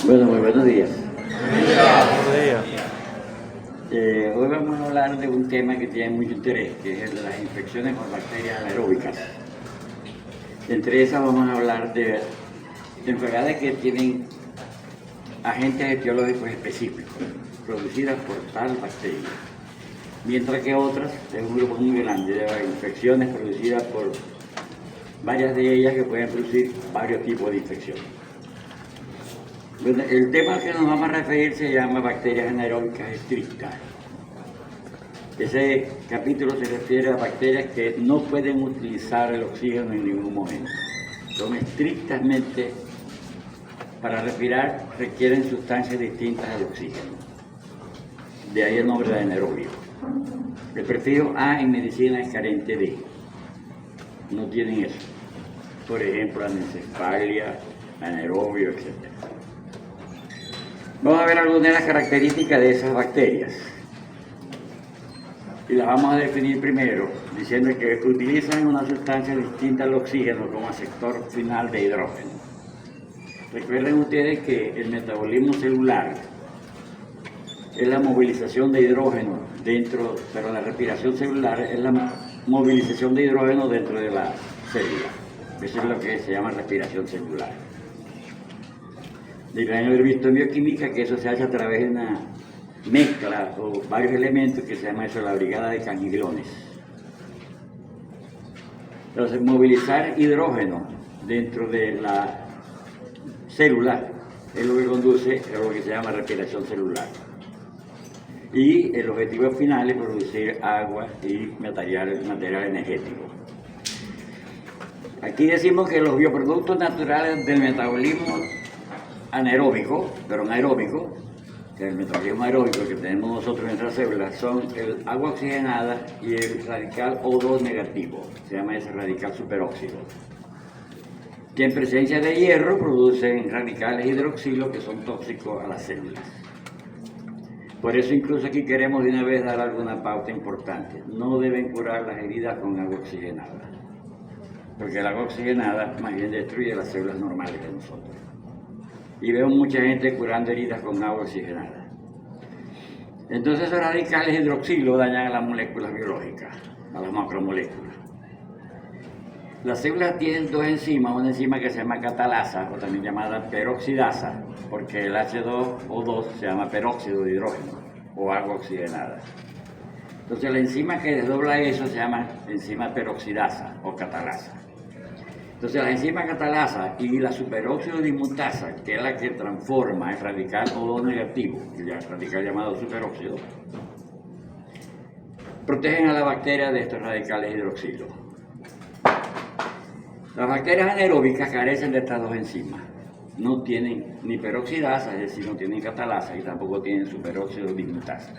Bueno, muy buenos días. Buenos días. Hoy vamos a hablar de un tema que tiene mucho interés, que es el de las infecciones por bacterias anaeróbicas. Entre esas vamos a hablar de enfermedades que tienen agentes etiológicos específicos, producidas por tal bacteria. Mientras que otras, es un grupo muy grande de infecciones producidas por varias de ellas que pueden producir varios tipos de infecciones. Bueno, el tema al que nos vamos a referir se llama bacterias anaeróbicas estrictas. Ese capítulo se refiere a bacterias que no pueden utilizar el oxígeno en ningún momento. Son estrictamente, para respirar, requieren sustancias distintas al oxígeno. De ahí el nombre de anaerobio. El prefijo A en medicina es carente de. No tienen eso. Por ejemplo, anencefalia, anaerobio, etc. Vamos a ver algunas de las características de esas bacterias. Y las vamos a definir primero, diciendo que utilizan una sustancia distinta al oxígeno como sector final de hidrógeno. Recuerden ustedes que el metabolismo celular es la movilización de hidrógeno pero la respiración celular es la movilización de hidrógeno dentro de la célula. Eso es lo que se llama respiración celular. Deberían haber visto en bioquímica que eso se hace a través de una mezcla o varios elementos que se llama eso la brigada de canglones. Entonces, movilizar hidrógeno dentro de la célula es lo que conduce a lo que se llama respiración celular. Y el objetivo final es producir agua y material energético. Aquí decimos que los bioproductos naturales del metabolismo anaeróbico, que es el metabolismo aeróbico que tenemos nosotros en nuestras células, son el agua oxigenada y el radical O2 negativo, se llama ese radical superóxido, que en presencia de hierro producen radicales hidroxilo que son tóxicos a las células. Por eso incluso aquí queremos de una vez dar alguna pauta importante. No deben curar las heridas con agua oxigenada, porque el agua oxigenada más bien destruye las células normales de nosotros. Y veo mucha gente curando heridas con agua oxigenada. Entonces esos radicales hidroxilo dañan a las moléculas biológicas, a las macromoléculas. Las células tienen dos enzimas, una enzima que se llama catalasa, o también llamada peroxidasa, porque el H2O2 se llama peróxido de hidrógeno, o agua oxigenada. Entonces la enzima que desdobla eso se llama enzima peroxidasa, o catalasa. Entonces la enzima catalasa y la superóxido dismutasa, que es la que transforma el radical O2 negativo, el radical llamado superóxido, protegen a la bacteria de estos radicales hidroxilo. Las bacterias anaeróbicas carecen de estas dos enzimas. No tienen ni peroxidasa, es decir, no tienen catalasa, y tampoco tienen superóxido dismutasa.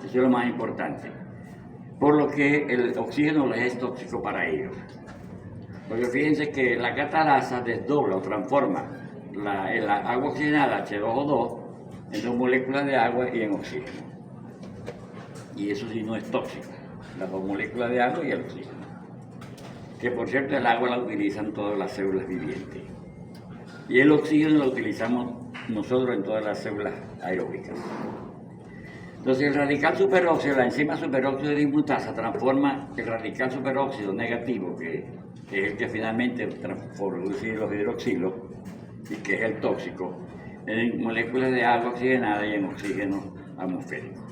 Eso es lo más importante. Por lo que el oxígeno les es tóxico para ellos. Porque fíjense que la catalasa desdobla o transforma el agua oxigenada H2O2 en dos moléculas de agua y en oxígeno. Y eso sí no es tóxico, las dos moléculas de agua y el oxígeno. Que por cierto el agua la utilizan todas las células vivientes. Y el oxígeno lo utilizamos nosotros en todas las células aeróbicas. Entonces el radical superóxido, la enzima superóxido dismutasa, transforma el radical superóxido negativo, que es el que finalmente produce los hidroxilos y que es el tóxico, en moléculas de agua oxigenada y en oxígeno atmosférico.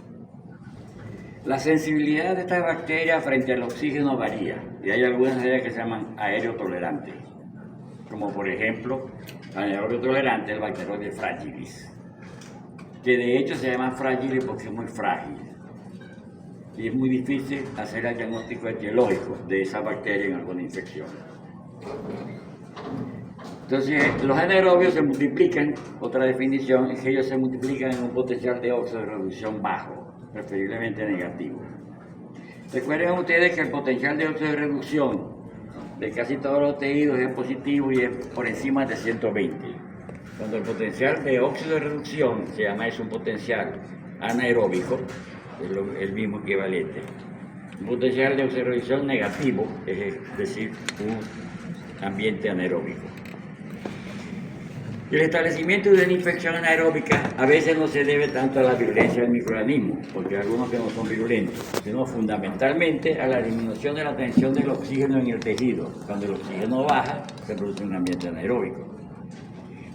La sensibilidad de estas bacterias frente al oxígeno varía, y hay algunas de ellas que se llaman aerotolerantes, como por ejemplo, anaerobio tolerante, el Bacteroides fragilis, que de hecho se llama frágil porque es muy frágil y es muy difícil hacer el diagnóstico etiológico de esa bacteria en alguna infección. Entonces, los anaerobios se multiplican, otra definición es que ellos se multiplican en un potencial de óxido de reducción bajo, preferiblemente negativo. Recuerden ustedes que el potencial de óxido de reducción de casi todos los tejidos es positivo y es por encima de 120. Cuando el potencial de óxido de reducción se llama eso un potencial anaeróbico, es el mismo equivalente. Un potencial de óxido de reducción negativo, es decir, un ambiente anaeróbico. Y el establecimiento de una infección anaeróbica a veces no se debe tanto a la violencia del microorganismo, porque hay algunos que no son violentos, sino fundamentalmente a la disminución de la tensión del oxígeno en el tejido. Cuando el oxígeno baja, se produce un ambiente anaeróbico.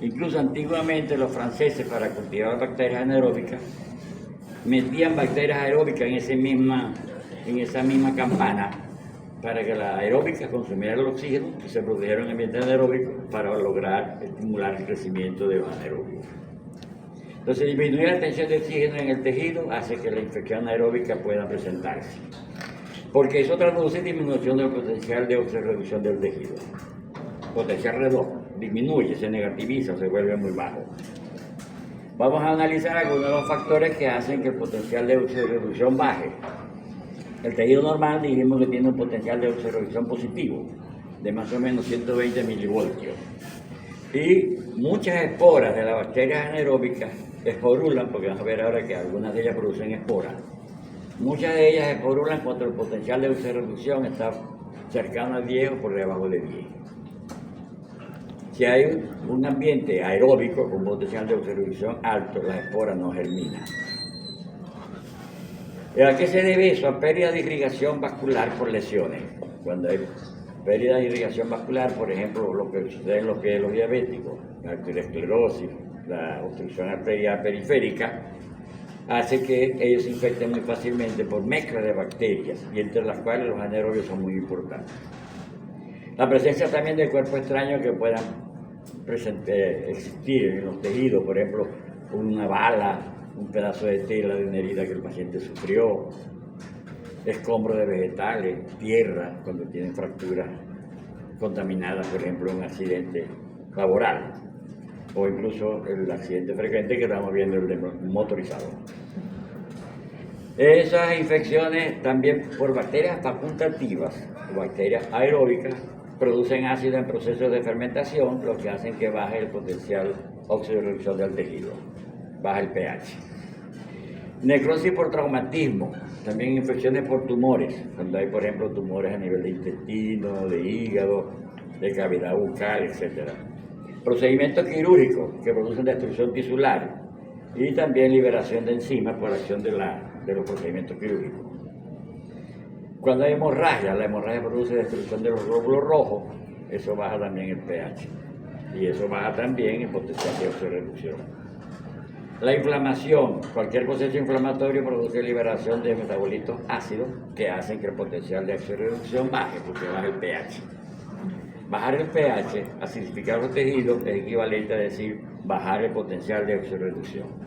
Incluso antiguamente los franceses, para cultivar bacterias anaeróbicas, metían bacterias aeróbicas en esa misma campana para que la aeróbica consumiera el oxígeno y se produjera un ambiente anaeróbico para lograr estimular el crecimiento de los anaeróbicos. Entonces, disminuir la tensión de oxígeno en el tejido hace que la infección anaeróbica pueda presentarse, porque eso traduce en disminución del potencial de oxirreducción del tejido. Potencial redondo disminuye, se negativiza, se vuelve muy bajo. Vamos a analizar algunos de los factores que hacen que el potencial de oxirreducción baje. El tejido normal dijimos que tiene un potencial de oxirreducción positivo de más o menos 120 milivoltios. Y muchas esporas de las bacterias anaeróbicas esporulan, porque vamos a ver ahora que algunas de ellas producen esporas. Muchas de ellas esporulan cuando el potencial de oxirreducción está cercano a 10 o por debajo de 10. Si hay un ambiente aeróbico con potencial de oxirreducción alto, las esporas no germinan. ¿A qué se debe eso? A pérdida de irrigación vascular por lesiones. Cuando hay pérdida de irrigación vascular, por ejemplo, lo que sucede en los diabéticos, la arteriosclerosis, la obstrucción arterial periférica, hace que ellos se infecten muy fácilmente por mezcla de bacterias, y entre las cuales los anaerobios son muy importantes. La presencia también de cuerpos extraños que puedan existir en los tejidos, por ejemplo, una bala, un pedazo de tela de una herida que el paciente sufrió, escombros de vegetales, tierra, cuando tienen fracturas contaminadas, por ejemplo, en un accidente laboral, o incluso el accidente frecuente que estamos viendo, el de motorizado. Esas infecciones también por bacterias facultativas, o bacterias aeróbicas, producen ácido en procesos de fermentación, lo que hacen que baje el potencial oxirreducción del tejido, baja el pH. Necrosis por traumatismo, también infecciones por tumores, cuando hay, por ejemplo, tumores a nivel de intestino, de hígado, de cavidad bucal, etc. Procedimientos quirúrgicos que producen destrucción tisular y también liberación de enzimas por acción de los procedimientos quirúrgicos. Cuando hay hemorragia, la hemorragia produce destrucción de los glóbulos rojos, eso baja también el pH y eso baja también el potencial de oxirreducción. La inflamación, cualquier proceso inflamatorio produce liberación de metabolitos ácidos que hacen que el potencial de oxirreducción baje porque baja el pH. Bajar el pH, acidificar los tejidos, es equivalente a decir bajar el potencial de oxirreducción.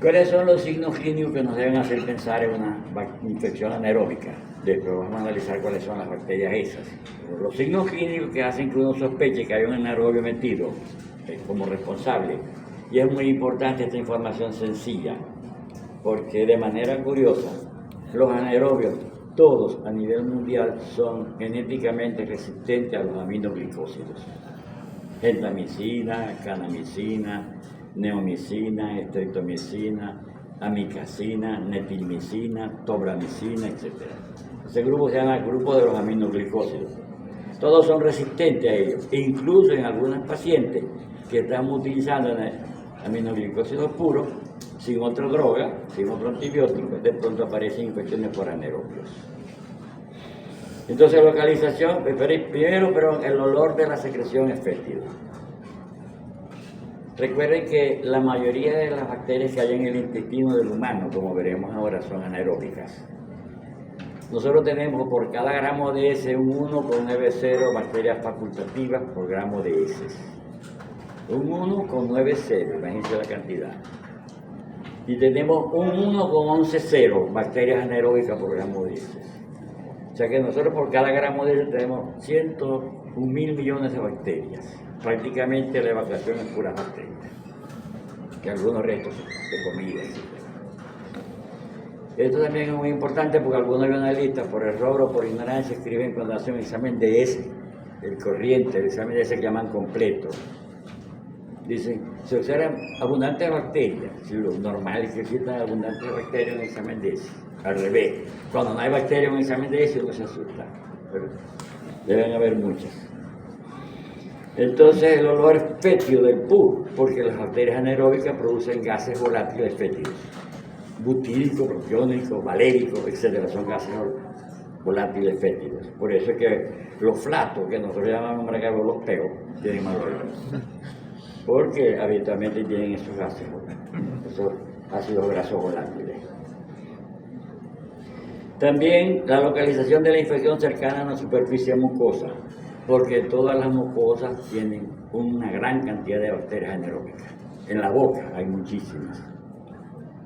¿Cuáles son los signos clínicos que nos deben hacer pensar en una infección anaeróbica? Después vamos a analizar cuáles son las bacterias esas. Pero los signos clínicos que hacen que uno sospeche que hay un anaerobio metido como responsable. Y es muy importante esta información sencilla, porque de manera curiosa, los anaerobios, todos a nivel mundial, son genéticamente resistentes a los aminoglicósidos. Gentamicina, kanamicina, neomicina, estreptomicina, amicacina, netilmicina, tobramicina, etc. Ese grupo se llama el grupo de los aminoglicósidos. Todos son resistentes a ellos, e incluso en algunos pacientes que estamos utilizando aminoglicósidos puros, sin otra droga, sin otro antibiótico, de pronto aparecen infecciones por anaerobios. Entonces, localización, primero, el olor de la secreción es fétido. Recuerden que la mayoría de las bacterias que hay en el intestino del humano, como veremos ahora, son anaeróbicas. Nosotros tenemos por cada gramo de heces un 1,90 bacterias facultativas por gramo de heces. Un 1,90, imagínense la cantidad. Y tenemos un 1,11 bacterias anaeróbicas por gramo de heces. O sea que nosotros por cada gramo de heces tenemos 101.000 millones de bacterias. Prácticamente la evacuación es pura bacterias, que algunos restos de comida, etc. Esto también es muy importante porque algunos analistas, por error o por ignorancia, escriben cuando hacen un examen de heces, el corriente, el examen de heces que llaman completo. Dicen, se observan abundantes bacterias, si lo normal es que existan abundantes bacterias en el examen de heces. Al revés, cuando no hay bacterias en el examen de heces uno se asusta, pero deben haber muchas. Entonces el olor fétido del pus, porque las bacterias anaeróbicas producen gases volátiles fétidos, butírico, propiónico, valérico, etc. Son gases volátiles fétidos. Por eso es que los flatos, que nosotros llamamos los peos, tienen mal olor. Porque habitualmente tienen esos gases, esos ácidos grasos volátiles. También la localización de la infección cercana a una superficie mucosa, porque todas las mucosas tienen una gran cantidad de bacterias anaeróbicas. En la boca hay muchísimas,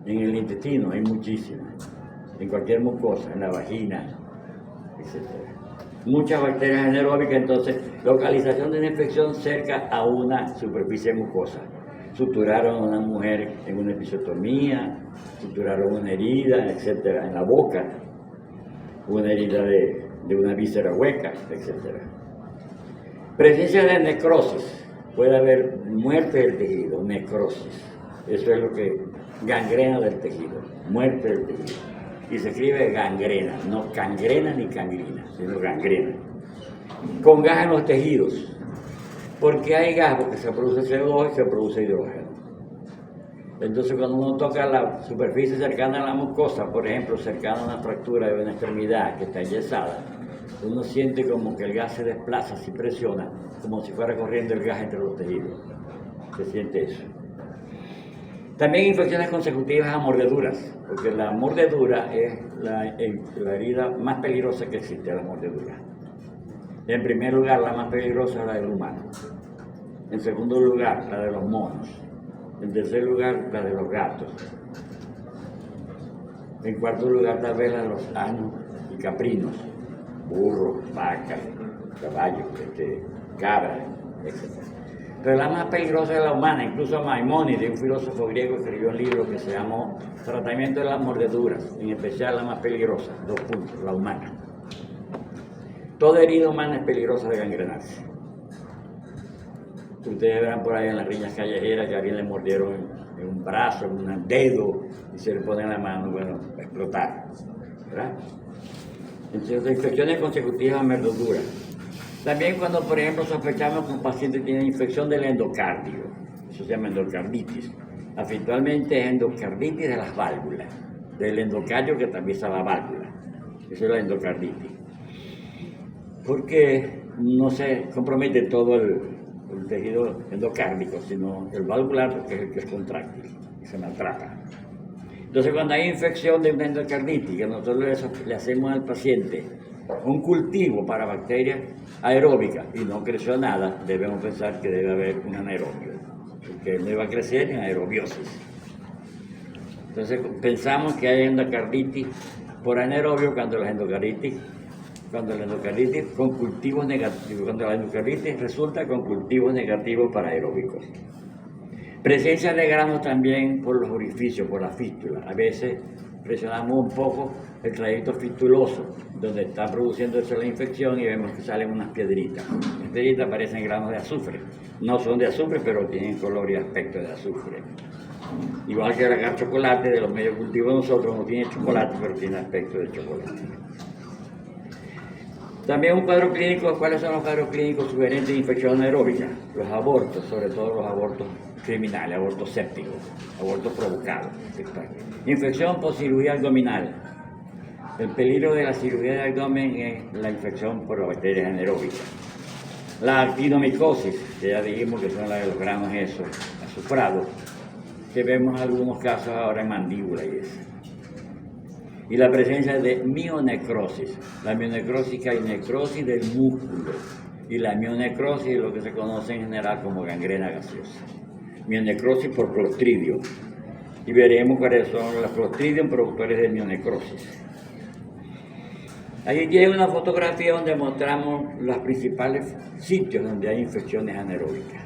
en el intestino hay muchísimas, en cualquier mucosa, en la vagina, etc. Muchas bacterias anaeróbicas, entonces, localización de una infección cerca a una superficie mucosa. Suturaron a una mujer en una episiotomía, suturaron una herida, etc. En la boca, una herida de una víscera hueca, etc. Presencia de necrosis. Puede haber muerte del tejido, necrosis. Eso es lo que gangrena del tejido, muerte del tejido. Y se escribe gangrena, no cangrena ni cangrina, sino gangrena. Con gas en los tejidos. Porque hay gas, porque se produce CO2 y se produce hidrógeno. Entonces cuando uno toca la superficie cercana a la mucosa, por ejemplo, cercana a una fractura de una extremidad que está enyesada, uno siente como que el gas se desplaza, se presiona, como si fuera corriendo el gas entre los tejidos. Se siente eso. También infecciones consecutivas a mordeduras, porque la mordedura es la herida más peligrosa que existe, la mordedura. En primer lugar, la más peligrosa es la del humano. En segundo lugar, la de los monos. En tercer lugar, la de los gatos. En cuarto lugar, tal vez la de los asnos y caprinos, burros, vacas, caballos, cabras, etc. Pero la más peligrosa es la humana. Incluso Maimónides, un filósofo griego, escribió un libro que se llamó Tratamiento de las mordeduras, en especial la más peligrosa, 2 puntos, la humana. Toda herida humana es peligrosa de gangrenarse. Ustedes verán por ahí en las riñas callejeras que a alguien le mordieron en un brazo, en un dedo, y se le pone en la mano, bueno, a explotar, ¿verdad? Entonces, infecciones consecutivas a mordeduras. También cuando, por ejemplo, sospechamos que un paciente tiene infección del endocardio, eso se llama endocarditis. Habitualmente es endocarditis de las válvulas, del endocardio que atraviesa la válvula. Eso es la endocarditis. Porque no se compromete todo el tejido endocárdico, sino el valvular, que es el que es contráctil, y se maltrata. Entonces, cuando hay infección de una endocarditis, que nosotros le hacemos al paciente un cultivo para bacterias aeróbicas y no creció nada, debemos pensar que debe haber un anaerobio, porque no iba a crecer en aerobiosis. Entonces, pensamos que hay endocarditis por anaerobio cuando la endocarditis con cultivos negativos, cuando la endocarditis resulta con cultivos negativos para aeróbicos. Presencia de granos también por los orificios, por la fístula. A veces presionamos un poco el trayecto fistuloso, donde está produciéndose la infección y vemos que salen unas piedritas. Las piedritas parecen granos de azufre. No son de azufre, pero tienen color y aspecto de azufre. Igual que el agar chocolate de los medios cultivos de nosotros, no tiene chocolate, pero tiene aspecto de chocolate. También un cuadro clínico. ¿Cuáles son los cuadros clínicos sugerentes de infección anaeróbica? Los abortos, sobre todo los abortos criminales, abortos sépticos, abortos provocados. Infección por cirugía abdominal. El peligro de la cirugía de abdomen es la infección por bacterias anaeróbicas. La actinomicosis, que ya dijimos que son las de los granos esos, azufrados, que vemos en algunos casos ahora en mandíbula y eso. Y la presencia de mionecrosis. La mionecrosis, que hay necrosis del músculo. Y la mionecrosis es lo que se conoce en general como gangrena gaseosa. Mionecrosis por clostridio. Y veremos cuáles son los clostridium productores de mionecrosis. Ahí tiene una fotografía donde mostramos los principales sitios donde hay infecciones anaeróbicas.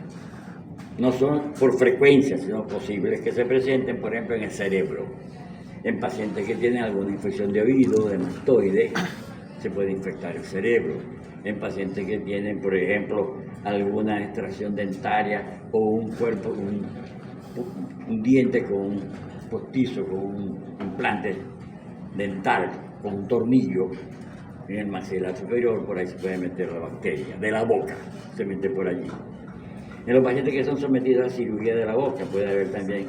No son por frecuencia, sino posibles que se presenten, por ejemplo, en el cerebro. En pacientes que tienen alguna infección de oído, de mastoide, se puede infectar el cerebro. En pacientes que tienen, por ejemplo, alguna extracción dentaria o un cuerpo, un diente con un postizo, con un implante dental, con un tornillo, en el maxilar superior, por ahí se puede meter la bacteria, de la boca, se mete por allí. En los pacientes que son sometidos a cirugía de la boca puede haber también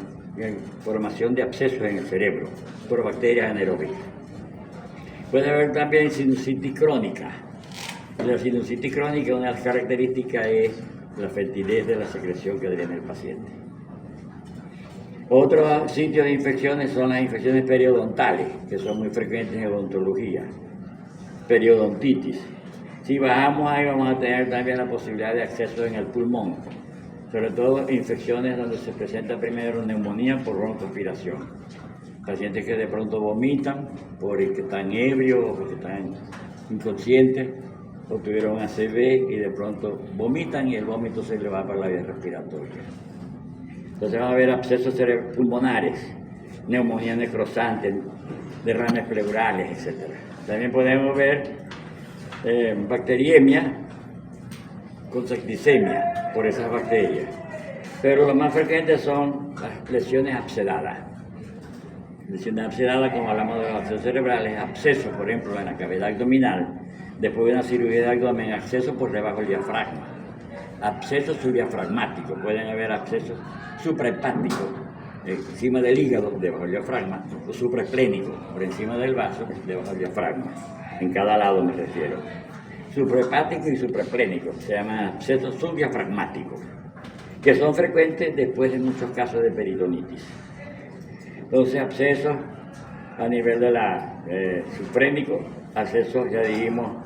formación de abscesos en el cerebro por bacterias anaeróbicas. Puede haber también sinusitis crónica. La sinusitis crónica, una de las características es la fetidez de la secreción que tiene el paciente. Otro sitio de infecciones son las infecciones periodontales, que son muy frecuentes en odontología. Periodontitis. Si bajamos ahí vamos a tener también la posibilidad de acceso en el pulmón, sobre todo infecciones donde se presenta primero neumonía por broncoaspiración. Pacientes que de pronto vomitan porque están ebrios o porque están inconscientes o tuvieron ACV y de pronto vomitan y el vómito se le va para la vía respiratoria. Entonces van a haber abscesos pulmonares, neumonía necrosante, derrames pleurales, etc. También podemos ver bacteriemia con septicemia por esas bacterias. Pero lo más frecuente son las lesiones abscedadas. Lesiones abscedadas, como hablamos de los abscesos cerebrales, abscesos, por ejemplo, en la cavidad abdominal, después de una cirugía de abdomen, acceso por debajo del diafragma. Abscesos subdiafragmáticos, pueden haber abscesos suprahepáticos encima del hígado, debajo del diafragma, o supraesplénicos, por encima del vaso, debajo del diafragma. En cada lado me refiero. Suprahepático y supraesplénico, se llaman abscesos subdiafragmáticos, que son frecuentes después de muchos casos de peritonitis. Entonces, abscesos a nivel de la sufrénico, abscesos, ya dijimos.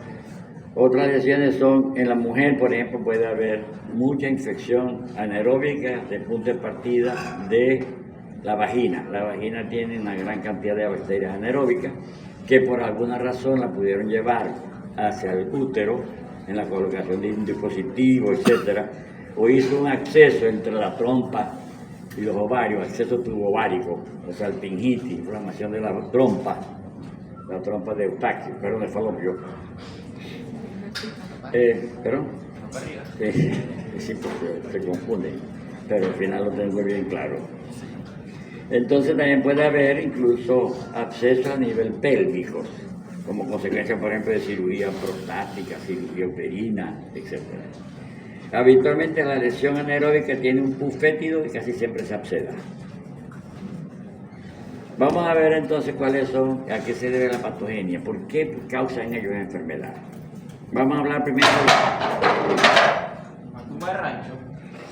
Otras lesiones son, en la mujer, por ejemplo, puede haber mucha infección anaeróbica de punto de partida de la vagina. La vagina tiene una gran cantidad de bacterias anaeróbicas que por alguna razón la pudieron llevar hacia el útero en la colocación de un dispositivo, etc. O hizo un acceso entre la trompa y los ovarios, acceso tubovárico, o sea, salpingitis, inflamación de la trompa de Eustaquio, perdón, de Falopio. ¿Perdón? Sí, porque se confunde, pero al final lo tengo bien claro. Entonces también puede haber incluso abscesos a nivel pélvico, como consecuencia, por ejemplo, de cirugía prostática, cirugía uterina, etc. Habitualmente la lesión anaeróbica tiene un pus fétido y casi siempre se absceda. Vamos a ver entonces cuáles son, a qué se debe la patogenia, por qué causan ellos enfermedad. Vamos a hablar primero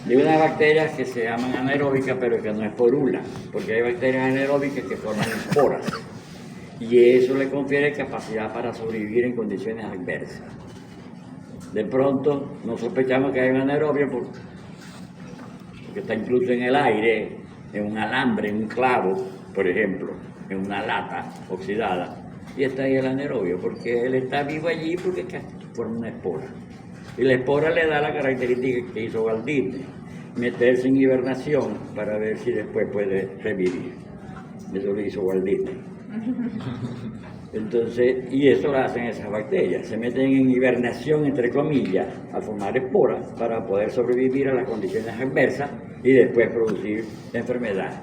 de unas bacterias que se llaman anaeróbicas, pero que no es porula, porque hay bacterias anaeróbicas que forman esporas, y eso le confiere capacidad para sobrevivir en condiciones adversas. De pronto, no sospechamos que hay un anaerobio porque está incluso en el aire, en un alambre, en un clavo, por ejemplo, en una lata oxidada, y está ahí el anaerobio, porque él está vivo allí porque forma una espora. Y la espora le da la característica que hizo Walt Disney, meterse en hibernación para ver si después puede revivir. Eso lo hizo Walt Disney. Entonces, y eso lo hacen esas bacterias, se meten en hibernación, entre comillas, al formar esporas para poder sobrevivir a las condiciones adversas y después producir enfermedad.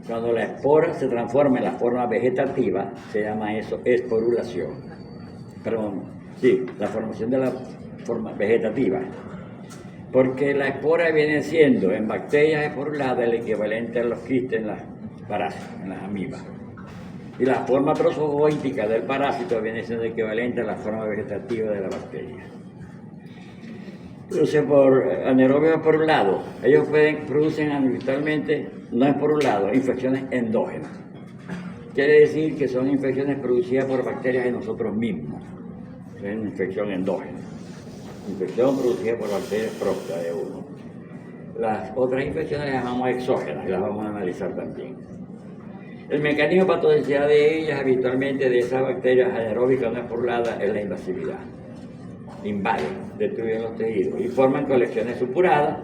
Cuando la espora se transforma en la forma vegetativa, se llama eso esporulación. Perdón, sí, la formación de la forma vegetativa. Porque la espora viene siendo en bacterias esporuladas el equivalente a los quistes en las parásitos, en las amibas. Y la forma prosozoítica del parásito viene siendo equivalente a la forma vegetativa de la bacteria. Entonces, por anaerobios por un lado, ellos producen habitualmente, no es por un lado, infecciones endógenas. Quiere decir que son infecciones producidas por bacterias en nosotros mismos. Es una infección endógena. Infección producida por bacterias propias de uno. Las otras infecciones las llamamos exógenas y las vamos a analizar también. El mecanismo de patogenicidad de ellas, habitualmente de esas bacterias anaeróbicas no esporuladas, es la invasividad. Invaden, destruyen los tejidos y forman colecciones supuradas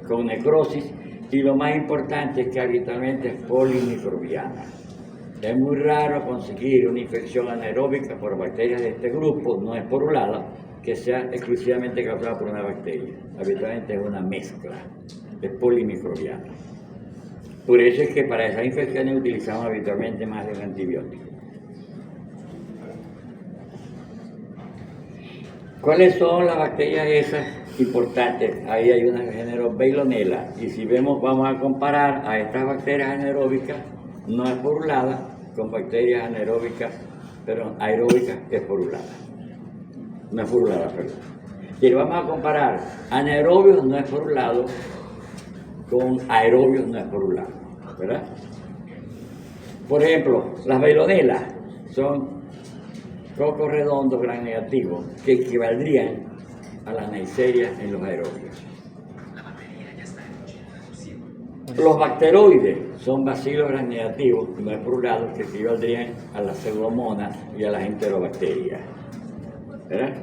con necrosis, y lo más importante es que habitualmente es polimicrobiana. Es muy raro conseguir una infección anaeróbica por bacterias de este grupo no esporulada que sea exclusivamente causada por una bacteria. Habitualmente es una mezcla, es polimicrobiana. Por eso es que para esas infecciones utilizamos habitualmente más de un antibiótico. ¿Cuáles son las bacterias esas importantes? Ahí hay una del género Veillonella, y si vemos, vamos a comparar a estas bacterias anaeróbicas no esporuladas con bacterias anaeróbicas, pero aeróbicas esporuladas. No esporuladas, perdón. Y vamos a comparar anaerobios no esporulados con aerobios no esporulados, ¿verdad? Por ejemplo, las Veillonella son cocos redondos gran negativos que equivaldrían a las neisseria en los aerobios. Los bacteroides son bacilos gran negativos no esporulados que equivaldrían a las pseudomonas y a las enterobacterias, ¿verdad?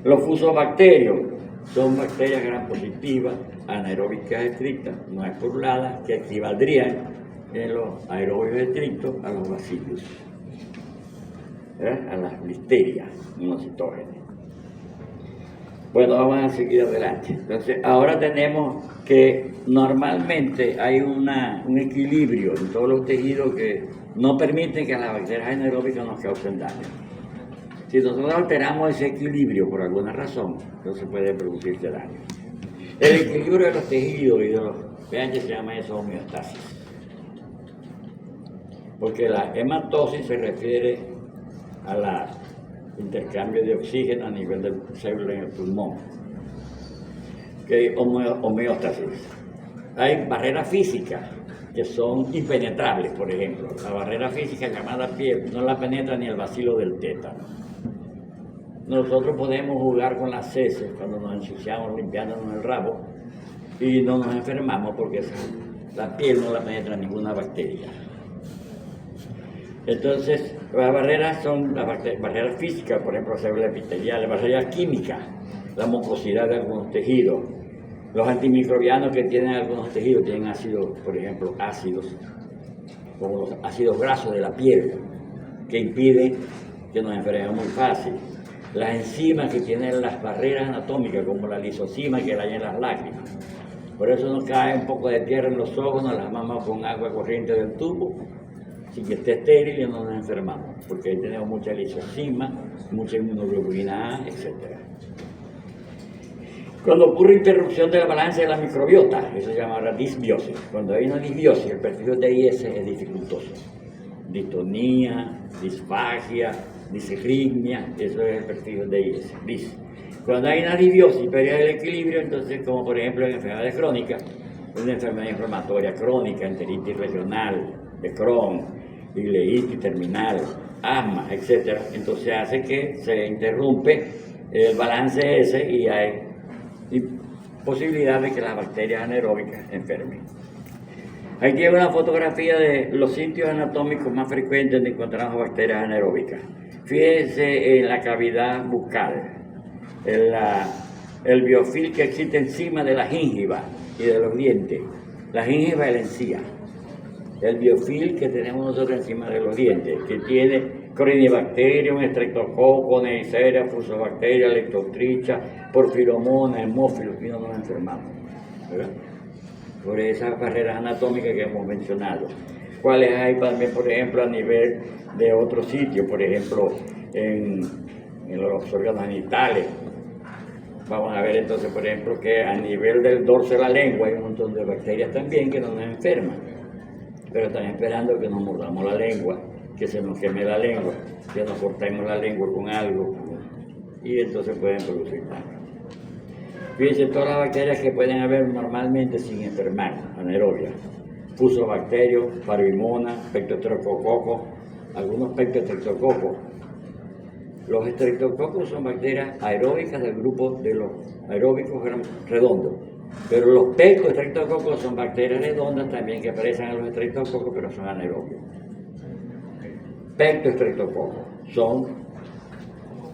Los fusobacterios son bacterias gran positivas anaeróbicas estrictas no esporuladas que equivaldrían en los aerobios estrictos a los bacillus, ¿verdad? A las listerias monocitógenes. Bueno, vamos a seguir adelante. Entonces, ahora tenemos que normalmente hay un equilibrio en todos los tejidos que no permiten que las bacterias anaeróbicas nos causen daño. Si nosotros alteramos ese equilibrio por alguna razón, entonces puede producirse daño. El equilibrio de los tejidos y de los pH se llama eso homeostasis. Porque la hematosis se refiere al intercambio de oxígeno a nivel del célula en el pulmón. Que homeostasis. Hay barreras físicas que son impenetrables, por ejemplo. La barrera física llamada piel no la penetra ni el bacilo del tétano. Nosotros podemos jugar con las heces cuando nos ensuciamos limpiándonos el rabo y no nos enfermamos porque la piel no la penetra ninguna bacteria. Entonces, las barreras son las barreras físicas, por ejemplo, células epiteliales, barreras químicas, la mucosidad de algunos tejidos. Los antimicrobianos que tienen algunos tejidos tienen ácidos, por ejemplo, ácidos, como los ácidos grasos de la piel, que impiden que nos enfermemos muy fácil. Las enzimas que tienen las barreras anatómicas, como la lisozima que daña las lágrimas. Por eso nos cae un poco de tierra en los ojos, nos lavamos con agua corriente del tubo, sin que esté estéril y no nos enfermamos, porque ahí tenemos mucha lisozima, mucha inmunoglobulina A, etc. Cuando ocurre interrupción de la balanza de la microbiota, eso se llama disbiosis. Cuando hay una disbiosis, el perfil de IS es dificultoso. Distonía, disfagia, disritmia, eso es el perfil de IS. Cuando hay una disbiosis, pérdida del equilibrio, entonces, como por ejemplo en enfermedades crónicas, una enfermedad inflamatoria crónica, enteritis regional, de Crohn, ileitis terminal, asma, etc. Entonces hace que se interrumpe el balance ese y hay posibilidad de que las bacterias anaeróbicas enfermen. Aquí tiene una fotografía de los sitios anatómicos más frecuentes donde encontramos bacterias anaeróbicas. Fíjense en la cavidad bucal, el biofil que existe encima de la gingiva y de los dientes. La gingiva es la encía. El biofil que tenemos nosotros encima de los dientes, que tiene Corynebacterium, Streptococcus, Neisseria, Fusobacteria, Leptotricha, Porphyromonas, Hemófilos, y no nos enfermamos, ¿verdad? Por esas barreras anatómicas que hemos mencionado. ¿Cuáles hay también, por ejemplo, a nivel de otros sitios? Por ejemplo, en los órganos genitales. Vamos a ver entonces, por ejemplo, que a nivel del dorso de la lengua hay un montón de bacterias también que no nos enferman, pero están esperando que nos mordamos la lengua, que se nos queme la lengua, que nos cortemos la lengua con algo, y entonces pueden producir daño. Fíjense todas las bacterias que pueden haber normalmente sin enfermar, anaerobias. Fusobacterios, Parvimona, Pectostreptococcus, algunos Pectostreptococcus. Los estreptococos son bacterias aeróbicas del grupo de los aeróbicos redondos, pero los pectostreptococos son bacterias redondas también que aparecen en los estreptococos, pero son anaerobios. Pectostreptococos son,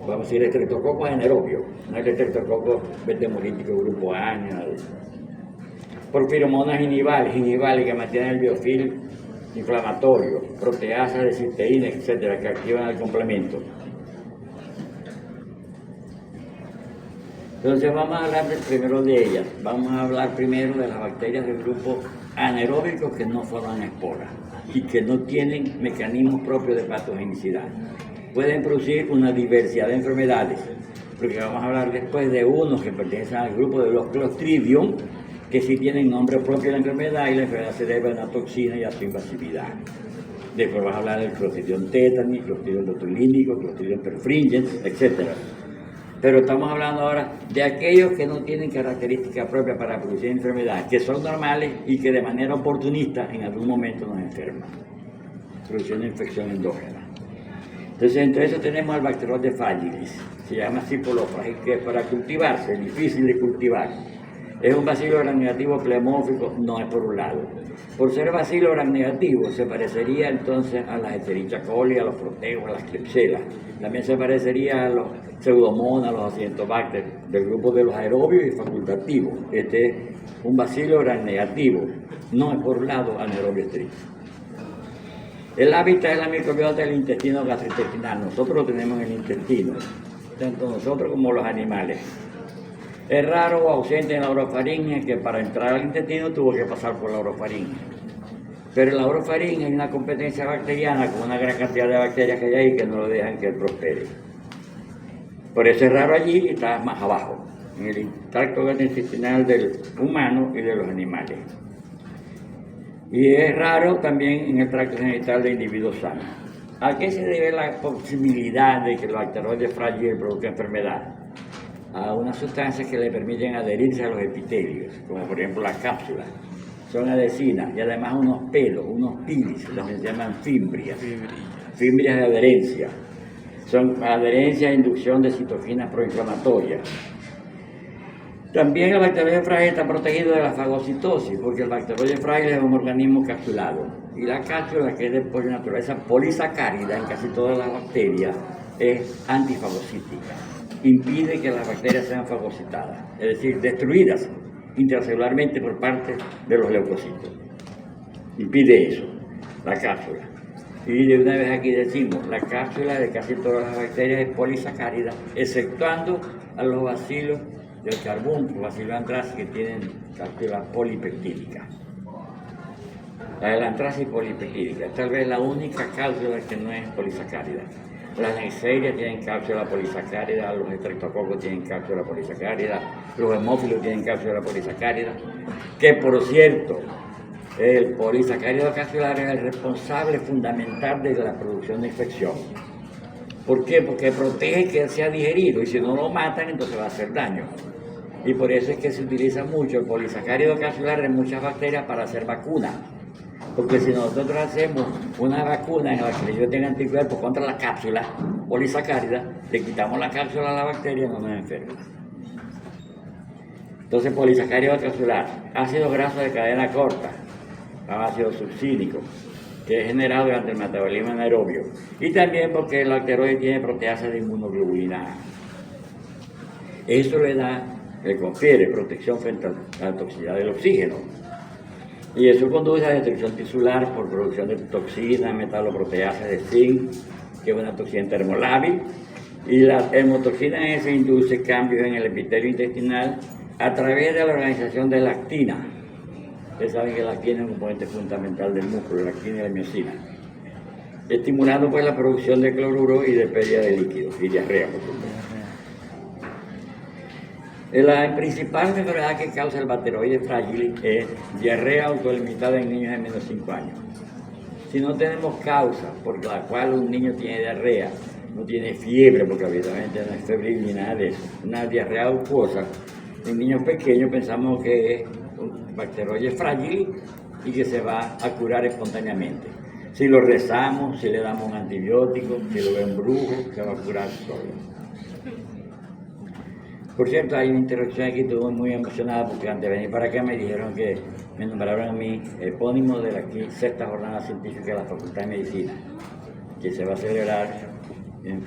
vamos a decir, estreptococos anaerobios, no es estreptococos betemolíticos grupo A, nada de eso. Porfiromonas gingival que mantienen el biofil inflamatorio, proteasas de cisteína, etcétera, que activan el complemento. Entonces vamos a hablar primero de ellas. Vamos a hablar primero de las bacterias del grupo anaeróbicos que no forman esporas y que no tienen mecanismos propios de patogenicidad. Pueden producir una diversidad de enfermedades, porque vamos a hablar después de unos que pertenecen al grupo de los Clostridium, que sí tienen nombre propio de la enfermedad y la enfermedad se debe a una toxina y a su invasividad. Después vas a hablar del Clostridium tetani, Clostridium botulínico, Clostridium perfringens, etc. Pero estamos hablando ahora de aquellos que no tienen características propias para producir enfermedad, que son normales y que de manera oportunista en algún momento nos enferman, produciendo infección endógena. Entonces, entre eso tenemos al Bacteroides fragilis, se llama así por lo frágil que es para cultivarse, difícil de cultivar. Es un bacilo gramnegativo pneumófico, no es por un lado. Por ser bacilo gramnegativo, se parecería entonces a las Escherichia coli, a los proteos, a las Klebsiella. También se parecería a los Pseudomonas, a los Acinetobacter, del grupo de los aerobios y facultativos. Este es un bacilo gramnegativo, no es por un lado anaerobio estricto. El hábitat es la microbiota del intestino gastrointestinal. Nosotros lo tenemos en el intestino, tanto nosotros como los animales. Es raro o ausente en la orofaringe, que para entrar al intestino tuvo que pasar por la orofaringe. Pero en la orofaringe hay una competencia bacteriana con una gran cantidad de bacterias que hay ahí que no lo dejan que él prospere. Por eso es raro allí y está más abajo, en el tracto gastrointestinal del humano y de los animales. Y es raro también en el tracto genital de individuos sanos. ¿A qué se debe la posibilidad de que el Bacteroides fragilis produzca enfermedad? A unas sustancias que le permiten adherirse a los epitelios, como por ejemplo las cápsulas. Son adhesinas y además unos pelos, unos pilis, los que se llaman fimbrias. Fimbrias de adherencia. Son adherencia e inducción de citoquinas proinflamatorias. También el Bacteroides fragilis está protegido de la fagocitosis, porque el Bacteroides fragilis es un organismo capsulado. Y la cápsula, que es de por naturaleza polisacárida en casi todas las bacterias, es antifagocítica. Impide que las bacterias sean fagocitadas, es decir, destruidas intracelularmente por parte de los leucocitos. Impide eso, la cápsula. Y de una vez aquí decimos, la cápsula de casi todas las bacterias es polisacárida, exceptuando a los bacilos del carbúnculo, Bacillus anthracis, que tienen cápsula polipeptídica. La de la anthracis polipeptídica, tal vez la única cápsula que no es polisacárida. Las Neisseria tienen cápsula polisacárida, los estreptococos tienen cápsula polisacárida, los hemófilos tienen cápsula polisacárida, que por cierto, el polisacárido capsular es el responsable fundamental de la producción de infección. ¿Por qué? Porque protege que sea digerido y si no lo matan entonces va a hacer daño. Y por eso es que se utiliza mucho el polisacárido capsular en muchas bacterias para hacer vacunas. Porque si nosotros hacemos una vacuna en la que ellos tengan anticuerpos contra la cápsula polisacárida, le quitamos la cápsula a la bacteria y no nos enferma. Entonces, polisacárido capsular, ácido graso de cadena corta, ácido succínico, que es generado durante el metabolismo anaerobio. Y también porque el bacteroide tiene proteasa de inmunoglobulina A. Eso le confiere protección frente a la toxicidad del oxígeno. Y eso conduce a destrucción tisular por producción de toxinas, metaloproteasas de zinc, que es una toxina termolábil. Y la hemotoxina S induce cambios en el epitelio intestinal a través de la organización de lactina. Ustedes saben que la lactina es un componente fundamental del músculo, la lactina y la miocina. Estimulando pues la producción de cloruro y de pérdida de líquidos y diarrea, por supuesto. La principal enfermedad que causa el Bacteroides fragilis es diarrea autolimitada en niños de menos de 5 años. Si no tenemos causa por la cual un niño tiene diarrea, no tiene fiebre, porque habitualmente no es febril ni nada de eso, una diarrea acuosa, en niños pequeños pensamos que es un Bacteroides fragilis y que se va a curar espontáneamente. Si lo rezamos, si le damos un antibiótico, si lo ven brujo, se va a curar solo. Por cierto, hay una interrupción aquí, estuve muy emocionada porque antes de venir para acá me dijeron que me nombraron a mí epónimo de la 6ª jornada científica de la Facultad de Medicina, que se va a celebrar en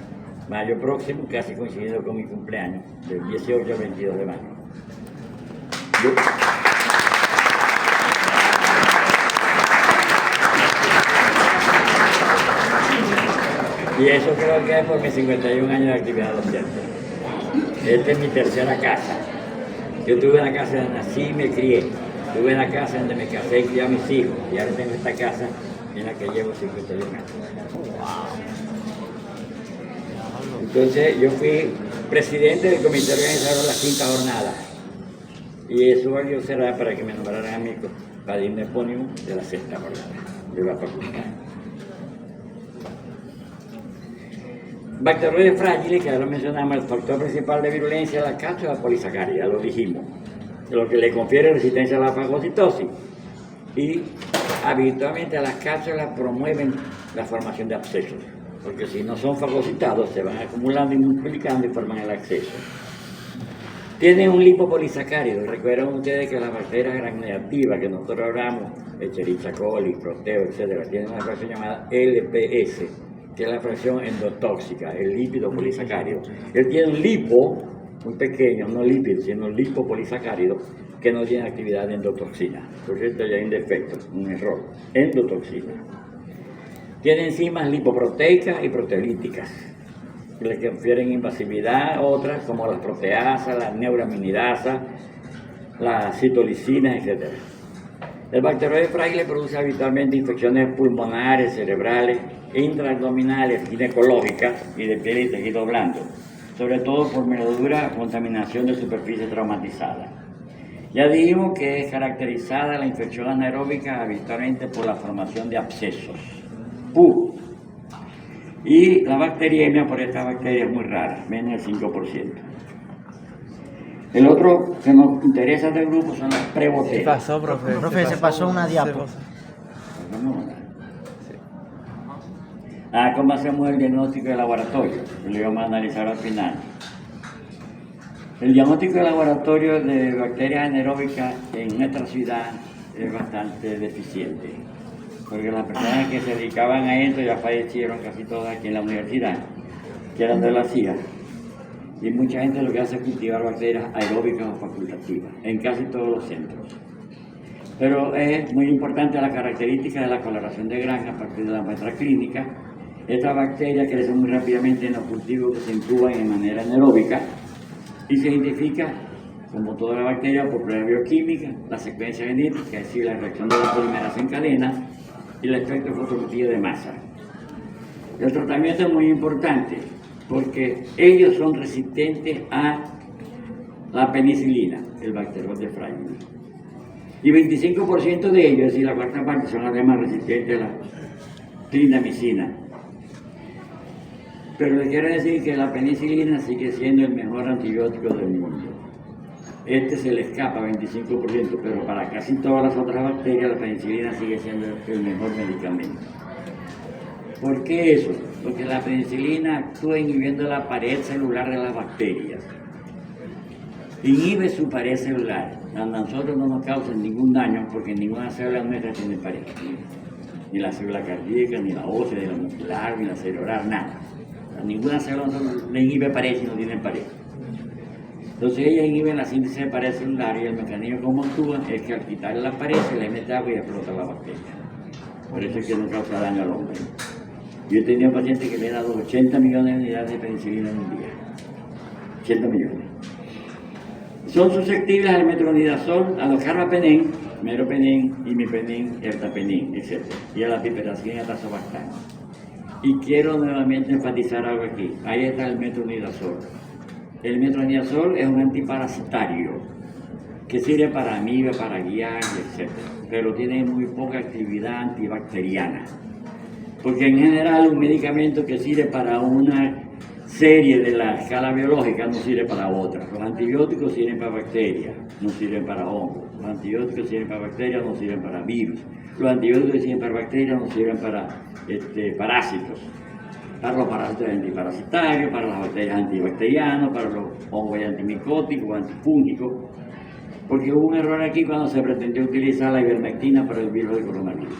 mayo próximo, casi coincidiendo con mi cumpleaños, del 18 al 22 de mayo. Y eso creo que es por mis 51 años de actividad docente. Esta es mi tercera casa. Yo tuve una casa donde nací y me crié. Tuve una casa donde me casé y crié a mis hijos. Y ahora tengo esta casa en la que llevo 51 años. Entonces yo fui presidente del comité organizador de la quinta jornada. Y eso yo será para que me nombraran a mí padrino epónimo de la sexta jornada de la facultad. Bacteroides frágiles, que ya lo mencionamos, el factor principal de virulencia es la cápsula polisacárida, lo dijimos, lo que le confiere resistencia a la fagocitosis. Y habitualmente las cápsulas promueven la formación de abscesos, porque si no son fagocitados se van acumulando y multiplicando y forman el absceso. Tienen un lipopolisacárido. Recuerden ustedes que las bacterias gram negativas que nosotros hablamos, Escherichia coli, Proteo, etc., tienen una fracción llamada LPS, que es la fracción endotóxica, el lípido polisacárido. Él tiene un lipo muy pequeño, no lípido, sino lipopolisacárido, que no tiene actividad de endotoxina. Por cierto, ya hay un defecto, un error. Endotoxina. Tiene enzimas lipoproteicas y proteolíticas, que le confieren invasividad, otras como las proteasas, la neuraminidasa, la citolicinas, etc. El bacteroide frágil produce habitualmente infecciones pulmonares, cerebrales, intraabdominales, ginecológicas y de piel y tejido blando, sobre todo por mordedura o contaminación de superficie traumatizada. Ya dijimos que es caracterizada la infección anaeróbica habitualmente por la formación de abscesos, PU, y la bacteriemia por esta bacteria es muy rara, menos del 5%. El otro que nos interesa del grupo son las prebacterias. ¿Qué pasó, profe? Profe, se pasó una diapo. ¿Cómo hacemos el diagnóstico de laboratorio? Lo vamos a analizar al final. El diagnóstico de laboratorio de bacterias anaeróbicas en nuestra ciudad es bastante deficiente, porque las personas que se dedicaban a esto ya fallecieron casi todas aquí en la universidad, que eran de la CIA, y mucha gente lo que hace es cultivar bacterias aeróbicas o facultativas en casi todos los centros. Pero es muy importante la característica de la coloración de granja a partir de la muestra clínica. Estas bacterias crecen muy rápidamente en los cultivos que se incuban en manera anaeróbica y se identifica, como toda la bacteria, por prueba bioquímica, la secuencia genética, es decir, la reacción de la polimerasa en cadena y el efecto fotografía de masa. El tratamiento es muy importante porque ellos son resistentes a la penicilina, el bacteroide frágil. Y 25% de ellos, es decir, la cuarta parte, son además resistentes a la clindamicina. Pero les quiero decir que la penicilina sigue siendo el mejor antibiótico del mundo. Este se le escapa 25%, pero para casi todas las otras bacterias la penicilina sigue siendo el mejor medicamento. ¿Por qué eso? Porque la penicilina actúa inhibiendo la pared celular de las bacterias. Inhibe su pared celular. A nosotros no nos causa ningún daño porque ninguna célula nuestra tiene pared. Ni la célula cardíaca, ni la ósea, ni la muscular, ni la celular, nada. A ninguna célula le inhibe pared si no tiene pared. Entonces ellas inhiben la síntesis de pared celular y el mecanismo como actúan es que al quitarle la pared se le mete agua y explota la bacteria. Por eso es que no causa daño al hombre. Yo he tenido pacientes que le he dado 80 millones de unidades de penicilina en un día. 80 millones. Son susceptibles al metronidazol, a los carbapenem, meropenem, imipenem, ertapenem, etc. Y a la piperacina y a tazobactam. Y quiero nuevamente enfatizar algo aquí. Ahí está el metronidazol. El metronidazol es un antiparasitario que sirve para amibia, para guiar, etc. Pero tiene muy poca actividad antibacteriana. Porque en general un medicamento que sirve para una serie de la escala biológica no sirve para otra. Los antibióticos sirven para bacterias, no sirven para hongos. Los antibióticos sirven para bacterias, no sirven para virus. Los antibióticos que sirven para bacterias no sirven para parásitos. Para los parásitos antiparasitarios, para las bacterias antibacterianos, para los hongos antimicóticos, antifúngicos. Porque hubo un error aquí cuando se pretendió utilizar la ivermectina para el virus del coronavirus.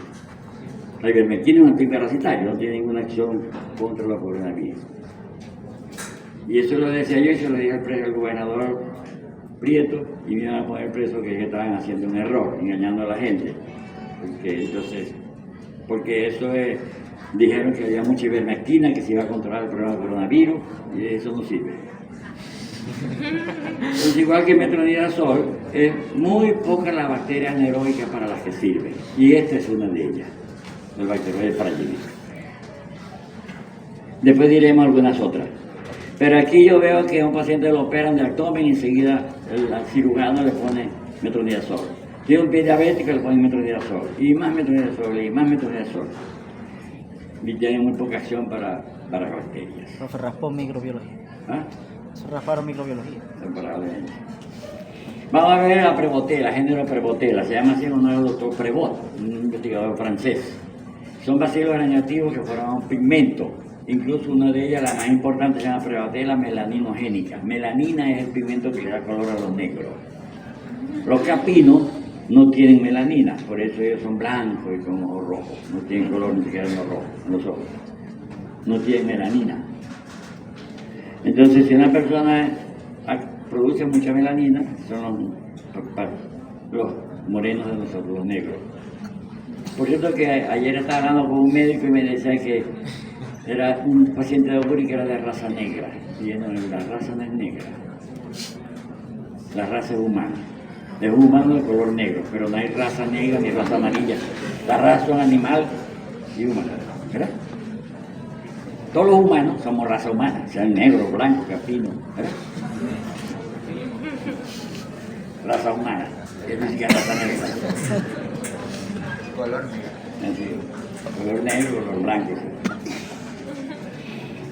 La ivermectina es un antiparasitario, no tiene ninguna acción contra los coronavirus. Y eso lo decía yo y se lo dije al gobernador Prieto y me iban a poner preso que estaban haciendo un error, engañando a la gente. Porque eso es, dijeron que había mucha ivermectina, que se iba a controlar el problema del coronavirus y eso no sirve. Entonces, igual que metronidazol, es muy poca la bacteria anaeróbica para las que sirve y esta es una de ellas, el bacteroide frágil. Después diremos algunas otras. Pero aquí yo veo que a un paciente lo operan de abdomen y enseguida el cirujano le pone metronidazol. Tiene un pie diabético, le ponen metronidazol. Y más metronidazol, y más metronidazol. Y tiene muy poca acción para bacterias. Profe, raspó microbiología. ¿Ah? Se rasparon microbiología. Temporalmente. Vamos a ver la Prevotella, género Prevotella. Se llama así en honor al doctor Prevot, un investigador francés. Son bacilos granativos que forman un pigmento. Incluso una de ellas, la más importante, se llama Prevotella melaninogénica. Melanina es el pigmento que le da color a los negros. Los capinos no tienen melanina, por eso ellos son blancos y con ojos rojos. No tienen color ni siquiera en los rojos, en los ojos. No tienen melanina. Entonces, si una persona produce mucha melanina, son los morenos de nosotros, los negros. Por cierto que ayer estaba hablando con un médico y me decía que era un paciente de Oguri que era de raza negra. Y yo no, la raza no es negra. La raza es humana. Es un humano de color negro, pero no hay raza negra ni raza amarilla. La raza son animal y humana, ¿verdad? Todos los humanos somos raza humana, sean negros, blancos, capinos, ¿verdad? Raza humana, es ni siquiera raza negra. Color negro. Así, color negro, color blanco.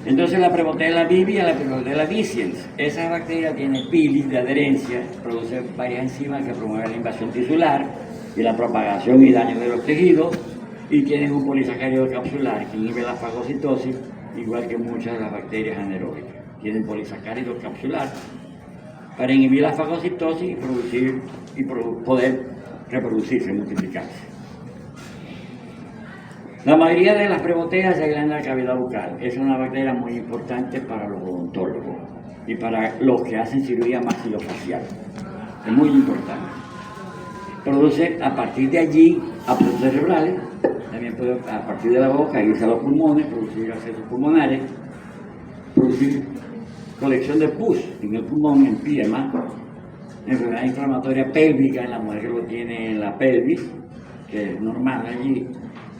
Entonces la Prevotella vivia, la Prevotella viciens, esa bacteria tiene pilis de adherencia, produce varias enzimas que promueven la invasión tisular y la propagación y daño de los tejidos, y tienen un polisacárido capsular que inhibe la fagocitosis, igual que muchas de las bacterias anaeróbicas. Tienen polisacárido capsular para inhibir la fagocitosis y poder reproducirse, multiplicarse. La mayoría de las Prevotellas se aislan en la cavidad bucal. Es una bacteria muy importante para los odontólogos y para los que hacen cirugía maxilofacial. Es muy importante. Produce a partir de allí abscesos cerebrales, también puede a partir de la boca irse a los pulmones, producir abscesos pulmonares, producir colección de pus en el pulmón, en piedma, enfermedad inflamatoria pélvica en la mujer que lo tiene en la pelvis, que es normal allí,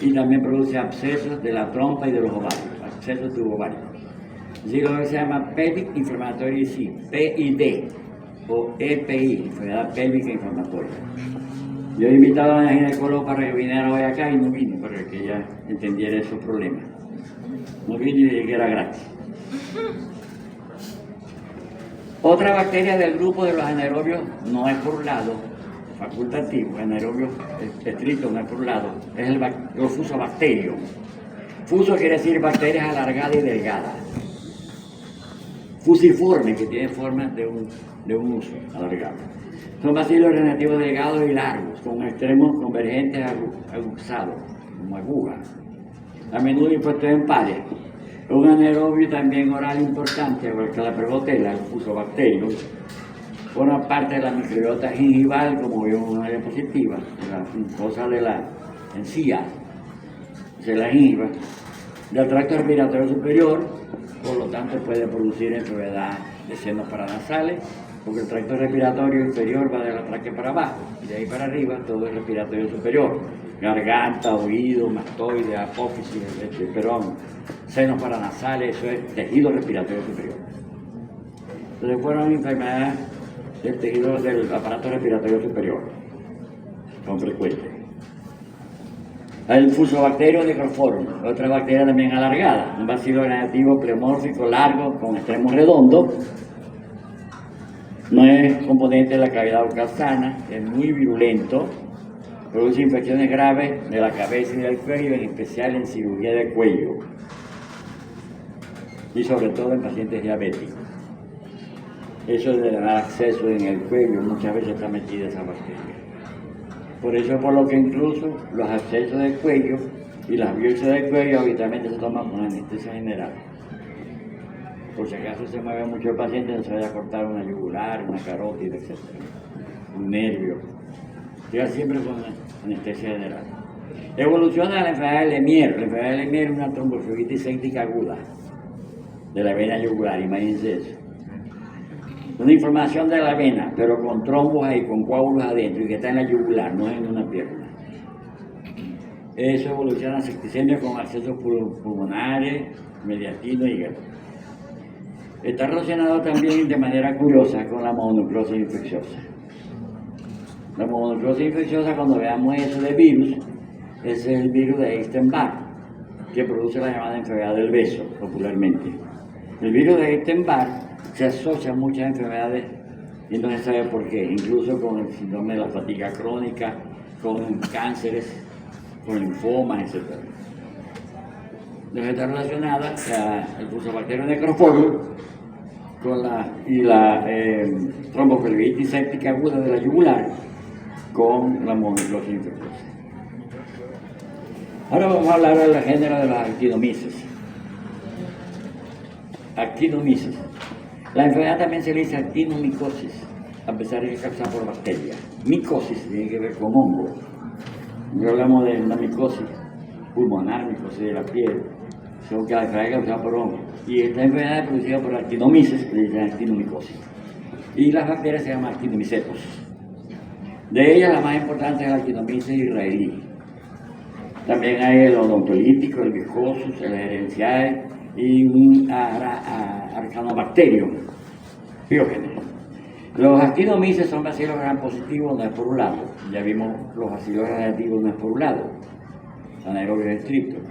y también produce abscesos de la trompa y de los ovarios, abscesos tubovarios. Así lo que se llama pelvic inflammatory disease, PID, o EPI, enfermedad pélvica inflamatoria. Yo he invitado a una ginecóloga para que viniera hoy acá y no vino, para que ella entendiera esos problemas. No vino y dije que era gratis. Otra bacteria del grupo de los anaerobios no es por lado, facultativo, anaerobio estricto no es por lado, es el fusobacterium. Fuso quiere decir bacterias alargadas y delgadas. Fusiforme, que tiene forma de un uso alargado. Son bacilos granativos delgados y largos, con extremos convergentes aguzados, como agujas. A menudo impuestos en pares. Un anaerobio también oral importante, porque la Prevotella, el fusobacterium, forma parte de la microbiota gingival, como vimos en una diapositiva, la cosa de la encía, de la gingiva, del tracto respiratorio superior, por lo tanto puede producir enfermedad de senos paranasales, porque el tracto respiratorio inferior va de la tráquea para abajo, y de ahí para arriba todo el respiratorio superior, garganta, oído, mastoide, apófisis, senos paranasales, eso es tejido respiratorio superior. Entonces fueron enfermedades del tejido del aparato respiratorio superior, con frecuencia. El fusobacterio necroforum, otra bacteria también alargada, un bacilo granativo pleomórfico largo con extremos redondos. No es componente de la cavidad bucal sana, es muy virulento, produce infecciones graves de la cabeza y del cuello, en especial en cirugía de cuello y sobre todo en pacientes diabéticos. Eso de dar acceso en el cuello, muchas veces está metida esa bacteria. Por eso, por lo que incluso los accesos del cuello y las biopsias del cuello habitualmente se toman con anestesia general. Por si acaso se mueve mucho el paciente, no se vaya a cortar una yugular, una carótida, etc. Un nervio. Llega siempre con anestesia general. Evoluciona la enfermedad de Lemierre. La enfermedad de Lemierre es una tromboflebitis séptica aguda de la vena yugular, imagínense eso. Una inflamación de la vena, pero con trombos ahí, con coágulos adentro, y que está en la yugular, no en una pierna. Eso evoluciona a septicemia con accesos pulmonares, mediastino y hígado. Está relacionado también de manera curiosa con la mononucleosis infecciosa. La mononucleosis infecciosa, cuando veamos eso de virus, ese es el virus de Epstein-Barr, que produce la llamada enfermedad del beso, popularmente. El virus de Epstein-Barr se asocia a muchas enfermedades y no se sabe por qué, incluso con el síndrome de la fatiga crónica, con cánceres, con linfomas, etc. Entonces está relacionada el Fusobacterium necrophorum con la tromboflebitis séptica aguda de la yugular con la mononucleosis infecciosa. Ahora vamos a hablar del género de las actinomyces. Actinomyces. La enfermedad también se le dice actinomicosis, a pesar de que es causada por bacterias. Micosis tiene que ver con hongo. No hablamos de una micosis pulmonar, micosis de la piel, sino que la enfermedad es causada por hongo. Y esta enfermedad es producida por actinomyces, que le dicen actinomicosis. Y las bacterias se llaman actinomycetos. De ellas la más importante es la actinomyces israelí. También hay el odontolítico, el Bicosus, el Herenciae y un Arcanobacterium, Biógenes. Los actinomyces son bacilos gram positivos, no es por un lado. Ya vimos los bacilos gram negativos, no es por un lado. Anaerobios estrictos,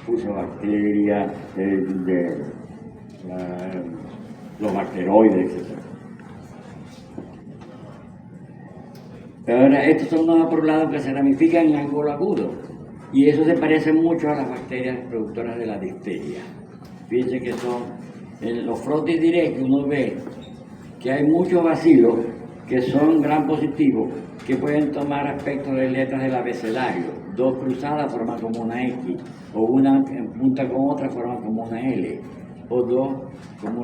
Fusobacteria, los bacteroides, etc. Ahora, estos son no por un lado que se ramifican en ángulo agudo. Y eso se parece mucho a las bacterias productoras de la difteria. Fíjense que son, en los frotis directos uno ve que hay muchos bacilos que son gram positivos, que pueden tomar aspectos de letras del abecedario. Dos cruzadas forman como una X, o una en punta con otra forman como una L, o dos como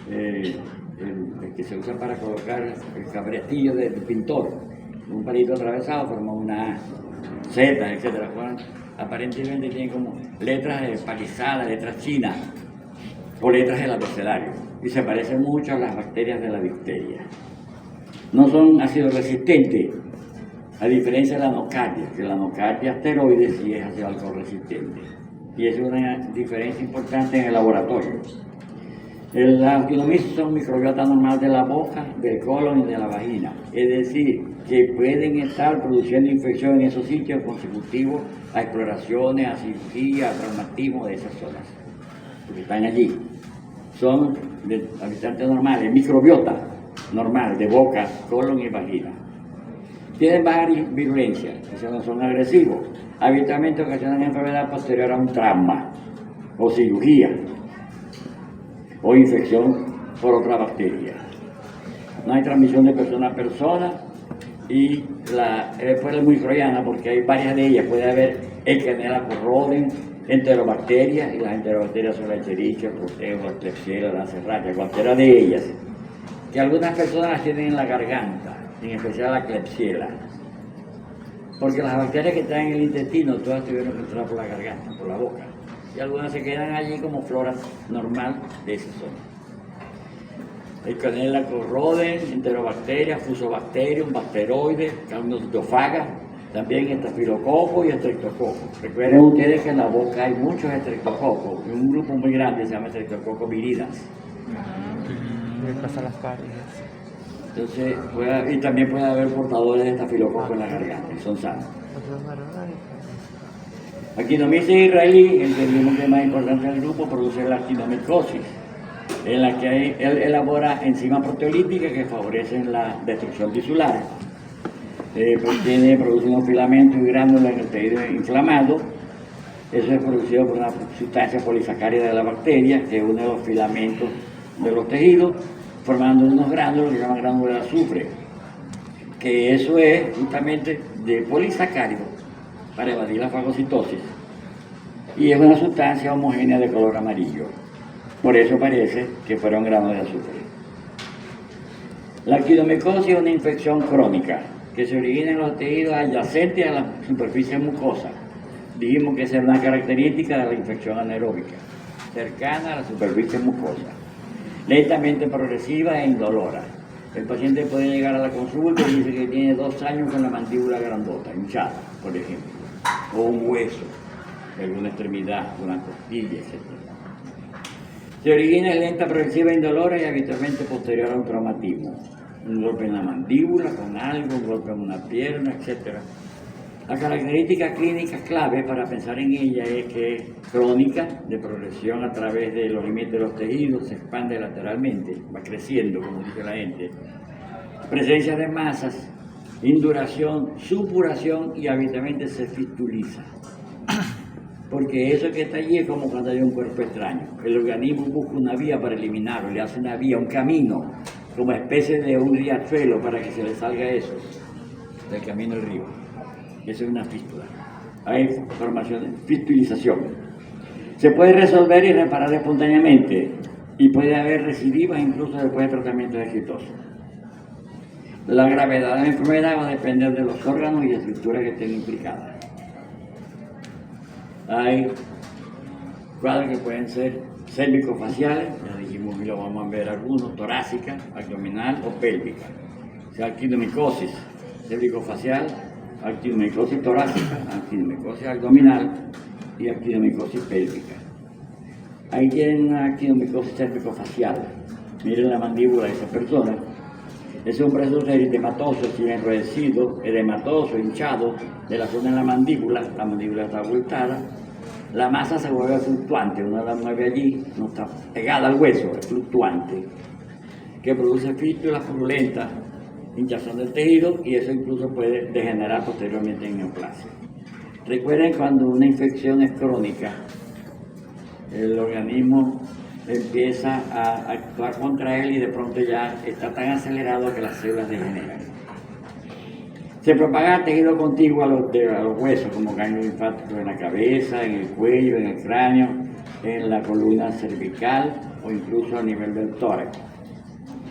el que se usa para colocar el cabretillo del pintor. Un palito atravesado forma una A. Z, etcétera, aparentemente tienen como letras palizadas, letras chinas o letras del abecedario y se parecen mucho a las bacterias de la difteria. No son ácido resistentes, a diferencia de la nocardia, que la nocardia asteroide sí es ácido alcohol resistente y es una diferencia importante en el laboratorio. Las actinomyces son microbiota normal de la boca, del colon y de la vagina, es decir, que pueden estar produciendo infección en esos sitios consecutivos a exploraciones, a cirugía, a traumatismo de esas zonas, porque están allí. Son habitantes normales, microbiota normal de boca, colon y vagina. Tienen baja virulencia, no son agresivos. Habitualmente ocasionan enfermedad posterior a un trauma o cirugía o infección por otra bacteria. No hay transmisión de persona a persona y después la microbiana, porque hay varias de ellas, puede haber Echinella corrodens, enterobacterias, y las enterobacterias son la Escherichia, Proteo, la Klebsiella, la Serratia, cualquiera de ellas, que algunas personas las tienen en la garganta, en especial la Klebsiella, porque las bacterias que están en el intestino todas tuvieron que entrar por la garganta, por la boca, y algunas se quedan allí como flora normal de esa zona. Echinella corrodens, enterobacterias, Fusobacterium, bacteroides, Caunocitofaga, también estafilococo y estreptococo. Recuerden ustedes que en la boca hay muchos estreptococos, y un grupo muy grande se llama estreptococo viridas. Las caries. Entonces, y también puede haber portadores de estafilococo en la garganta, y son sanos. Actinomyces israelí, el elemento más importante del grupo, produce la actinomicosis, en la que él elabora enzimas proteolíticas que favorecen la destrucción tisular. Produce unos filamentos y gránulas en el tejido inflamado. Eso es producido por una sustancia polisacárida de la bacteria que une los filamentos de los tejidos, formando unos gránulos que se llaman gránulos de azufre, que eso es justamente de polisacárido para evadir la fagocitosis, y es una sustancia homogénea de color amarillo. Por eso parece que fueron granos de azufre. La actinomicosis es una infección crónica que se origina en los tejidos adyacentes a la superficie mucosa. Dijimos que esa es una característica de la infección anaeróbica, cercana a la superficie mucosa, lentamente progresiva e indolora. El paciente puede llegar a la consulta y dice que tiene 2 años con la mandíbula grandota, hinchada, por ejemplo, o un hueso, alguna extremidad, una costilla, etc. Se origina en lenta, progresiva, indolora y habitualmente posterior a un traumatismo. Un golpe en la mandíbula con algo, un golpe en una pierna, etc. La característica clínica clave para pensar en ella es que es crónica, de progresión a través de los límites de los tejidos, se expande lateralmente, va creciendo, como dice la gente. Presencia de masas, induración, supuración y habitualmente se fistuliza. Porque eso que está allí es como cuando hay un cuerpo extraño. El organismo busca una vía para eliminarlo, le hace una vía, un camino, como especie de un riachuelo para que se le salga eso, del camino del río. Eso es una fístula. Hay formación, fistulización. Se puede resolver y reparar espontáneamente y puede haber recidivas incluso después de tratamientos exitosos. La gravedad de la enfermedad va a depender de los órganos y estructuras que estén implicadas. Hay cuadros que pueden ser cérvico-faciales, ya dijimos y lo vamos a ver algunos, torácica, abdominal o pélvica. O sea, actinomicosis cérvico-facial, actinomicosis torácica, actinomicosis abdominal y actinomicosis pélvica. Ahí tienen una actinomicosis cérvico-facial. Miren la mandíbula de esa persona. Es un proceso eritematoso, sin enrojecido, edematoso, hinchado de la zona de la mandíbula está abultada. La masa se vuelve fluctuante, uno la mueve allí, no está pegada al hueso, es fluctuante, que produce fístulas purulentas, hinchazón del tejido y eso incluso puede degenerar posteriormente en neoplasia. Recuerden cuando una infección es crónica, el organismo empieza a actuar contra él y de pronto ya está tan acelerado que las células degeneran. Se propaga al tejido contiguo a los huesos, como ganglios linfáticos en la cabeza, en el cuello, en el cráneo, en la columna cervical o incluso a nivel del tórax.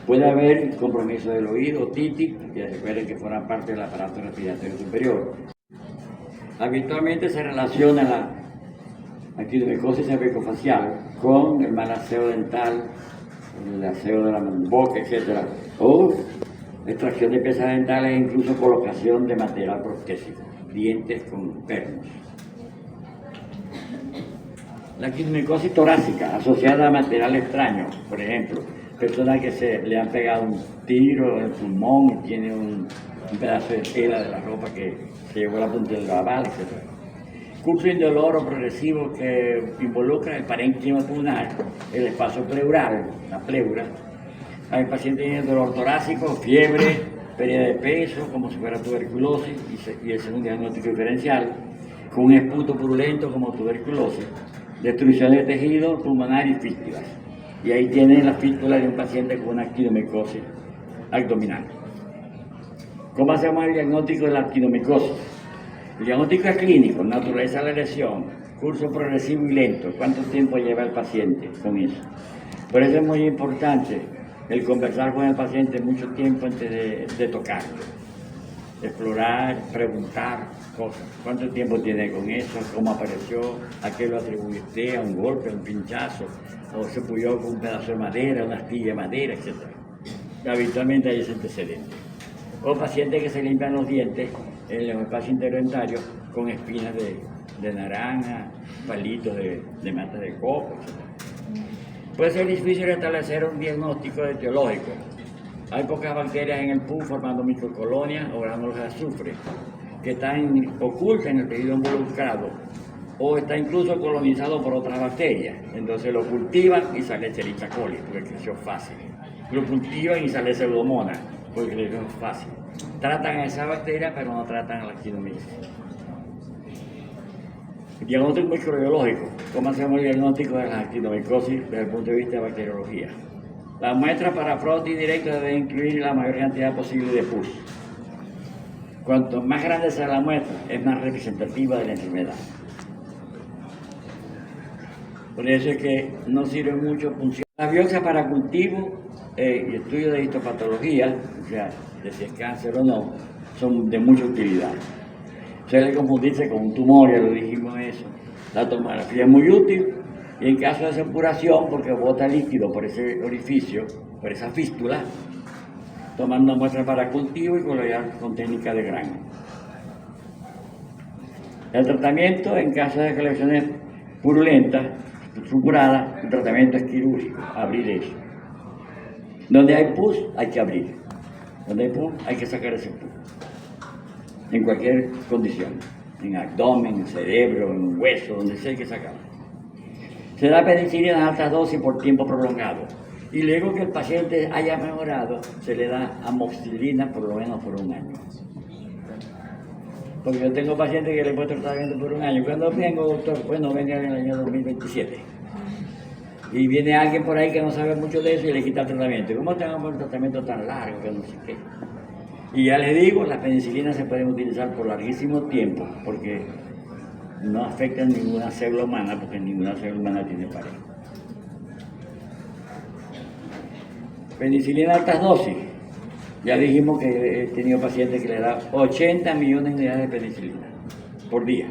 Puede haber compromiso del oído, otitis, que recuerden que forma parte del aparato respiratorio superior. Habitualmente se relaciona la actinomicosis cervicofacial con el mal aseo dental, el aseo de la boca, etc. O extracción de piezas dentales e incluso colocación de material prostésico, dientes con pernos. La actinomicosis torácica asociada a material extraño, por ejemplo, personas que se le han pegado un tiro en el pulmón y tiene un pedazo de tela de la ropa que se llevó la punta del bala, etc. Curso indoloro progresivo que involucra el parénquima pulmonar, el espacio pleural, la pleura. Hay pacientes que tienen dolor torácico, fiebre, pérdida de peso, como si fuera tuberculosis, y ese es un diagnóstico diferencial, con un esputo purulento como tuberculosis, destrucción de tejido pulmonar y fístulas. Y ahí tienen la fístula de un paciente con una actinomicosis abdominal. ¿Cómo hacemos el diagnóstico de la actinomicosis? El diagnóstico es clínico, naturaleza de la lesión, curso progresivo y lento. ¿Cuánto tiempo lleva el paciente con eso? Por eso es muy importante el conversar con el paciente mucho tiempo antes de tocarlo. Explorar, preguntar cosas. ¿Cuánto tiempo tiene con eso? ¿Cómo apareció? ¿A qué lo atribuye usted? ¿A un golpe, a un pinchazo? ¿O se puyó con un pedazo de madera, una astilla de madera, etcétera? Habitualmente hay ese antecedente. O pacientes que se limpian los dientes en el espacio interdentario con espinas de naranja, palitos de mata de coco, etc. Puede ser difícil establecer un diagnóstico etiológico. Hay pocas bacterias en el pus formando microcolonias o gránulos de azufre que están ocultas en el tejido involucrado o está incluso colonizado por otras bacterias. Entonces lo cultivan y sale Escherichia coli porque creció fácil. Lo cultivan y sale Pseudomonas porque creció fácil. Tratan a esa bacteria pero no tratan a la actinomicosis. Diagnóstico microbiológico. ¿Cómo hacemos el diagnóstico de la actinomicosis desde el punto de vista de bacteriología? Las muestras para prótesis directa deben incluir la mayor cantidad posible de pus. Cuanto más grande sea la muestra, es más representativa de la enfermedad. Por eso es que no sirve mucho función. La biopsia para cultivo y estudio de histopatología, o sea, de si es cáncer o no, son de mucha utilidad. Suele confundirse con un tumor, ya lo dijimos eso. La tomografía es muy útil y en caso de supuración, porque bota líquido por ese orificio, por esa fístula, tomar una muestra para cultivo y colorear con técnica de grano. El tratamiento en caso de lesiones purulentas, supurada, el tratamiento es quirúrgico, abrir eso. Donde hay pus, hay que abrir. Donde hay pus, hay que sacar ese pus. En cualquier condición, en abdomen, en cerebro, en hueso, donde sea hay que sacarlo. Se da penicilina en altas dosis por tiempo prolongado. Y luego que el paciente haya mejorado, se le da amoxicilina por lo menos por un año. Porque yo tengo pacientes que le he puesto el tratamiento por un año. Cuando vengo, doctor, bueno, venga en el año 2027. Y viene alguien por ahí que no sabe mucho de eso y le quita el tratamiento. ¿Cómo tenemos un tratamiento tan largo que no sé qué? Y ya les digo, las penicilinas se pueden utilizar por larguísimo tiempo porque no afectan ninguna célula humana, porque ninguna célula humana tiene pared. Penicilina altas dosis. Ya dijimos que he tenido pacientes que le dan 80 millones de unidades de penicilina por día.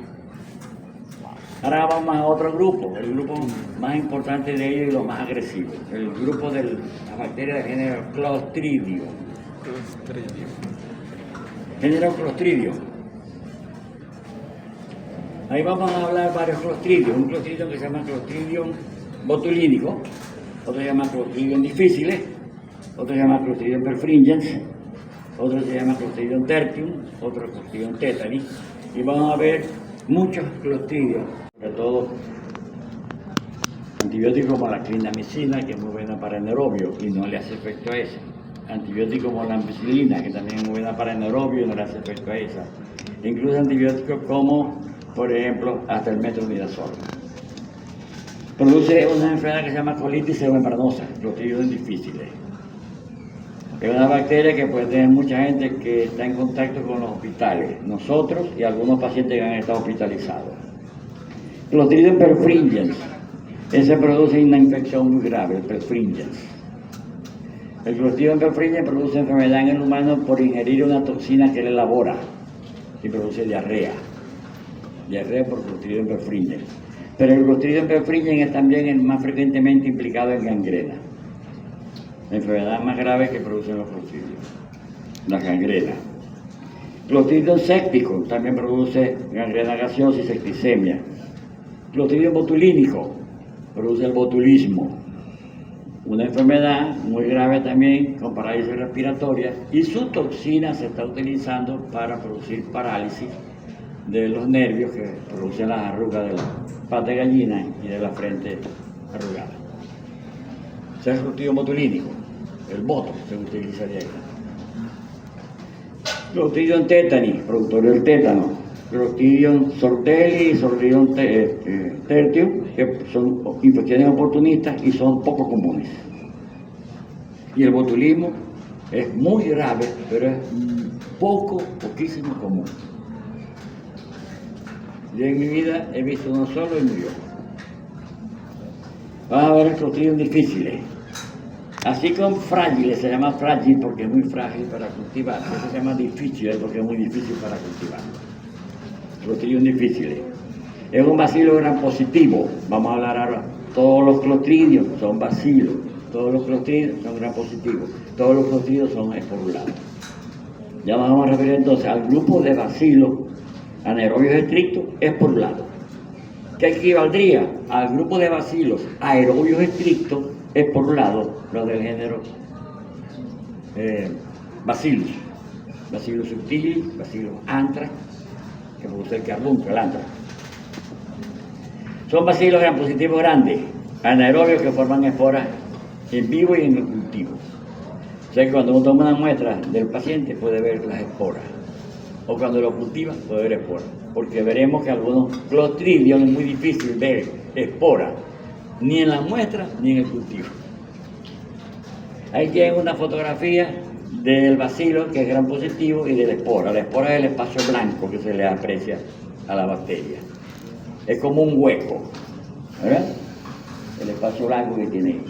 Ahora vamos a otro grupo, el grupo más importante de ellos y lo más agresivo, el grupo de las bacterias del género Clostridium. Género Clostridium. Ahí vamos a hablar de varios Clostridium. Un Clostridium que se llama Clostridium botulínico, otro se llama Clostridium difficile, otro se llama Clostridium perfringens, otro se llama Clostridium tertium, otro Clostridium tetani, y vamos a ver muchos Clostridium, sobre todo antibióticos como la clindamicina, que es muy buena para el neurobio y no le hace efecto a esa. Antibióticos como la ampicilina, que también es muy buena para el neurobio y no le hace efecto a esa. Incluso antibióticos como, por ejemplo, hasta el metronidazol. Produce una enfermedad que se llama colitis pseudomembranosa, Clostridium difficile. Es una bacteria que puede tener mucha gente que está en contacto con los hospitales, nosotros y algunos pacientes que han estado hospitalizados. Clostridium perfringens, ese produce una infección muy grave, el perfringens. El Clostridium perfringens produce enfermedad en el humano por ingerir una toxina que él elabora y produce diarrea. Diarrea por Clostridium perfringens. Pero el Clostridium perfringens es también el más frecuentemente implicado en gangrena. La enfermedad más grave que producen los Clostridium, la gangrena. Clostridium séptico también produce gangrena gaseosa y septicemia. Clostridium botulínico produce el botulismo, una enfermedad muy grave también con parálisis respiratoria, y su toxina se está utilizando para producir parálisis de los nervios que producen las arrugas de la pata de gallina y de la frente arrugada. Ese es el Clostridium botulínico, el boto se utiliza de ahí. Clostridium tetani, productor del tétano. Clostridium sordelli y Clostridium tertium, que son infecciones oportunistas y son poco comunes. Y el botulismo es muy grave, pero es poquísimo común. Yo en mi vida he visto uno solo y murió. Vamos a ver el Clostridium difficile. Así como frágil, se llama frágil porque es muy frágil para cultivar. Eso se llama difícil porque es muy difícil para cultivar. Clostridium difficile. Es un bacilo gram positivo. Vamos a hablar ahora. Todos los clostridios son bacilos. Todos los clostridios son gram positivos. Todos los clostridios son esporulados. Ya nos vamos a referir entonces al grupo de bacilos anaerobios estrictos esporulados. ¿Qué equivaldría al grupo de bacilos aerobios estrictos esporulados, los del género Bacillus? Bacillus subtilis, Bacillus anthrax, que produce el carbunco, el anthrax. Son bacilos gram positivos grandes, anaerobios que forman esporas en vivo y en el cultivo. O sea que cuando uno toma una muestra del paciente puede ver las esporas, o cuando lo cultiva puede ver esporas, porque veremos que algunos Clostridium es muy difícil ver esporas, ni en la muestra ni en el cultivo. Ahí tienen una fotografía del bacilo, que es gram positivo, y de la espora. La espora es el espacio blanco que se le aprecia a la bacteria. Es como un hueco, ¿verdad? El espacio blanco que tiene ahí.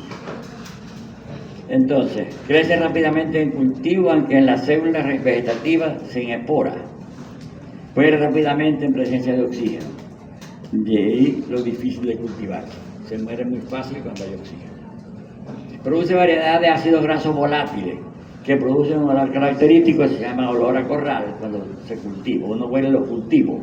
Entonces, crece rápidamente en cultivo, aunque en las células vegetativas sin espora. Muere rápidamente en presencia de oxígeno. De ahí lo difícil de cultivar. Se muere muy fácil cuando hay oxígeno. Produce variedad de ácidos grasos volátiles que producen un olor característico que se llama olor a corral cuando se cultiva. Uno huele los cultivos.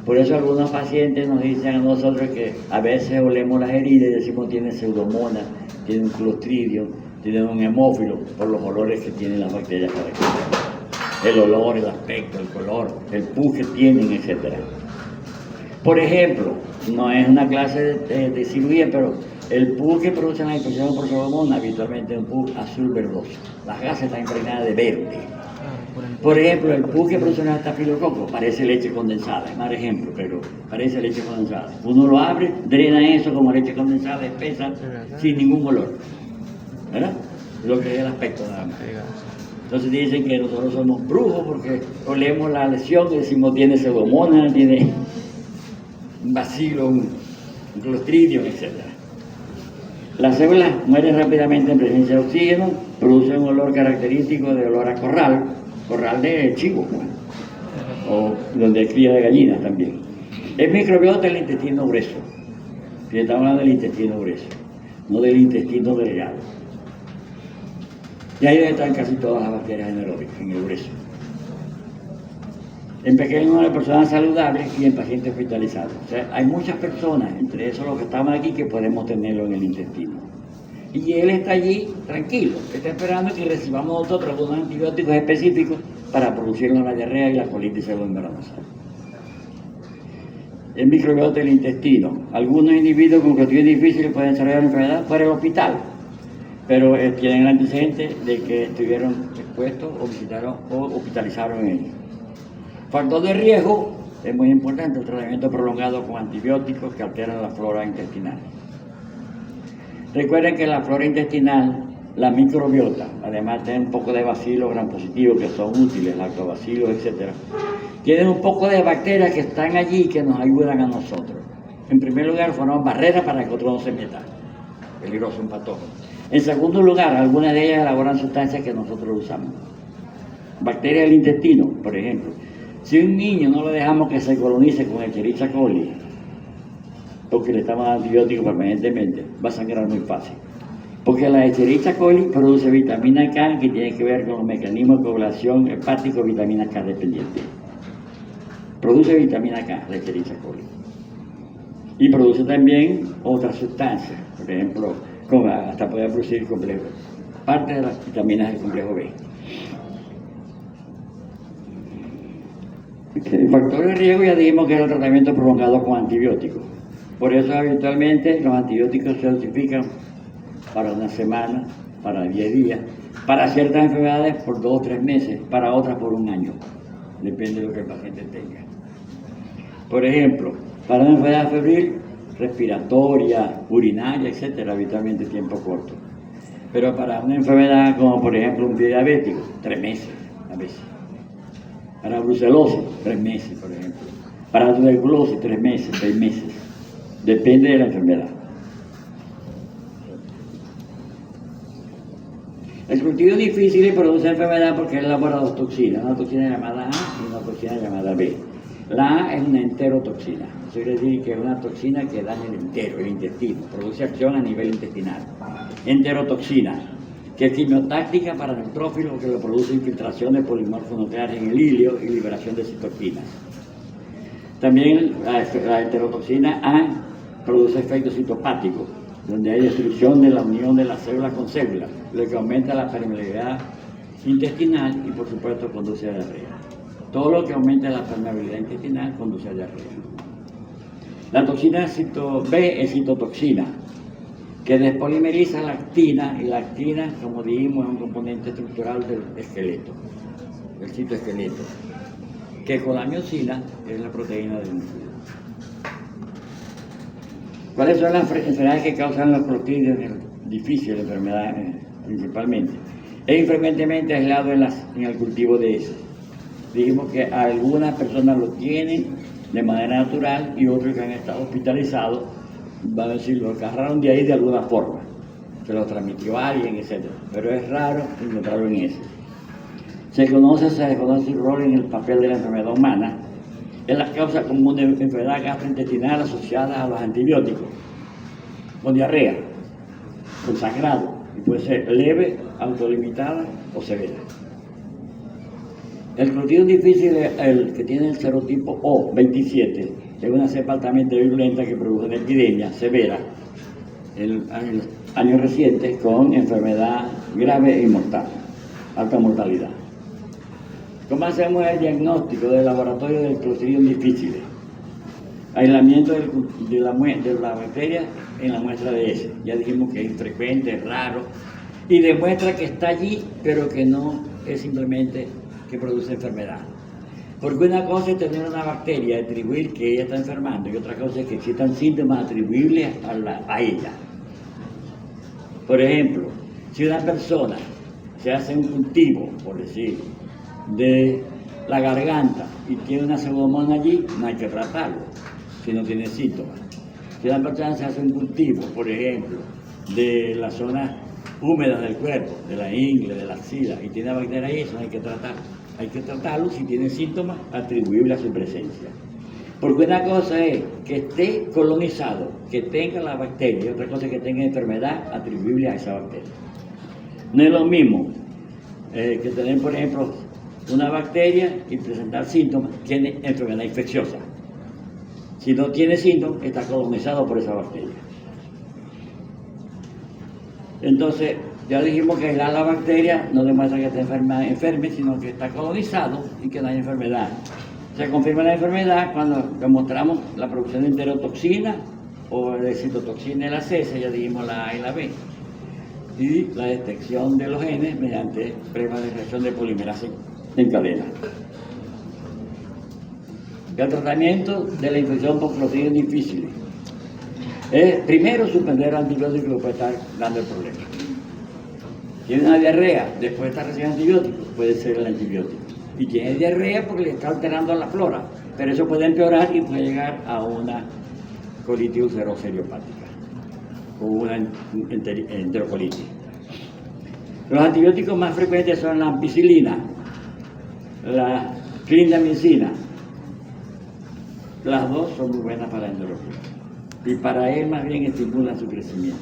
Por eso algunos pacientes nos dicen a nosotros que a veces olemos las heridas y decimos tiene pseudomonas, tiene un clostridio, tiene un hemófilo, por los olores que tienen las bacterias características. El olor, el aspecto, el color, el pus que tienen, etc. Por ejemplo, no es una clase de cirugía, pero el pus que produce la infección por pseudomonas habitualmente es un pus azul verdoso. Las gasas están impregnadas de verde. Por ejemplo, el pus que produce un estafilococo parece leche condensada, es mal ejemplo, pero parece leche condensada. Uno lo abre, drena eso como leche condensada, espesa, sin ningún olor. ¿Verdad? Lo que es el aspecto nada más. Entonces dicen que nosotros somos brujos porque olemos la lesión y decimos tiene pseudomonas, tiene un bacilo, un clostridio, etc. Las células mueren rápidamente en presencia de oxígeno, producen un olor característico de olor a corral de chivo, o donde cría de gallinas también. El microbiota del intestino grueso, si estamos hablando del intestino grueso, no del intestino delgado. Y ahí están casi todas las bacterias anaeróbicas, en el grueso. En pequeños número de personas saludables y en pacientes hospitalizados. O sea, hay muchas personas, entre esos los que estamos aquí, que podemos tenerlo en el intestino. Y él está allí tranquilo, está esperando que recibamos nosotros algunos antibióticos específicos para producirnos la diarrea y la colitis pseudoembranosa. El microbiota del intestino. Algunos individuos con cuestiones difíciles pueden desarrollar la enfermedad fuera del hospital, pero tienen el antecedente de que estuvieron expuestos o visitaron o hospitalizaron en él. Factor de riesgo es muy importante, el tratamiento prolongado con antibióticos que alteran la flora intestinal. Recuerden que la flora intestinal, la microbiota, además tiene un poco de bacilos gram positivos que son útiles, lactobacilos, etc. Tienen un poco de bacterias que están allí y que nos ayudan a nosotros. En primer lugar, forman barreras para que otro no se meta. Peligroso, un patógeno. En segundo lugar, algunas de ellas elaboran sustancias que nosotros usamos. Bacterias del intestino, por ejemplo. Si un niño no lo dejamos que se colonice con Escherichia coli, porque le estamos dando antibióticos permanentemente, va a sangrar muy fácil. Porque la Escherichia coli produce vitamina K, que tiene que ver con los mecanismos de coagulación hepático, vitamina K dependiente. Produce vitamina K, la Escherichia coli. Y produce también otras sustancias, por ejemplo, hasta poder producir complejo, parte de las vitaminas del complejo B. El factor de riesgo ya dijimos que era el tratamiento prolongado con antibióticos. Por eso habitualmente los antibióticos se dosifican para una semana, para 10 días, para ciertas enfermedades por 2 o 3 meses, para otras por 1 año, depende de lo que el paciente tenga. Por ejemplo, para una enfermedad febril, respiratoria, urinaria, etc., habitualmente tiempo corto. Pero para una enfermedad como por ejemplo un pie diabético, 3 meses a veces. Para brucelosis, 3 meses, por ejemplo. Para tuberculosis, 3 meses, 6 meses. Depende de la enfermedad. El cultivo es difícil y produce enfermedad porque elabora 2 toxinas, una toxina llamada A y una toxina llamada B. La A es una enterotoxina, eso quiere decir que es una toxina que daña el entero, el intestino, produce acción a nivel intestinal. Enterotoxina, que es quimiotáctica para neutrófilos, que lo produce infiltración de polimorfos nucleares en el hilio y liberación de citoquinas. También la enterotoxina A produce efectos citopáticos, donde hay destrucción de la unión de las células con células, lo que aumenta la permeabilidad intestinal y por supuesto conduce a diarrea. Todo lo que aumenta la permeabilidad intestinal conduce a diarrea. La toxina B es citotoxina, que despolimeriza lactina, y la actina, como dijimos, es un componente estructural del esqueleto, del citoesqueleto, que con la miosina es la proteína del músculo. ¿Cuáles son las enfermedades que causan los clostridios difíciles, enfermedades principalmente? Es frecuentemente aislado en el cultivo de heces. Dijimos que algunas personas lo tienen de manera natural y otros que han estado hospitalizados, van a decir, lo agarraron de ahí de alguna forma, se lo transmitió a alguien, etc. Pero es raro encontrarlo en heces. Se desconoce su rol en el papel de la enfermedad humana. Es la causa común de enfermedad gastrointestinal asociada a los antibióticos, con diarrea, con sangrado, y puede ser leve, autolimitada o severa. El Clostridium difficile es el que tiene el serotipo O27, es una cepa altamente virulenta que produce una epidemia severa en años recientes con enfermedad grave y mortal, alta mortalidad. ¿Cómo hacemos el diagnóstico del laboratorio del Clostridium difficile? Aislamiento de la bacteria en la muestra de heces. Ya dijimos que es infrecuente, es raro, y demuestra que está allí, pero que no es simplemente que produce enfermedad. Porque una cosa es tener una bacteria, atribuir que ella está enfermando, y otra cosa es que existan síntomas atribuibles a ella. Por ejemplo, si una persona se hace un cultivo, por decir, de la garganta y tiene una pseudomonas allí, no hay que tratarlo, si no tiene síntomas. Si una persona se hace un cultivo, por ejemplo, de las zonas húmedas del cuerpo, de la ingle, de la axila, y tiene bacteria ahí, eso no hay que tratarlo. Hay que tratarlo si tiene síntomas atribuibles a su presencia. Porque una cosa es que esté colonizado, que tenga la bacteria, y otra cosa es que tenga enfermedad atribuible a esa bacteria. No es lo mismo que tener, por ejemplo, una bacteria y presentar síntomas, tiene enfermedad infecciosa. Si no tiene síntomas, está colonizado por esa bacteria. Entonces, ya dijimos que aislar la bacteria no demuestra que esté enferme, sino que está colonizado y que no hay enfermedad. Se confirma la enfermedad cuando demostramos la producción de enterotoxina o de citotoxina en las heces, ya dijimos la A y la B, y la detección de los genes mediante pruebas de reacción de polimerasa en cadena. El tratamiento de la infección por Clostridium difficile es primero suspender el antibiótico que puede estar dando el problema. Tiene una diarrea, después de estar recibiendo antibióticos, puede ser el antibiótico. Y tiene diarrea porque le está alterando la flora, pero eso puede empeorar y puede llegar a una colitis ulcerosa idiopática o una enterocolitis. Los antibióticos más frecuentes son la ampicilina, la clindamicina. Las dos son muy buenas para la enterocolitis y para él más bien estimulan su crecimiento.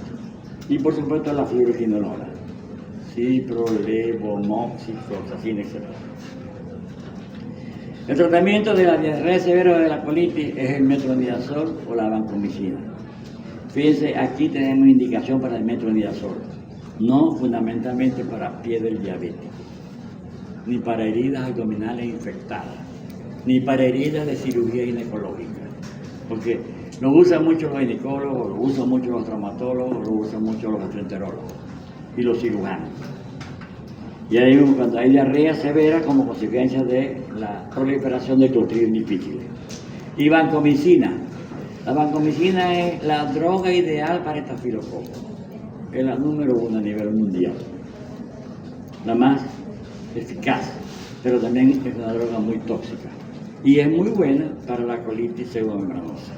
Y por supuesto la fluoroquinolona, cipro, levo, moxifloxacina, etc. El tratamiento de la diarrea severa o de la colitis es el metronidazol o la vancomicina. Fíjense, aquí tenemos indicación para el metronidazol, no fundamentalmente para pie del diabético, ni para heridas abdominales infectadas, ni para heridas de cirugía ginecológica, porque lo usan mucho los ginecólogos, lo usan mucho los traumatólogos, lo usan mucho los gastroenterólogos y los cirujanos. Y ahí cuando hay diarrea severa como consecuencia de la proliferación de Clostridium difficile. Y vancomicina. La vancomicina es la droga ideal para estafilococo. Es la número 1 a nivel mundial. La más eficaz, pero también es una droga muy tóxica. Y es muy buena para la colitis pseudomembranosa.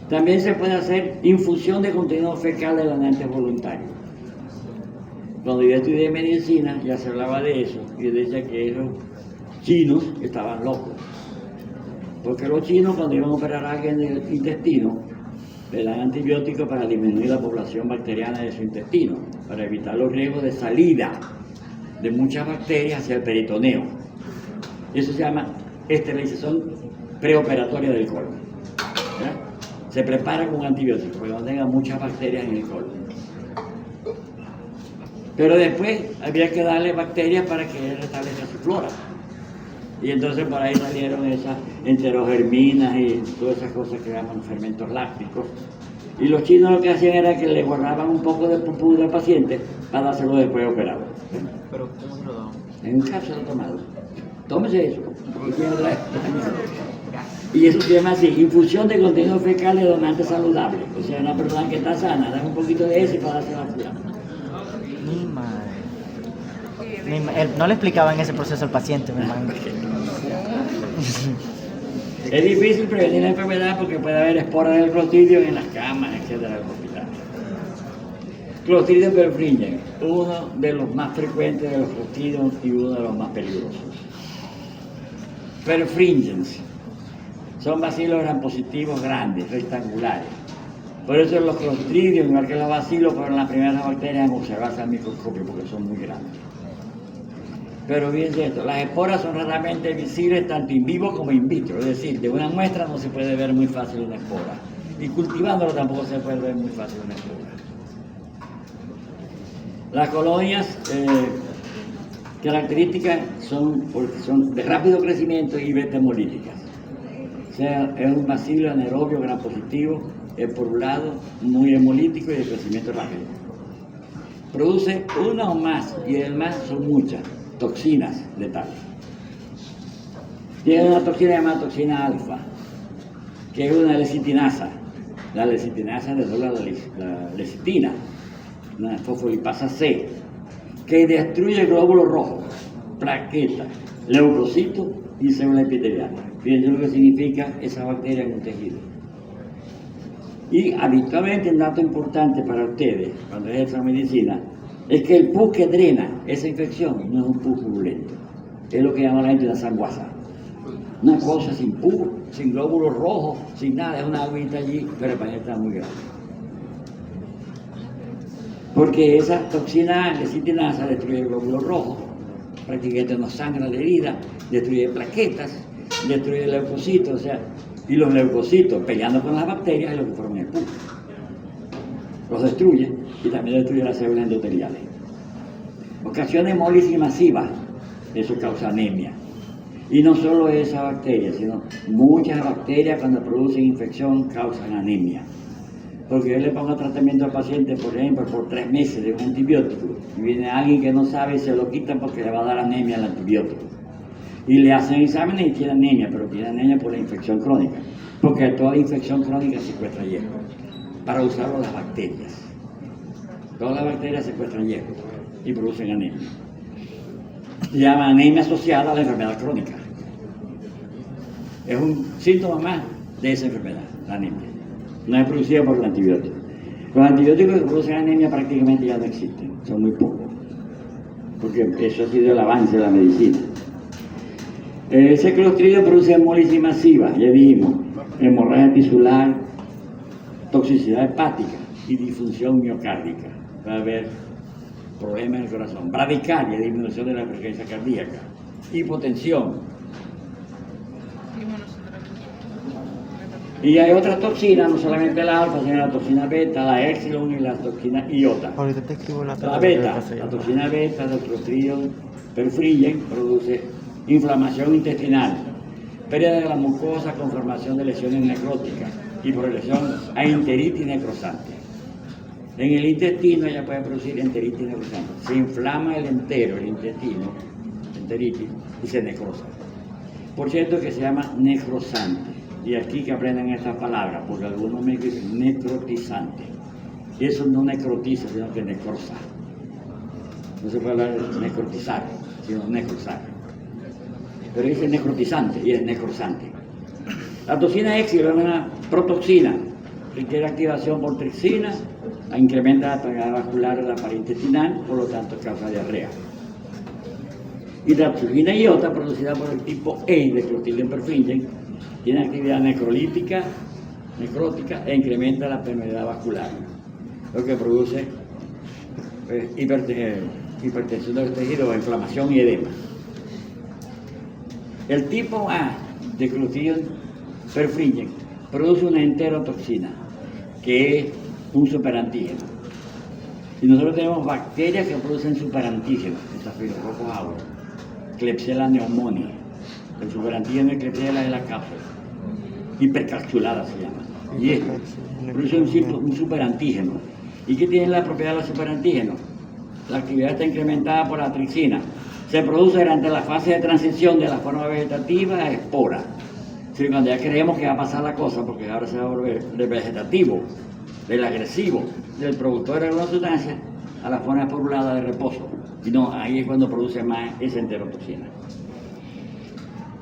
También se puede hacer infusión de contenido fecal de donantes voluntarios. Cuando yo estudié medicina ya se hablaba de eso y yo decía que los chinos estaban locos. Porque los chinos cuando iban a operar a alguien del intestino le dan antibióticos para disminuir la población bacteriana de su intestino, para evitar los riesgos de salida de muchas bacterias hacia el peritoneo. Eso se llama esterilización preoperatoria del colon. ¿Ya? Se prepara con antibióticos para que no tenga muchas bacterias en el colon. Pero después había que darle bacterias para que él restablezca su flora. Y entonces por ahí salieron esas enterogerminas y todas esas cosas que llaman fermentos lácticos. Y los chinos lo que hacían era que le guardaban un poco de pupú del paciente para dárselo después operado. ¿Pero cómo se lo daban? En un cápsula tomado. Tómese eso. Y eso se llama así, infusión de contenido fecal de donante saludable. O sea, una persona que está sana, da un poquito de eso y para darse la flora. No le explicaban ese proceso al paciente, mi hermano. Es difícil prevenir la enfermedad porque puede haber esporas del Clostridium en las camas, etcétera, del hospital. Clostridium perfringens, uno de los más frecuentes de los Clostridium y uno de los más peligrosos. Perfringens son bacilos grampositivos grandes, rectangulares. Por eso los Clostridium, igual que los bacilos, fueron las primeras bacterias en observarse al microscopio porque son muy grandes. Pero fíjense esto, las esporas son raramente visibles tanto in vivo como in vitro, es decir, de una muestra no se puede ver muy fácil una espora, y cultivándolo tampoco se puede ver muy fácil una espora. Las colonias características son de rápido crecimiento y beta-hemolíticas. O sea, es un bacilo anaerobio gram positivo, esporulado, muy hemolítico y de crecimiento rápido. Produce una o más, y además son muchas, toxinas letales. Tiene una toxina llamada toxina alfa, que es una lecitinasa. La lecitinasa le da la lecitina, una fosfolipasa C, que destruye glóbulos rojos, plaquetas, leucocitos y células epiteliales. Fíjense lo que significa esa bacteria en un tejido. Y habitualmente un dato importante para ustedes, cuando ejercen medicina, es que el pus que drena esa infección no es un pus purulento, es lo que llama la gente la sanguaza. Una cosa sin pus, sin glóbulos rojos, sin nada, es una agüita allí, pero el pañal está muy grande. Porque esa toxina lecitinasa destruye glóbulos rojos, prácticamente no sangra la herida, destruye plaquetas, destruye leucocitos, o sea, y los leucocitos peleando con las bacterias es lo que forman el pus. Los destruye y también destruye las células endoteliales. Ocasiona hemólisis masiva, eso causa anemia. Y no solo esa bacteria, sino muchas bacterias cuando producen infección causan anemia. Porque yo le pongo tratamiento al paciente, por ejemplo, por 3 meses de un antibiótico, y viene alguien que no sabe y se lo quitan porque le va a dar anemia al antibiótico. Y le hacen exámenes y tiene anemia, pero tiene anemia por la infección crónica. Porque toda infección crónica secuestra hierro, para usarlo las bacterias. Todas las bacterias secuestran hierro y producen anemia. Se llama anemia asociada a la enfermedad crónica. Es un síntoma más de esa enfermedad, la anemia. No es producida por el antibiótico. Los antibióticos que producen anemia prácticamente ya no existen, son muy pocos, porque eso ha sido el avance de la medicina. Ese clostridio produce hemólisis masiva, ya dijimos, hemorragia tisular, toxicidad hepática y disfunción miocárdica. Va a haber problemas en el corazón, bradicardia, disminución de la frecuencia cardíaca, hipotensión. Y hay otras toxinas, no solamente la alfa, sino la toxina beta, la epsilon y la toxina iota. Ahorita te escribo La beta, la toxina beta del Clostridium perfringens produce inflamación intestinal, pérdida de la mucosa con formación de lesiones necróticas y progresión a enteritis necrosante. En el intestino ella puede producir enteritis necrosante. Se inflama el entero, el intestino, enteritis, y se necrosa. Por cierto que se llama necrosante. Y aquí que aprendan estas palabras, porque algunos me dicen necrotizante. Y eso no necrotiza, sino que necrosa. No se puede hablar de necrotizar, sino necrosar. Pero dice necrotizante y es necrosante. La toxina epsilon es una protoxina, requiere activación por tripsina, incrementa la permeabilidad vascular de la pared intestinal, por lo tanto causa diarrea. Y la toxina iota, producida por el tipo E de Clostridium perfringens, tiene actividad necrolítica, necrótica e incrementa la permeabilidad vascular, lo que produce hipertensión del tejido, inflamación y edema. El tipo A de Clostridium perfringens produce una enterotoxina, que es un superantígeno. Y nosotros tenemos bacterias que producen superantígenos, Staphylococcus aureus, Klebsiella pneumoniae. El superantígeno de Klebsiella es la cápsula, hipercapsulada se llama. Y es produce un superantígeno. ¿Y qué tiene la propiedad de los superantígenos? La actividad está incrementada por la tripsina. Se produce durante la fase de transición de la forma vegetativa a espora. Sí, cuando ya creemos que va a pasar la cosa, porque ahora se va a volver del vegetativo, del agresivo, del productor de alguna sustancia, a la forma esporulada de reposo. Y no, ahí es cuando produce más esa enterotoxina.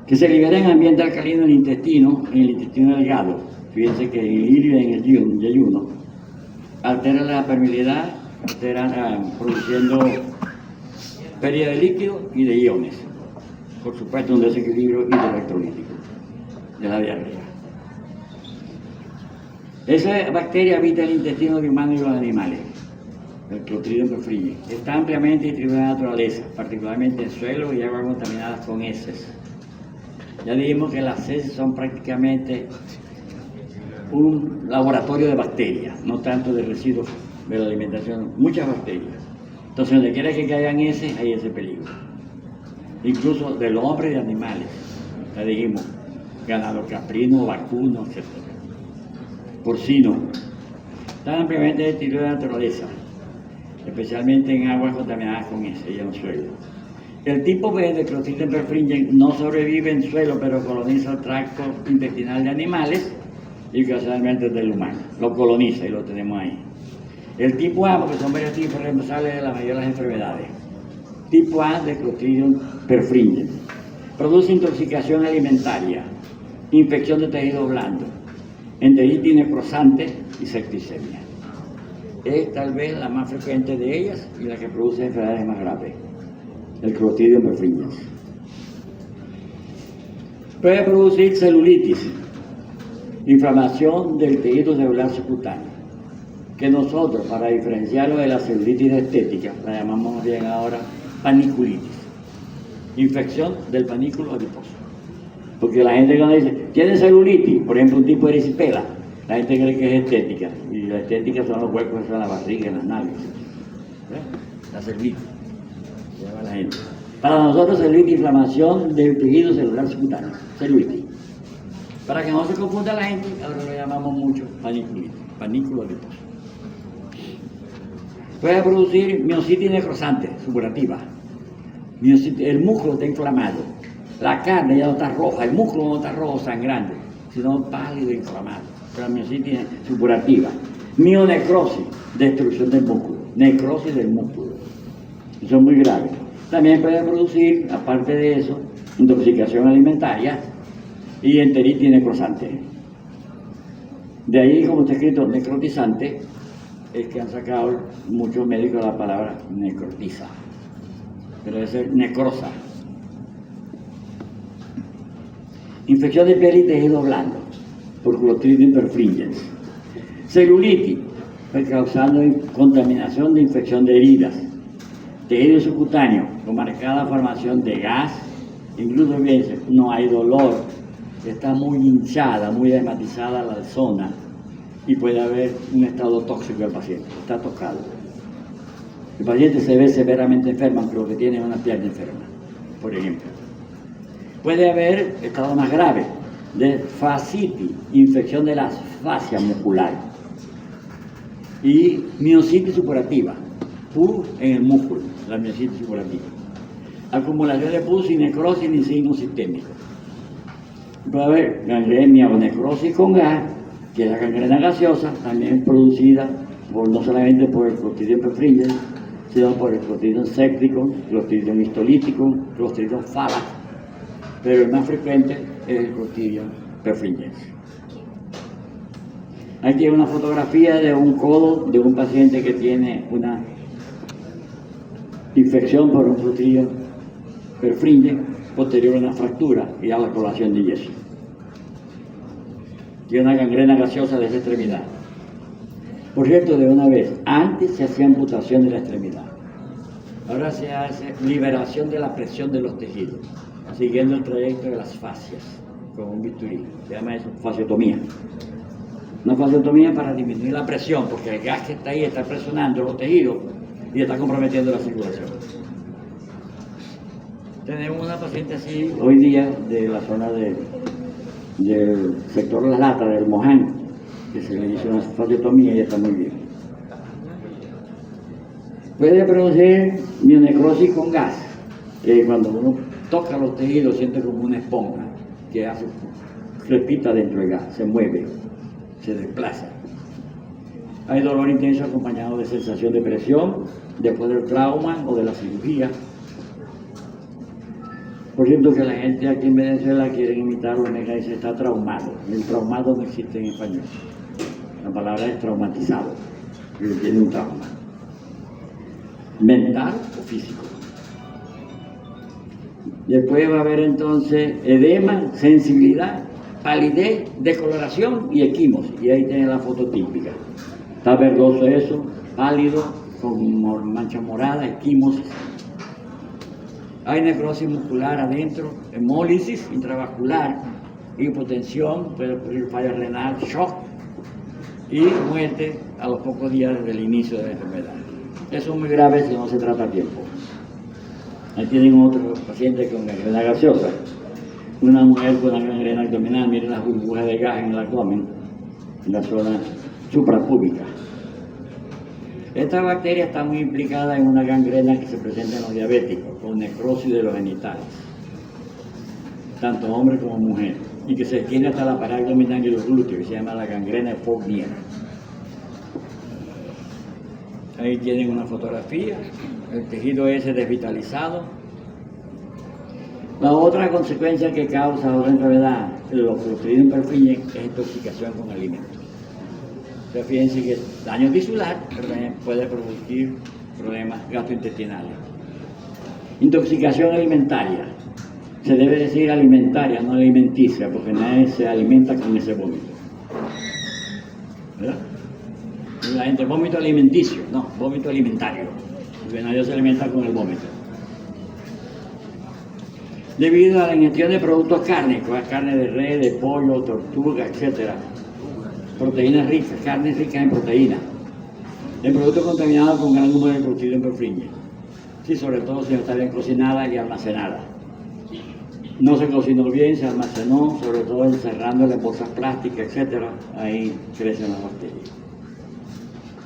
Que se libera en ambiente alcalino en el intestino delgado. Fíjense que en el ilirio y en el yeyuno altera la permeabilidad, produciendo pérdida de líquido y de iones. Por supuesto, un desequilibrio hidroelectrolítico de la diarrea. Esa bacteria habita el intestino de humanos y los animales. el Clostridium perfringens. Está ampliamente distribuida en la naturaleza, particularmente en suelos y aguas contaminadas con heces. Ya dijimos que las heces son prácticamente un laboratorio de bacterias, no tanto de residuos de la alimentación, muchas bacterias. Entonces, donde quiera que caigan heces, hay ese peligro. Incluso del hombre y de animales. Ya dijimos, ganado caprino, vacuno, etc. Porcino. Están ampliamente distribuidos en la naturaleza, especialmente en aguas contaminadas con heces y en suelo. El tipo B de Clostridium perfringens no sobrevive en suelo, pero coloniza el tracto intestinal de animales y ocasionalmente del humano. Lo coloniza y lo tenemos ahí. El tipo A, porque son varios tipos responsables de la mayoría de las enfermedades. Tipo A de Clostridium perfringens. Produce intoxicación alimentaria, infección de tejido blando, enteritis necrosante y septicemia. Es tal vez la más frecuente de ellas y la que produce enfermedades más graves. El Clostridium perfringens. Puede producir celulitis, inflamación del tejido celular subcutáneo, que nosotros, para diferenciarlo de la celulitis estética, la llamamos bien ahora paniculitis, infección del panículo adiposo. Porque la gente cuando dice, ¿tiene celulitis? Por ejemplo, un tipo de erisipela, la gente cree que es estética, y la estética son los huecos que son en la barriga, en las nalgas. La celulitis, se llama la gente. Para nosotros, celulitis, inflamación del tejido celular subcutáneo, celulitis. Para que no se confunda la gente, ahora lo llamamos mucho paniculitis, panículo adiposo. Puede producir miositis necrosante, supurativa. El músculo está inflamado, la carne ya no está roja, el músculo no está rojo sangrando, sino pálido e inflamado. La miositis supurativa. Mionecrosis, destrucción del músculo, necrosis del músculo. Eso es muy grave. También puede producir, aparte de eso, intoxicación alimentaria y enteritis necrosante. De ahí, como está escrito necrotizante, es que han sacado muchos médicos la palabra necrotiza, pero debe ser necrosa. Infección de piel y tejido blando por Clostridium perfringens. Celulitis, causando contaminación de infección de heridas. Tejido subcutáneo con marcada formación de gas, incluso fíjense, no hay dolor, está muy hinchada, muy edematizada la zona y puede haber un estado tóxico del paciente, está tocado. El paciente se ve severamente enfermo, aunque lo que tiene es una pierna enferma, por ejemplo. Puede haber estado más grave de fascitis, infección de las fascias musculares, y miositis supurativa, pus en el músculo, la miositis supurativa. Acumulación de pus sin necrosis ni signo sistémico. Puede haber gangrenemia o necrosis con gas, que es la gangrena gaseosa, también producida no solamente por el Clostridium perfringens, sino por el Clostridium séptico, Clostridium histolítico, Clostridium fala, pero el más frecuente es el Clostridium perfringens. Aquí hay una fotografía de un codo de un paciente que tiene una infección por un Clostridium perfringens posterior a una fractura y a la colación de yeso. Tiene una gangrena gaseosa de esa extremidad. Por cierto, de una vez, antes se hacía amputación de la extremidad. Ahora se hace liberación de la presión de los tejidos, siguiendo el trayecto de las fascias, con un bisturí. Se llama eso fasciotomía. Una fasciotomía para disminuir la presión, porque el gas que está ahí está presionando los tejidos y está comprometiendo la circulación. Tenemos una paciente así hoy día de la zona del sector La Lata, del Moján, que se le hizo una fasciotomía y está muy bien. Puede producir mionecrosis con gas, que cuando uno toca los tejidos siente como una esponja que hace, repita dentro del gas, se mueve, se desplaza. Hay dolor intenso acompañado de sensación de presión después del trauma o de la cirugía. Por cierto, que la gente aquí en Venezuela quiere imitar los mexicanos y dice está traumado. El traumado no existe en español. La palabra es traumatizado, que tiene un trauma. Mental o físico. Después va a haber entonces edema, sensibilidad, palidez, decoloración y equimosis. Y ahí tiene la foto típica. Está verdoso eso, pálido, con mancha morada, esquimosis. Hay necrosis muscular adentro, hemólisis intravascular, hipotensión, puede ocurrir falla renal, shock y muerte a los pocos días del inicio de la enfermedad. Eso es muy grave si no se trata a tiempo. Ahí tienen otro paciente con gangrena gaseosa, una mujer con una gangrena abdominal, miren las burbujas de gas en el abdomen, en la zona suprapúbica. Esta bacteria está muy implicada en una gangrena que se presenta en los diabéticos, con necrosis de los genitales, tanto hombre como mujer, y que se extiende hasta la pared abdominal y los glúteos, que se llama la gangrena de Fournier. Ahí tienen una fotografía, el tejido ese desvitalizado. La otra consecuencia que causa otra enfermedad, los Clostridium perfringens, es intoxicación con alimentos. O sea, fíjense que daño tisular puede producir problemas gastrointestinales. Intoxicación alimentaria. Se debe decir alimentaria, no alimenticia, porque nadie se alimenta con ese vómito. ¿Verdad? La gente, vómito alimenticio, no, vómito alimentario, porque nadie se alimenta con el vómito. Debido a la ingestión de productos cárnicos, carne de res, de pollo, tortuga, etc. Proteínas ricas, carnes ricas en proteínas. En productos contaminados con gran número de Clostridium perfringens. Sí, sobre todo si está bien cocinada y almacenada. No se cocinó bien, se almacenó, sobre todo encerrándola en bolsas plásticas, etc. Ahí crecen las bacterias.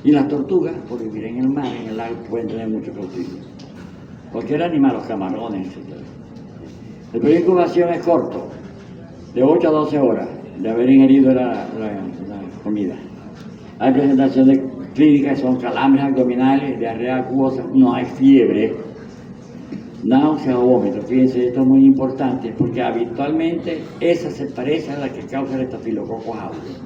Y las tortugas, por vivir en el mar, en el lago, pueden tener mucho Clostridium. Cualquier animal, los camarones, etc. El periodo de incubación es corto, de 8 a 12 horas de haber ingerido la comida. Hay presentaciones clínicas, son calambres abdominales, diarrea acuosa, no hay fiebre, náusea o vómito. Fíjense, esto es muy importante porque habitualmente esa se parece a la que causa el estafilococo aureus.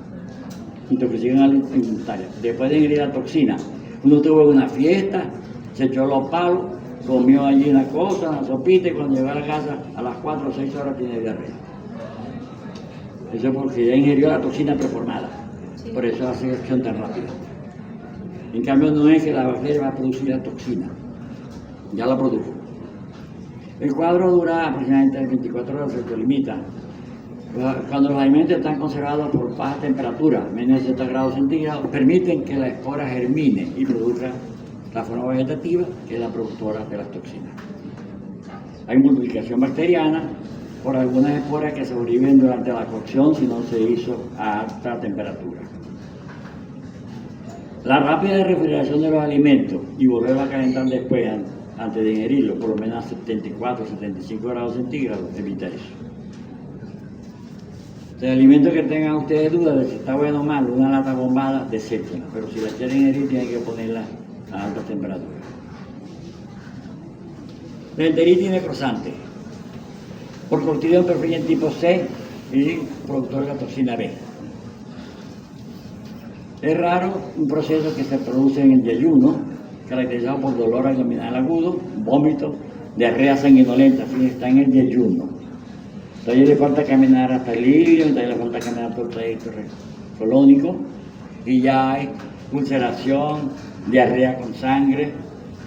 Intoxicación alimentaria. Después de ingerir la toxina, uno tuvo una fiesta, se echó los palos, comió allí una cosa, una sopita, y cuando llegó a la casa a las 4 o 6 horas tiene diarrea. Eso es porque ya ingirió la toxina preformada. Por eso hace acción tan rápida. En cambio, no es que la bacteria va a producir la toxina, ya la produjo. El cuadro dura aproximadamente 24 horas, se limita. Cuando los alimentos están conservados por baja temperatura, menos de 70 grados centígrados, permiten que la espora germine y produzca la forma vegetativa, que es la productora de las toxinas. Hay multiplicación bacteriana por algunas esporas que sobreviven durante la cocción si no se hizo a alta temperatura. La rápida refrigeración de los alimentos y volverlos a calentar después, antes de ingerirlo, por lo menos a 74 o 75 grados centígrados, evita eso. El alimento que tengan ustedes dudas de si está bueno o malo, una lata bombada, deséchenla, pero si la quieren ingerir tienen que ponerla a alta temperatura. La enteritis necrosante, por Clostridium perfringens tipo C y productor de la toxina B. Es raro un proceso que se produce en el yeyuno, caracterizado por dolor abdominal agudo, vómito, diarrea sanguinolenta, está en el yeyuno. Entonces le falta caminar hasta el ilio, entonces le falta caminar todo el trayecto colónico, y ya hay ulceración, diarrea con sangre,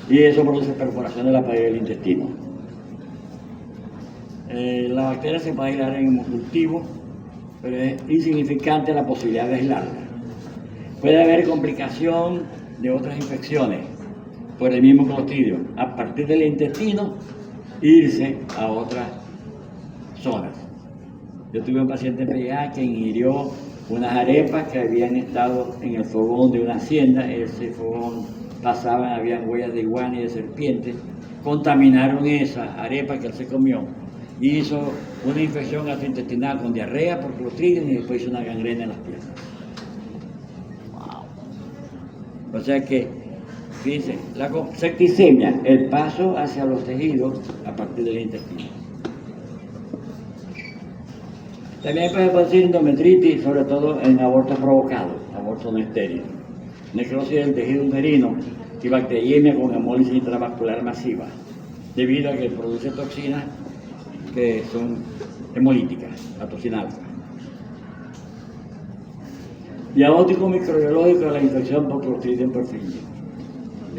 y eso produce perforación de la pared del intestino. La bacteria se puede aislar en hemocultivo, pero es insignificante la posibilidad de aislarla. Puede haber complicación de otras infecciones por el mismo Clostridium, a partir del intestino, irse a otras zonas. Yo tuve un paciente en PIA que ingirió unas arepas que habían estado en el fogón de una hacienda. Ese fogón pasaban, habían huellas de iguana y de serpiente, contaminaron esa arepa que él se comió y hizo una infección gastrointestinal con diarrea por Clostridium y después hizo una gangrena en las piernas. O sea que, fíjense, la septicemia, el paso hacia los tejidos a partir del intestino. También puede producir endometritis, sobre todo en abortos provocados, abortos no estériles, necrosis del tejido uterino y bacteriemia con hemólisis intravascular masiva, debido a que produce toxinas que son hemolíticas, la toxina alfa. Diagnóstico microbiológico de la infección por Clostridium perfringens.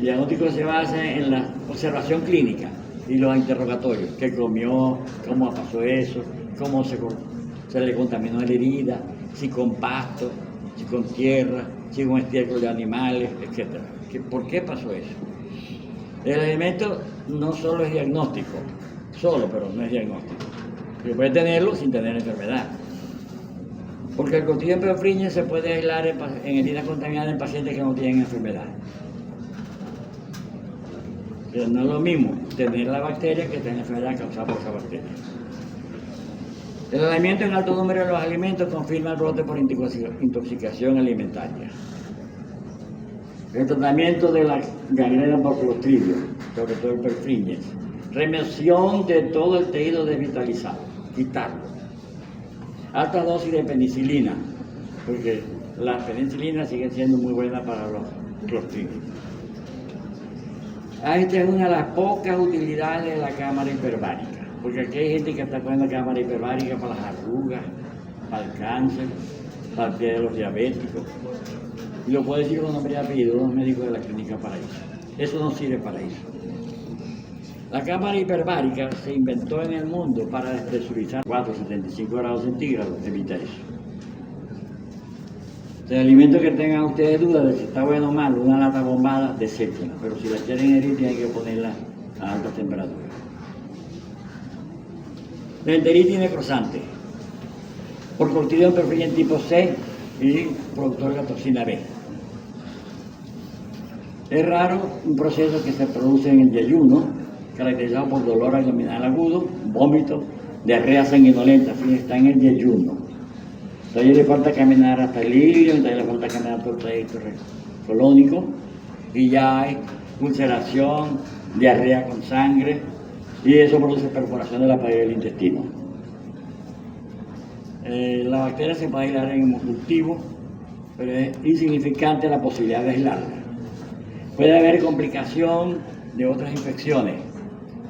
El diagnóstico se basa en la observación clínica y los interrogatorios. ¿Qué comió? ¿Cómo pasó eso? ¿Cómo se le contaminó la herida? Si con pasto, si con tierra, si con estiércol de animales, etc. ¿Por qué pasó eso? El elemento no solo es diagnóstico, pero no es diagnóstico. Se puede tenerlo sin tener enfermedad. Porque el Clostridium perfringens se puede aislar en heridas contaminadas en pacientes que no tienen enfermedad. Pero no es lo mismo tener la bacteria que tener enfermedad causada por esa bacteria. El aislamiento en alto número de los alimentos confirma el brote por intoxicación alimentaria. El tratamiento de la gangrena por Clostridium, sobre todo el perfringens. Remoción de todo el tejido desvitalizado, quitarlo. Alta dosis de penicilina, porque las penicilinas siguen siendo muy buenas para los Clostridium. Esta es una de las pocas utilidades de la cámara hiperbárica, porque aquí hay gente que está poniendo cámara hiperbárica para las arrugas, para el cáncer, para el pie de los diabéticos. Y lo puedo decir con nombre y apellido, los médicos de la Clínica Paraíso. Eso no sirve para eso. La cámara hiperbárica se inventó en el mundo para despresurizar 475 grados centígrados, evita eso. El alimento que tengan ustedes dudas de si está bueno o malo, una lata bombada, deséchenla, pero si la quieren herir tienen que ponerla a altas temperaturas. La enteritis necrosante, por Clostridium perfringens tipo C y productor de la toxina B. Es raro un proceso que se produce en el ayuno, caracterizado por dolor abdominal agudo, vómito, diarrea sanguinolenta, así está en el ayuno. Entonces le falta caminar hasta el ilio, entonces le falta caminar todo el trayecto colónico, y ya hay ulceración, diarrea con sangre, y eso produce perforación de la pared del intestino. La bacteria se puede aislar en hemocultivo, pero es insignificante la posibilidad de aislarla. Puede haber complicación de otras infecciones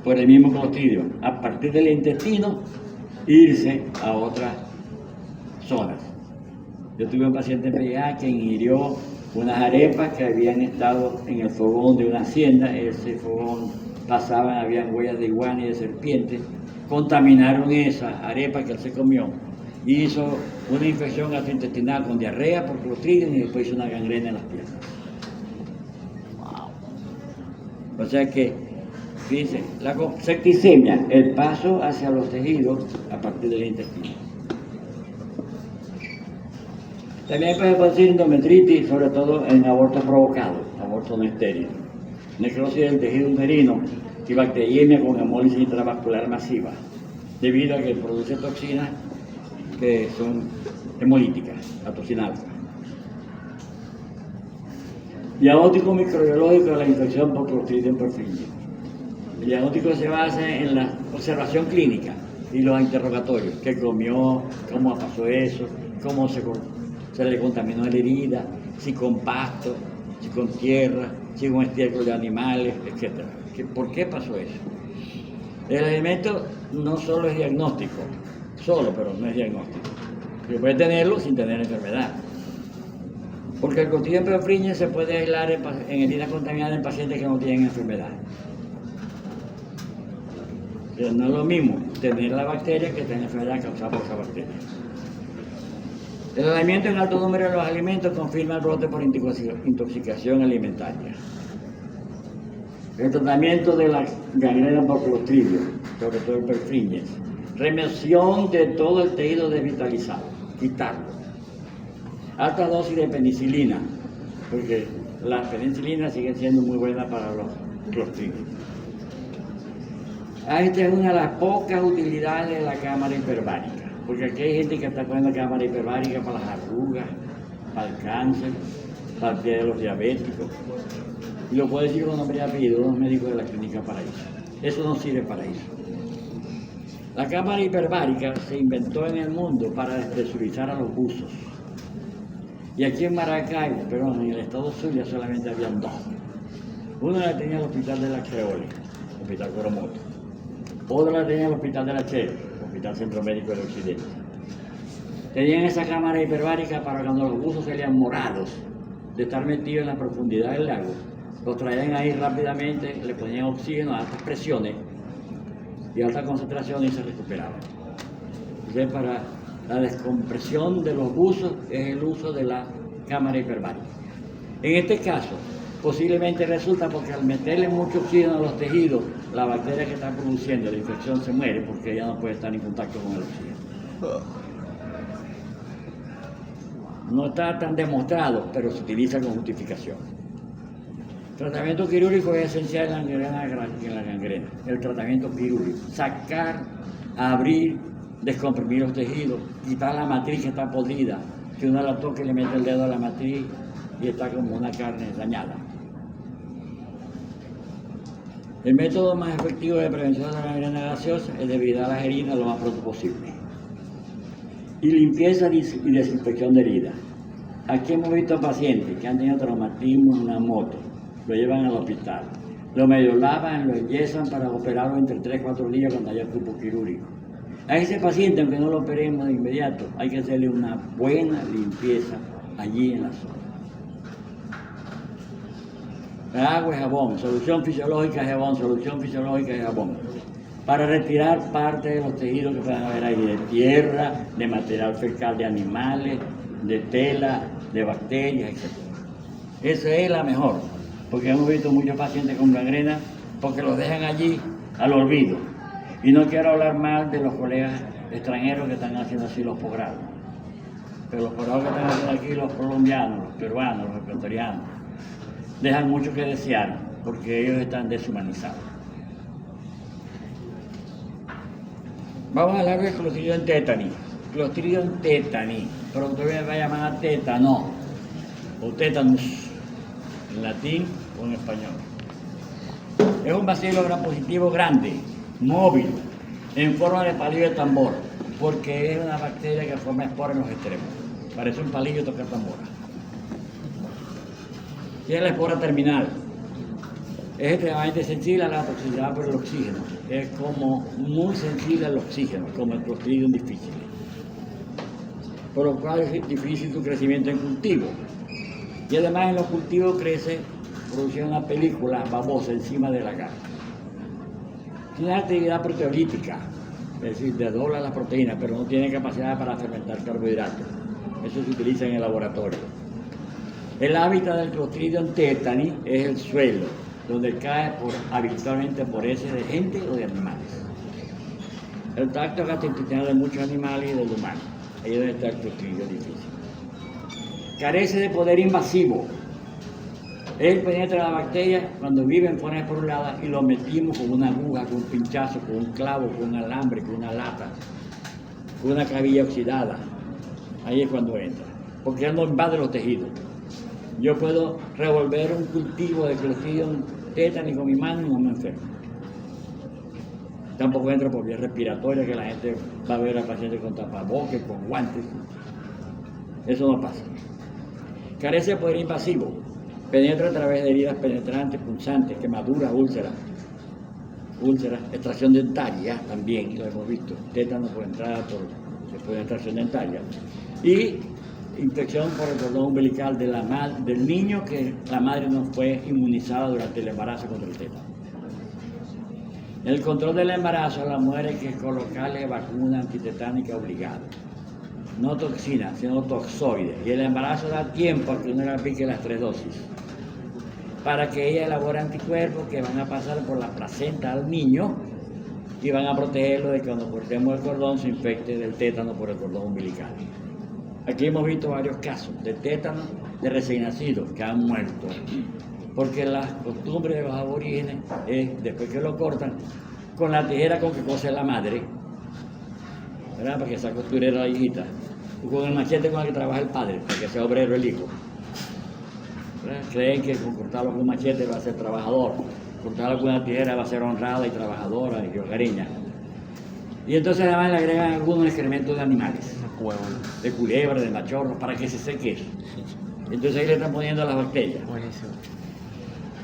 por el mismo Clostridium, a partir del intestino, irse a otras zonas. Yo tuve un paciente en PIA que ingirió unas arepas que habían estado en el fogón de una hacienda. Ese fogón pasaban, habían huellas de iguana y de serpiente, contaminaron esas arepas que él se comió, y hizo una infección gastrointestinal con diarrea por Clostridium y después hizo una gangrena en las piernas. O sea que, fíjense, la septicemia, el paso hacia los tejidos a partir del intestino. También puede producir endometritis, sobre todo en abortos provocados, abortos no estériles, necrosis del tejido uterino y bacteriemia con hemólisis intravascular masiva, debido a que produce toxinas que son hemolíticas, la toxina alfa. Diagnóstico microbiológico de la infección por Clostridium perfringens. El diagnóstico se basa en la observación clínica y los interrogatorios. ¿Qué comió? ¿Cómo pasó eso? ¿Cómo se le contaminó la herida? Si con pasto, si con tierra, si con estiércol de animales, etc. ¿Por qué pasó eso? El alimento no solo es diagnóstico, pero no es diagnóstico. Se puede tenerlo sin tener enfermedad. Porque el Clostridium perfringens se puede aislar en heridas contaminadas en pacientes que no tienen enfermedad. Pero no es lo mismo tener la bacteria que tener enfermedad causada por esa bacteria. El aislamiento en alto número de los alimentos confirma el brote por intoxicación alimentaria. El tratamiento de la gangrena por Clostridium, sobre todo el perfringens. Remoción de todo el tejido desvitalizado, quitarlo. Alta dosis de penicilina, porque las penicilinas siguen siendo muy buenas para los Clostridium. Esta es una de las pocas utilidades de la cámara hiperbárica, porque aquí hay gente que está poniendo cámara hiperbárica para las arrugas, para el cáncer, para el pie de los diabéticos. Y lo puedo decir con nombre y apellido, los médicos de la Clínica Paraíso. Eso no sirve para eso. La cámara hiperbárica se inventó en el mundo para despresurizar a los buzos. Y aquí en Maracaibo, en el estado Zulia solamente habían dos. Uno la tenía el Hospital de la Creole, Hospital Coromoto. Otra la tenía el Hospital de la Cheve, Hospital Centro Médico del Occidente. Tenían esa cámara hiperbárica para cuando los buzos salían morados de estar metidos en la profundidad del lago, Lo traían ahí rápidamente, le ponían oxígeno a altas presiones y altas concentraciones y se recuperaban. Entonces, para la descompresión de los buzos es el uso de la cámara hiperbárica. En este caso, posiblemente resulta porque al meterle mucho oxígeno a los tejidos, la bacteria que está produciendo la infección se muere porque ella no puede estar en contacto con el oxígeno. No está tan demostrado, pero se utiliza con justificación. El tratamiento quirúrgico es esencial en la gangrena. El tratamiento quirúrgico, sacar, abrir, descomprimir los tejidos, quitar la matriz que está podrida, que uno la toca y le mete el dedo a la matriz y está como una carne dañada. El método más efectivo de prevención de la gangrena gaseosa es evitar las heridas lo más pronto posible. Y limpieza y desinfección de heridas. Aquí hemos visto pacientes que han tenido traumatismo en una moto, lo llevan al hospital, lo medio lavan, lo enyesan para operarlo entre 3 y 4 días cuando haya cupo quirúrgico. A ese paciente, aunque no lo operemos de inmediato, hay que hacerle una buena limpieza allí en la zona. Agua y jabón, solución fisiológica y jabón, solución fisiológica y jabón. Para retirar parte de los tejidos que puedan haber ahí, de tierra, de material fecal de animales, de tela, de bacterias, etc. Esa es la mejor, porque hemos visto muchos pacientes con gangrena porque los dejan allí al olvido. Y no quiero hablar mal de los colegas extranjeros que están haciendo así los posgrados. Pero los posgrados que están haciendo aquí, los colombianos, los peruanos, los ecuatorianos, dejan mucho que desear porque ellos están deshumanizados. Vamos a hablar de Clostridium tetani. Clostridium tetani, pero todavía va a llamar tétano o tétanus en latín o en español. Es un bacilo gram positivo grande, móvil, en forma de palillo de tambor, porque es una bacteria que forma esporas en los extremos. Parece un palillo de tocar tambora. Tiene la espora terminal. Es extremadamente sensible a la toxicidad por el oxígeno. Es como muy sensible al oxígeno, como el Clostridium difficile. Por lo cual es difícil su crecimiento en cultivo. Y además en los cultivos crece produciendo una película babosa encima de la carne. Tiene actividad proteolítica, es decir, desdobla las proteínas, pero no tiene capacidad para fermentar carbohidratos. Eso se utiliza en el laboratorio. El hábitat del Clostridium tetani es el suelo, donde cae habitualmente por heces de gente o de animales. El tracto gastrointestinal de muchos animales y del humano. Ahí es donde está el Clostridium difficile. Carece de poder invasivo. Él penetra la bacteria cuando vive en forma esporulada y lo metimos con una aguja, con un pinchazo, con un clavo, con un alambre, con una lata, con una cabilla oxidada. Ahí es cuando entra, porque él no invade los tejidos. Yo puedo revolver un cultivo de Clostridium tetani con mi mano y no me enfermo. Tampoco entra por vía respiratoria, que la gente va a ver a pacientes con tapabocas, con guantes. Eso no pasa. Carece de poder invasivo. Penetra a través de heridas penetrantes, punzantes, quemaduras, úlceras, extracción dentaria también, lo hemos visto, tétano por entrada por extracción dentaria, y infección por el cordón umbilical de del niño que la madre no fue inmunizada durante el embarazo contra el tétano. En el control del embarazo, a la mujer hay que colocarle vacuna antitetánica obligada. No toxina, sino toxoide. Y el embarazo da tiempo a que uno le aplique las 3 dosis. Para que ella elabore anticuerpos que van a pasar por la placenta al niño y van a protegerlo de que cuando cortemos el cordón se infecte del tétano por el cordón umbilical. Aquí hemos visto varios casos de tétano de recién nacidos que han muerto. Porque la costumbre de los aborígenes es, después que lo cortan, con la tijera con que cose la madre, ¿verdad? Para que esa costurera la hijita, o con el machete con el que trabaja el padre, para que sea obrero el hijo. ¿Verdad? Creen que con cortarlo con un machete va a ser trabajador, cortarlo con una tijera va a ser honrada y trabajadora y hogareña. Y entonces además le agregan algunos excrementos de animales, de culebras, de machorros, para que se seque eso. Entonces ahí le están poniendo las bacterias. Buenísimo.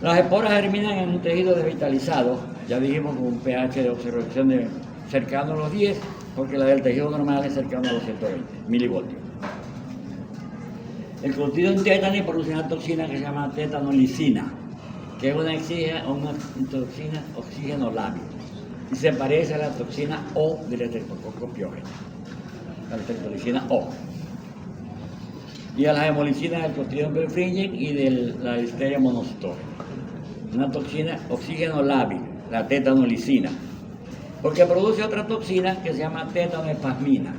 Las esporas germinan en un tejido desvitalizado, ya dijimos con un pH de observación de cercano a los 10, porque la del tejido normal es cercano a los 120 milivoltios. El Clostridium tetani produce una toxina que se llama tetanolicina. que es una toxina oxígeno lábil y se parece a la toxina O del estreptococcus pyogenes, la streptolicina O, y a las hemolicinas del Clostridium perfringens y de la Listeria monocytogenes. Una toxina oxígeno lábil, la tetanolicina, porque produce otra toxina que se llama tetanoespasmina,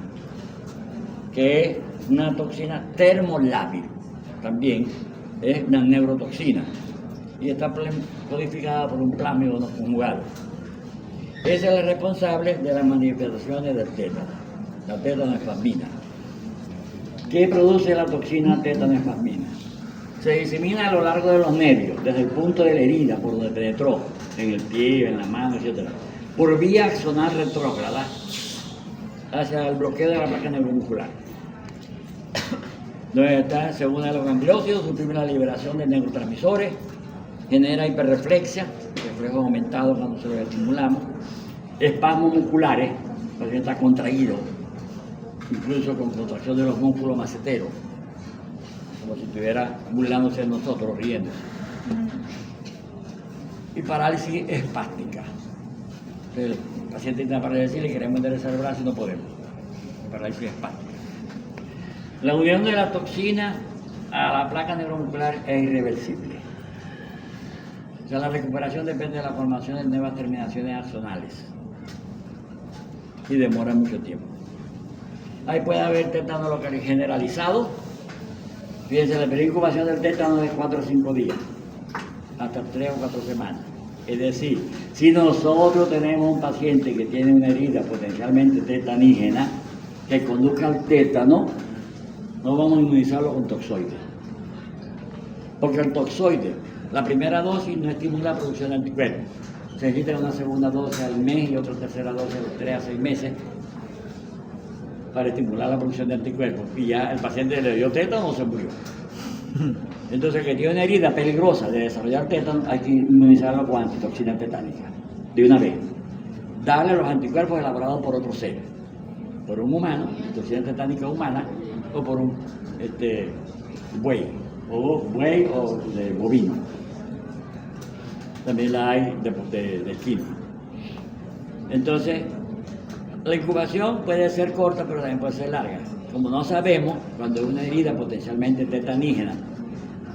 que es una toxina termolábil, también es una neurotoxina y está codificada por un plásmido no conjugado. Esa es la responsable de las manifestaciones del tétano, la tetanoespasmina. ¿Qué produce la toxina tetanoespasmina? Se disemina a lo largo de los nervios, desde el punto de la herida por donde penetró, en el pie, en la mano, etc., por vía axonal retrógrada hacia el bloqueo de la placa neuromuscular, donde está, según los gangliósidos, suprime la liberación de neurotransmisores, genera hiperreflexia, reflejos aumentados cuando se los estimulamos, espasmos musculares, el paciente está contraído, incluso con contracción de los músculos maceteros, como si estuviera burlándose de nosotros, riendo. Y parálisis espástica. El paciente está para decirle queremos enderezar el brazo y no podemos. Parálisis espástica. La unión de la toxina a la placa neuromuscular es irreversible. O sea, la recuperación depende de la formación de nuevas terminaciones axonales y demora mucho tiempo. Ahí puede haber tétano local generalizado. Fíjense, la periodo de incubación del tétano es de 4 o 5 días, hasta 3 o 4 semanas. Es decir, si nosotros tenemos un paciente que tiene una herida potencialmente tetanígena que conduzca al tétano, no vamos a inmunizarlo con toxoide. Porque el toxoide, la primera dosis no estimula la producción de anticuerpos. Se necesita una segunda dosis al mes y otra tercera dosis a los 3 a 6 meses para estimular la producción de anticuerpos. Y ya el paciente le dio tétano o se murió. Entonces, el que tiene una herida peligrosa de desarrollar tétano, hay que inmunizarlo con antitoxina tetánica, de una vez. Darle los anticuerpos elaborados por otro ser, por un humano, toxina tetánica humana, o por un buey o de bovino. También la hay de esquina. Entonces, la incubación puede ser corta, pero también puede ser larga. Como no sabemos, cuando hay una herida potencialmente tetanígena,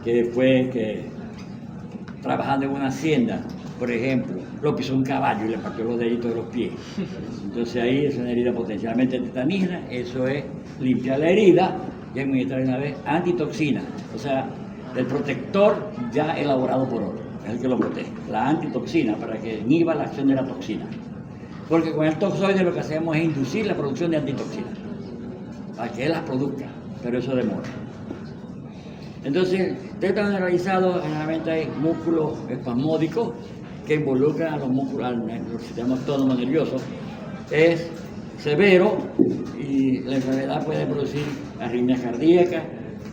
que trabajando en una hacienda, por ejemplo, lo pisó un caballo y le partió los deditos de los pies. Entonces ahí es una herida potencialmente tetanígena, eso es limpiar la herida y administrar una vez antitoxina, o sea, el protector ya elaborado por otro, es el que lo protege, la antitoxina para que inhiba la acción de la toxina. Porque con el toxoide lo que hacemos es inducir la producción de antitoxinas, para que él las produzca, pero eso demora. Entonces, tétano generalizado, generalmente hay músculos espasmódicos que involucran a los músculos, al sistema autónomo nervioso. Es severo y la enfermedad puede producir arritmias cardíacas,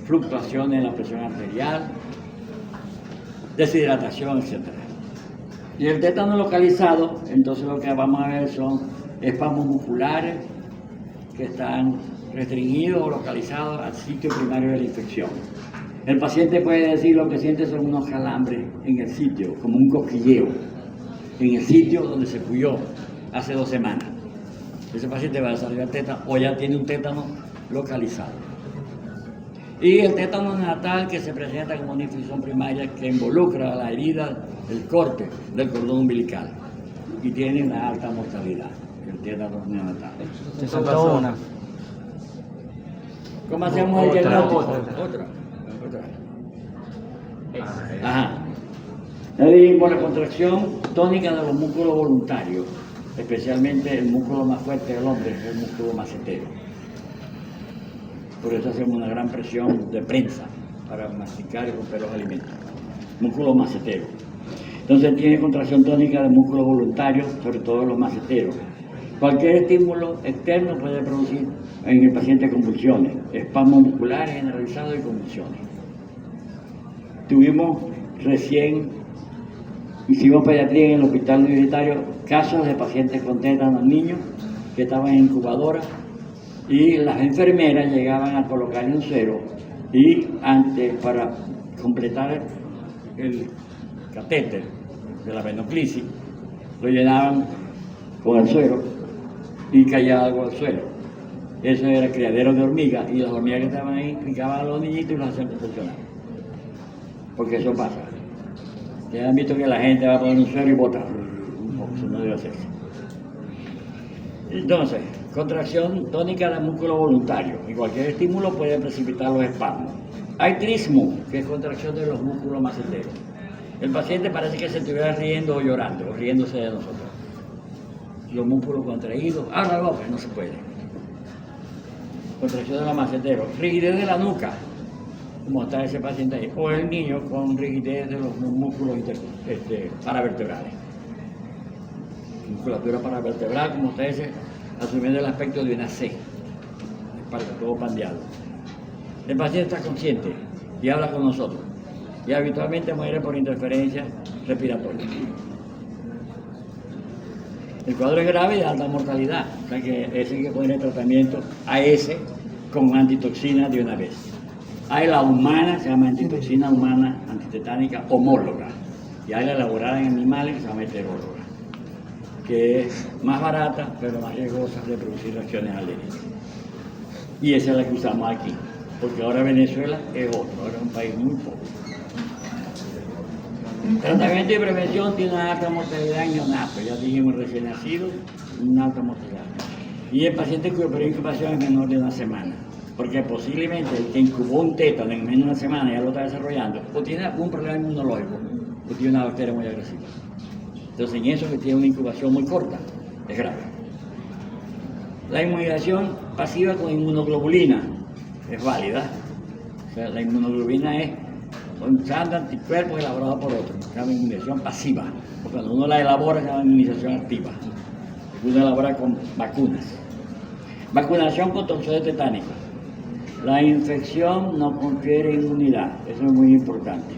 fluctuaciones en la presión arterial, deshidratación, etc. Y el tétano localizado, entonces lo que vamos a ver son espasmos musculares que están restringidos o localizados al sitio primario de la infección. El paciente puede decir lo que siente son unos calambres en el sitio, como un cosquilleo, en el sitio donde se cuyó hace 2 semanas. Ese paciente va a desarrollar tétano o ya tiene un tétano localizado. Y el tétano neonatal que se presenta como una infección primaria que involucra a la herida del corte del cordón umbilical y tiene una alta mortalidad, el tétano neonatal. Se saltó una. ¿Cómo hacemos el diagnóstico? Otra. Ajá. Por la contracción tónica de los músculos voluntarios, especialmente el músculo más fuerte del hombre es el músculo macetero. Por eso hacemos una gran presión de prensa para masticar y romper los alimentos. Músculo macetero. Entonces tiene contracción tónica de músculos voluntarios, sobre todo los maceteros. Cualquier estímulo externo puede producir en el paciente convulsiones, espasmos musculares generalizados y convulsiones. Hicimos pediatría en el hospital universitario, casos de pacientes con tétano, niños que estaban en incubadora y las enfermeras llegaban a colocarle un suero y antes, para completar catéter de la venoclisis, lo llenaban con el suero y caía algo al suelo. Eso era criadero de hormigas y las hormigas que estaban ahí picaban a los niñitos y los hacían funcionar. Porque eso pasa. Ya han visto que la gente va a poner un suero y bota un poco, eso no debe hacerse. Entonces, contracción tónica del músculo voluntario y cualquier estímulo puede precipitar los espasmos. Hay trismo, que es contracción de los músculos maceteros. El paciente parece que se estuviera riendo o llorando, o riéndose de nosotros. Los músculos contraídos, ahora la boca, no se puede. Contracción de los maceteros, rigidez de la nuca, como está ese paciente ahí, o el niño con rigidez de los músculos paravertebrales. Musculatura paravertebral, como está ese, asumiendo el aspecto de una C, para todo pandeado. El paciente está consciente y habla con nosotros, y habitualmente muere por interferencia respiratoria. El cuadro es grave y de alta mortalidad, o sea que ese hay que poner el tratamiento a ese con antitoxina de una vez. Hay la humana, se llama antitoxina humana antitetánica homóloga, y hay la elaborada en animales, que se llama heteróloga, que es más barata, pero más riesgosa de producir reacciones alérgicas. Y esa es la que usamos aquí, porque ahora Venezuela es otro, ahora es un país muy pobre. Tratamiento y prevención tiene una alta mortalidad en neonatos, ya dijimos recién nacidos, una alta mortalidad. Y el paciente cuyo periodo de incubación es menor de una semana, porque posiblemente el que incubó un tétano en menos de una semana ya lo está desarrollando, o tiene algún problema inmunológico, o tiene una bacteria muy agresiva. Entonces en eso que tiene una incubación muy corta, es grave. La inmunización pasiva con inmunoglobulina es válida. O sea, la inmunoglobulina es usando anticuerpos elaborados por otros, se llama inmunización pasiva. Porque cuando uno la elabora se llama inmunización activa. Uno elabora con vacunas. Vacunación con toxoide tetánico. La infección no confiere inmunidad, eso es muy importante.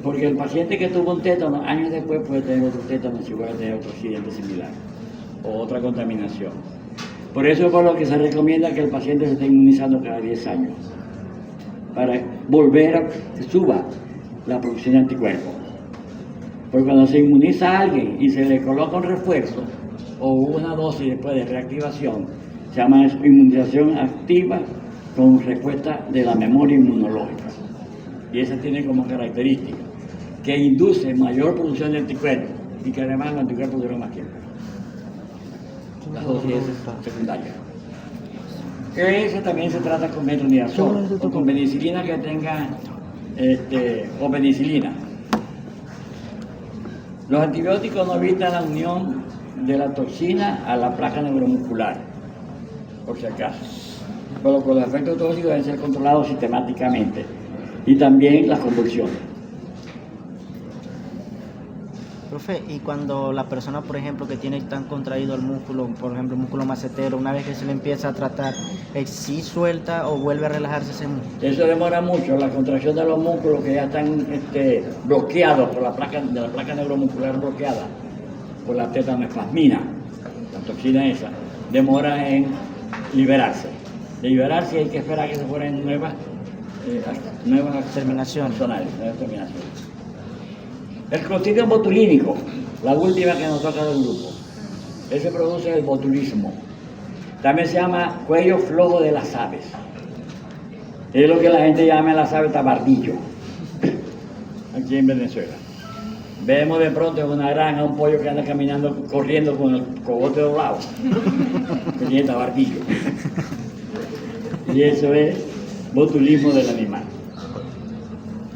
Porque el paciente que tuvo un tétano, años después puede tener otro tétano si puede tener otro accidente similar o otra contaminación. Por eso es por lo que se recomienda que el paciente se esté inmunizando cada 10 años, para volver a que suba la producción de anticuerpos. Porque cuando se inmuniza a alguien y se le coloca un refuerzo o una dosis después de reactivación, se llama inmunización activa con respuesta de la memoria inmunológica. Y esa tiene como característica que induce mayor producción de anticuerpos y que además los anticuerpos duran más tiempo. Las dosis secundarias. Ese también se trata con metronidazol o con penicilina que tenga o penicilina. Los antibióticos no evitan la unión de la toxina a la placa neuromuscular, por si acaso. Pero con los efectos tóxicos deben ser controlados sistemáticamente y también las convulsiones. Profe, y cuando la persona, por ejemplo, que tiene tan contraído el músculo, por ejemplo, el músculo macetero, una vez que se le empieza a tratar, ¿sí suelta o vuelve a relajarse ese músculo? Eso demora mucho, la contracción de los músculos que ya están bloqueados por la placa neuromuscular bloqueada, por la tetanoespasmina, la toxina esa, demora en liberarse. De liberarse hay que esperar que se fueran nuevas terminaciones. El clostridium botulínico, la última que nos toca del grupo, ese produce el botulismo. También se llama cuello flojo de las aves. Es lo que la gente llama en las aves tabardillo, aquí en Venezuela. Vemos de pronto en una granja un pollo que anda caminando, corriendo con el cogote doblado, que tiene tabardillo. Y eso es botulismo del animal.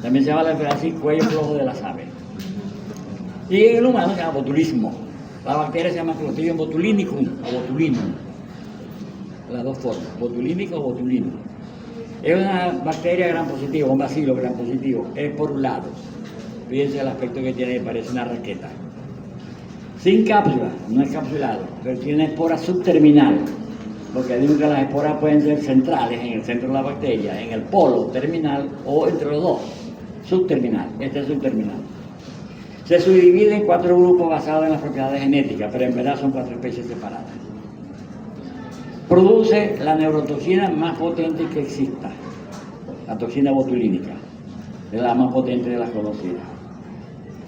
También se llama la enfermedad así, cuello flojo de las aves. Y en el humano se llama botulismo. La bacteria se llama Clostridium botulinicum o botulinum. Las dos formas, botulínico o botulinum. Es una bacteria gram positivo, un bacilo gram positivo. Es por un lado. Fíjense el aspecto que tiene, parece una raqueta. Sin cápsula, no es capsulado, pero tiene espora subterminal. Porque digo que las esporas pueden ser centrales en el centro de la bacteria, en el polo terminal o entre los dos. Subterminal, este es subterminal. Se subdivide en 4 grupos basados en las propiedades genéticas, pero en verdad son 4 especies separadas. Produce la neurotoxina más potente que exista, la toxina botulínica. es la más potente de las conocidas.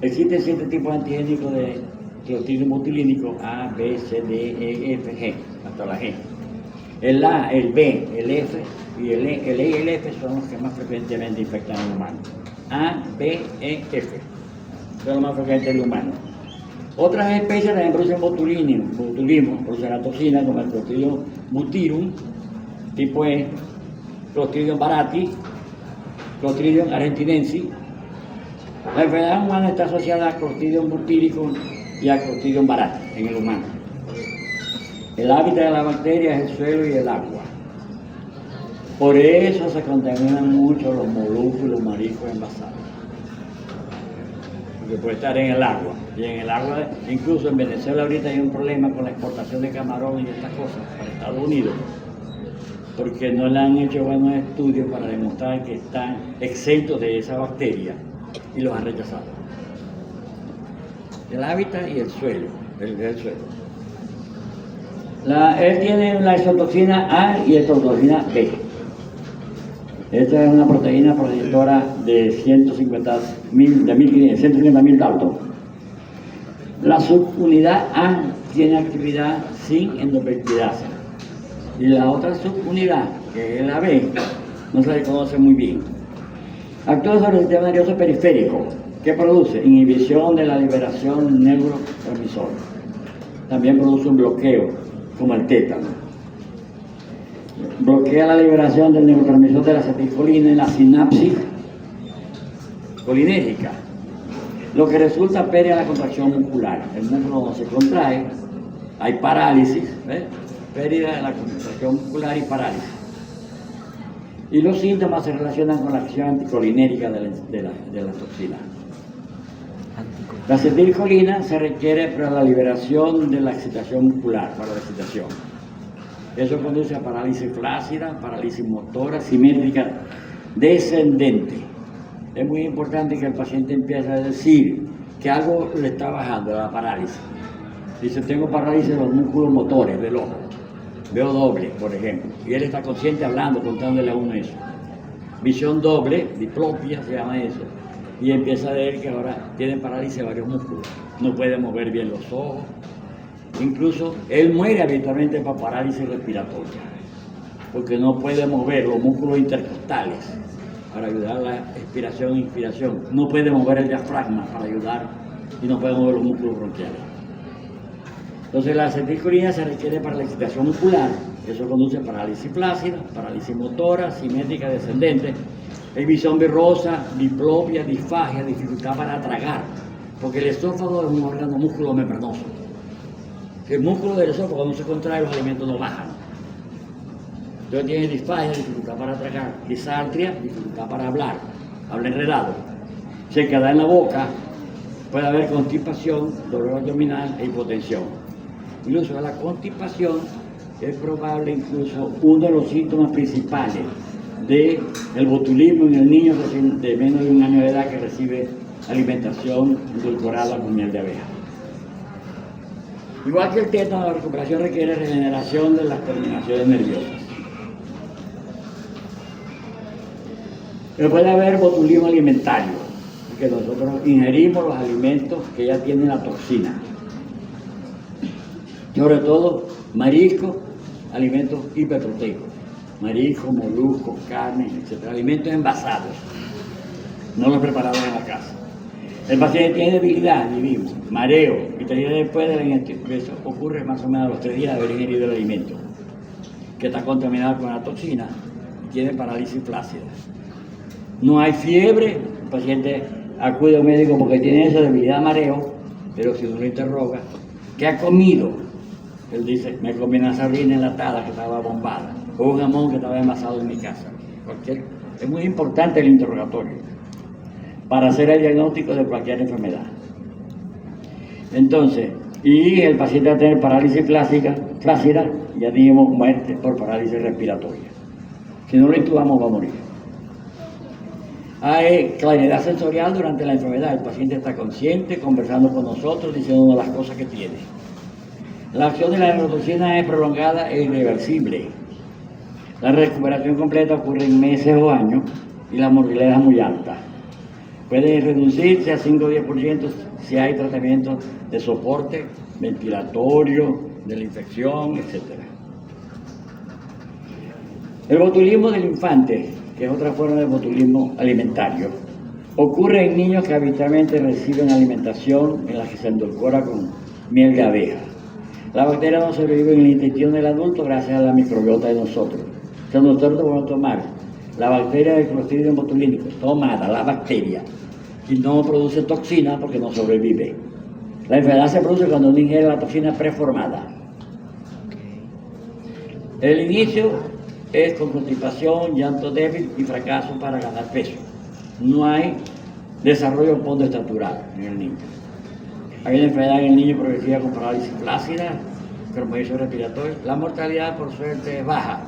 Existen 7 tipos antigénicos de Clostridium botulínico: A, B, C, D, E, F, G, hasta la G. El A, el B, el F y el E y el F son los que más frecuentemente infectan al humano. A, B, E, F son los más frecuentes del humano. Otras especies también producen botulismo, producen la toxina, como el Clostridium butyrus, tipo E, Clostridium barati, Clostridium argentinensis. La enfermedad humana está asociada a Clostridium butyricum y a Clostridium barati en el humano. El hábitat de la bacteria es el suelo y el agua. Por eso se contaminan mucho los moluscos y los mariscos envasados. Porque puede estar en el agua. Y en el agua, incluso en Venezuela ahorita hay un problema con la exportación de camarón y estas cosas para Estados Unidos. Porque no le han hecho buenos estudios para demostrar que están exentos de esa bacteria y los han rechazado. El hábitat y el suelo. El suelo. Él tiene la exotoxina A y exotoxina B. Esta es una proteína protectora de 150.000 Dalton. La subunidad A tiene actividad sin endopeptidasa. Y la otra subunidad, que es la B, no se le conoce muy bien. Actúa sobre el sistema nervioso periférico, que produce inhibición de la liberación neurotransmisor. También produce un bloqueo, como el tétano. Bloquea la liberación del neurotransmisor de la acetilcolina en la sinapsis colinérgica, lo que resulta pérdida de la contracción muscular. El músculo no se contrae, hay parálisis, pérdida de la contracción muscular y parálisis. Y los síntomas se relacionan con la acción anticolinérica de la toxina. La acetilcolina se requiere para la liberación de la excitación muscular, para la excitación. Eso conduce a parálisis flácida, parálisis motora, simétrica, descendente. Es muy importante que el paciente empiece a decir que algo le está bajando, la parálisis. Dice, tengo parálisis de los músculos motores del ojo. Veo doble, por ejemplo. Y él está consciente hablando, contándole a uno eso. Visión doble, diplopia se llama eso. Y empieza a ver que ahora tiene parálisis de varios músculos. No puede mover bien los ojos. Incluso él muere habitualmente por parálisis respiratoria, porque no puede mover los músculos intercostales para ayudar a la expiración e inspiración. No puede mover el diafragma para ayudar y no puede mover los músculos bronquiales. Entonces la acetilcolina se requiere para la excitación muscular. Eso conduce a parálisis flácida, parálisis motora, simétrica descendente, visión borrosa, diplopia, disfagia, dificultad para tragar, porque el esófago es un órgano músculo membranoso. Si el músculo del esófago no se contrae, los alimentos no bajan. Entonces tiene disfagia, dificultad para tragar, disartria, dificultad para hablar enredado, sequedad en la boca, puede haber constipación, dolor abdominal e hipotensión. Incluso la constipación es probable, incluso uno de los síntomas principales del botulismo en el niño de menos de 1 año de edad que recibe alimentación edulcorada con miel de abeja. Igual que el tétano, la recuperación requiere regeneración de las terminaciones nerviosas. Pero puede haber botulismo alimentario, porque nosotros ingerimos los alimentos que ya tienen la toxina. Sobre todo mariscos, alimentos hiperproteicos. Mariscos, moluscos, carnes, etc. Alimentos envasados, no los preparados en la casa. El paciente tiene debilidad, vivimos, mareo, y 3 días después de la ingestión. Eso ocurre más o menos a los 3 días de haber ingerido el alimento, que está contaminado con la toxina y tiene parálisis flácida. No hay fiebre, el paciente acude a un médico porque tiene esa debilidad, mareo, pero si uno lo interroga, ¿qué ha comido? Él dice, me comí una sardina enlatada que estaba bombada, o un jamón que estaba envasado en mi casa. Es muy importante el interrogatorio para hacer el diagnóstico de cualquier enfermedad. Entonces, y el paciente va a tener parálisis flácida, ya dijimos muerte por parálisis respiratoria. Si no lo intubamos va a morir. Hay claridad sensorial durante la enfermedad, el paciente está consciente, conversando con nosotros, diciéndonos las cosas que tiene. La acción de la neurotoxina es prolongada e irreversible. La recuperación completa ocurre en meses o años y la mortalidad es muy alta. Puede reducirse a 5 o 10% si hay tratamiento de soporte ventilatorio, de la infección, etc. El botulismo del infante, que es otra forma de botulismo alimentario, ocurre en niños que habitualmente reciben alimentación en la que se endulcora con miel de abeja. La bacteria no sobrevive en el intestino del adulto gracias a la microbiota de nosotros. Entonces nosotros podemos tomar la bacteria del Clostridium botulinicum, tomada la bacteria, y no produce toxina porque no sobrevive. La enfermedad se produce cuando uno ingiere la toxina preformada. El inicio es con constipación, llanto débil y fracaso para ganar peso. No hay desarrollo postoestatural en el niño. Hay una enfermedad en el niño progresiva con parálisis flácida, cromoiso respiratorio. La mortalidad, por suerte, es baja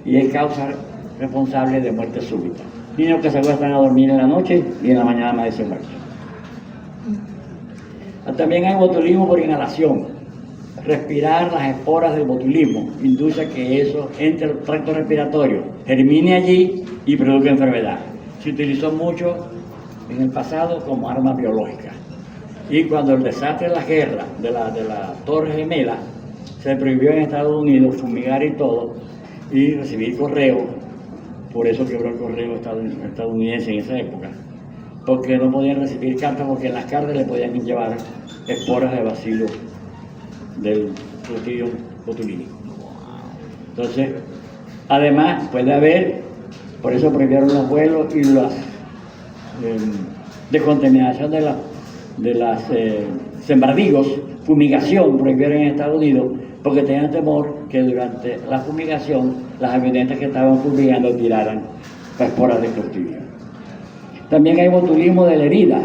y es causa responsable de muerte súbita. Niños que se acuestan a dormir en la noche y en la mañana amanecen muertos. También hay botulismo por inhalación. Respirar las esporas del botulismo induce a que eso entre al tracto respiratorio, termine allí y produzca enfermedad. Se utilizó mucho en el pasado como arma biológica. Y cuando el desastre de la guerra de la Torre Gemela, se prohibió en Estados Unidos fumigar y todo, y recibir correo. Por eso quebró el correo estadounidense en esa época, porque no podían recibir cartas, porque en las cartas le podían llevar esporas de bacilo del Clostridium botulinicum. Entonces, además puede haber, por eso prohibieron los vuelos y la descontaminación de las sembradíos, fumigación prohibieron en Estados Unidos, porque tenían temor que durante la fumigación las avionetas que estaban fumigando tiraran esporas de Clostridium. También hay botulismo de la herida,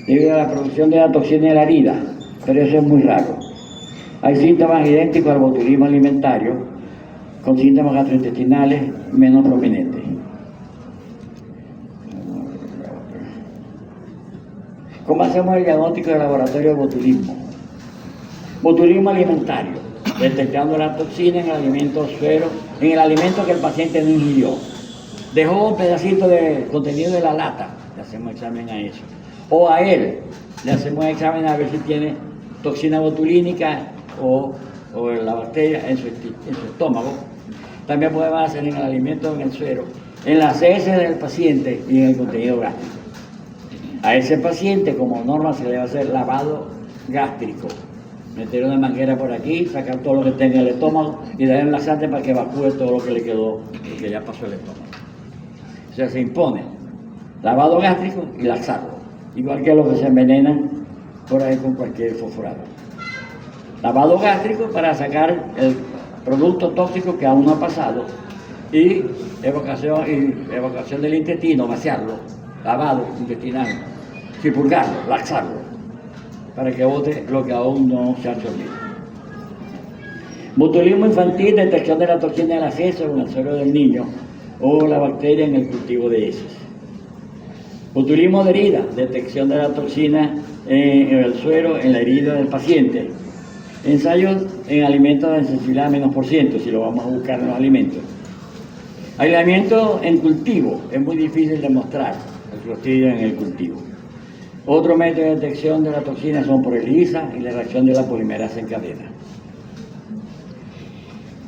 debido a la producción de la toxina de la herida, pero eso es muy raro. Hay síntomas idénticos al botulismo alimentario, con síntomas gastrointestinales menos prominentes. ¿Cómo hacemos el diagnóstico de laboratorio de botulismo? Botulismo alimentario, detectando la toxina en el alimento suero, en el alimento que el paciente no ingirió. Dejó un pedacito de contenido de la lata, le hacemos examen a eso. O a él, le hacemos examen a ver si tiene toxina botulínica o la bacteria en su estómago. También podemos hacer en el alimento, en el suero, en las heces del paciente y en el contenido gástrico. A ese paciente, como norma, se le va a hacer lavado gástrico. Meter una manguera por aquí, sacar todo lo que tenga el estómago y darle un laxante para que evacúe todo lo que le quedó, que ya pasó el estómago. O sea, se impone lavado gástrico y laxarlo, igual que los que se envenenan por ahí con cualquier fosforado. Lavado gástrico para sacar el producto tóxico que aún no ha pasado y evacuación del intestino, vaciarlo, lavado intestinal, expurgarlo, laxarlo, para que bote lo que aún no se ha absorbido. Botulismo infantil, detección de la toxina de las heces en el suero del niño o la bacteria en el cultivo de heces. Botulismo de herida, detección de la toxina en el suero en la herida del paciente. Ensayos en alimentos de sensibilidad menos por ciento, si lo vamos a buscar en los alimentos. Aislamiento en cultivo, es muy difícil demostrar el Clostridium en el cultivo. Otro método de detección de la toxina son por ELISA y la reacción de la polimerasa en cadena.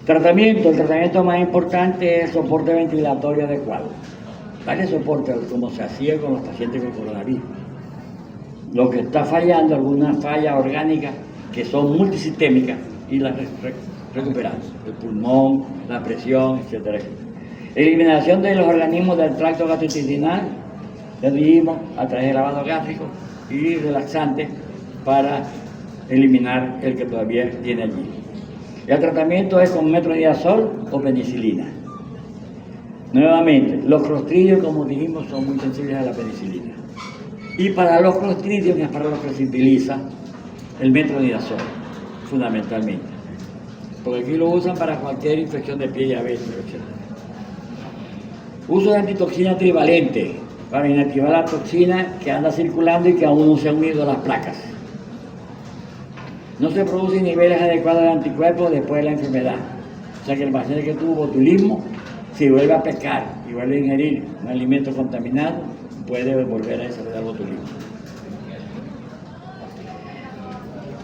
El tratamiento más importante es el soporte ventilatorio adecuado. Darle soporte como se hacía con los pacientes con coronavirus. Lo que está fallando, algunas fallas orgánicas que son multisistémicas y las recuperamos. El pulmón, la presión, etc. Eliminación de los organismos del tracto gastrointestinal, ya dijimos, a través de lavado gástrico y relaxante para eliminar el que todavía tiene allí. El tratamiento es con metronidazol o penicilina. Nuevamente, los clostridios, como dijimos, son muy sensibles a la penicilina. Y para los clostridios, que es para los que se utiliza el metronidazol, fundamentalmente. Porque aquí lo usan para cualquier infección de pie, diabetes, etc. Uso de antitoxina trivalente para inactivar la toxina que anda circulando y que aún no se han unido a las placas. No se producen niveles adecuados de anticuerpos después de la enfermedad. O sea que el paciente que tuvo botulismo, si vuelve a pecar y vuelve a ingerir un alimento contaminado, puede volver a desarrollar botulismo.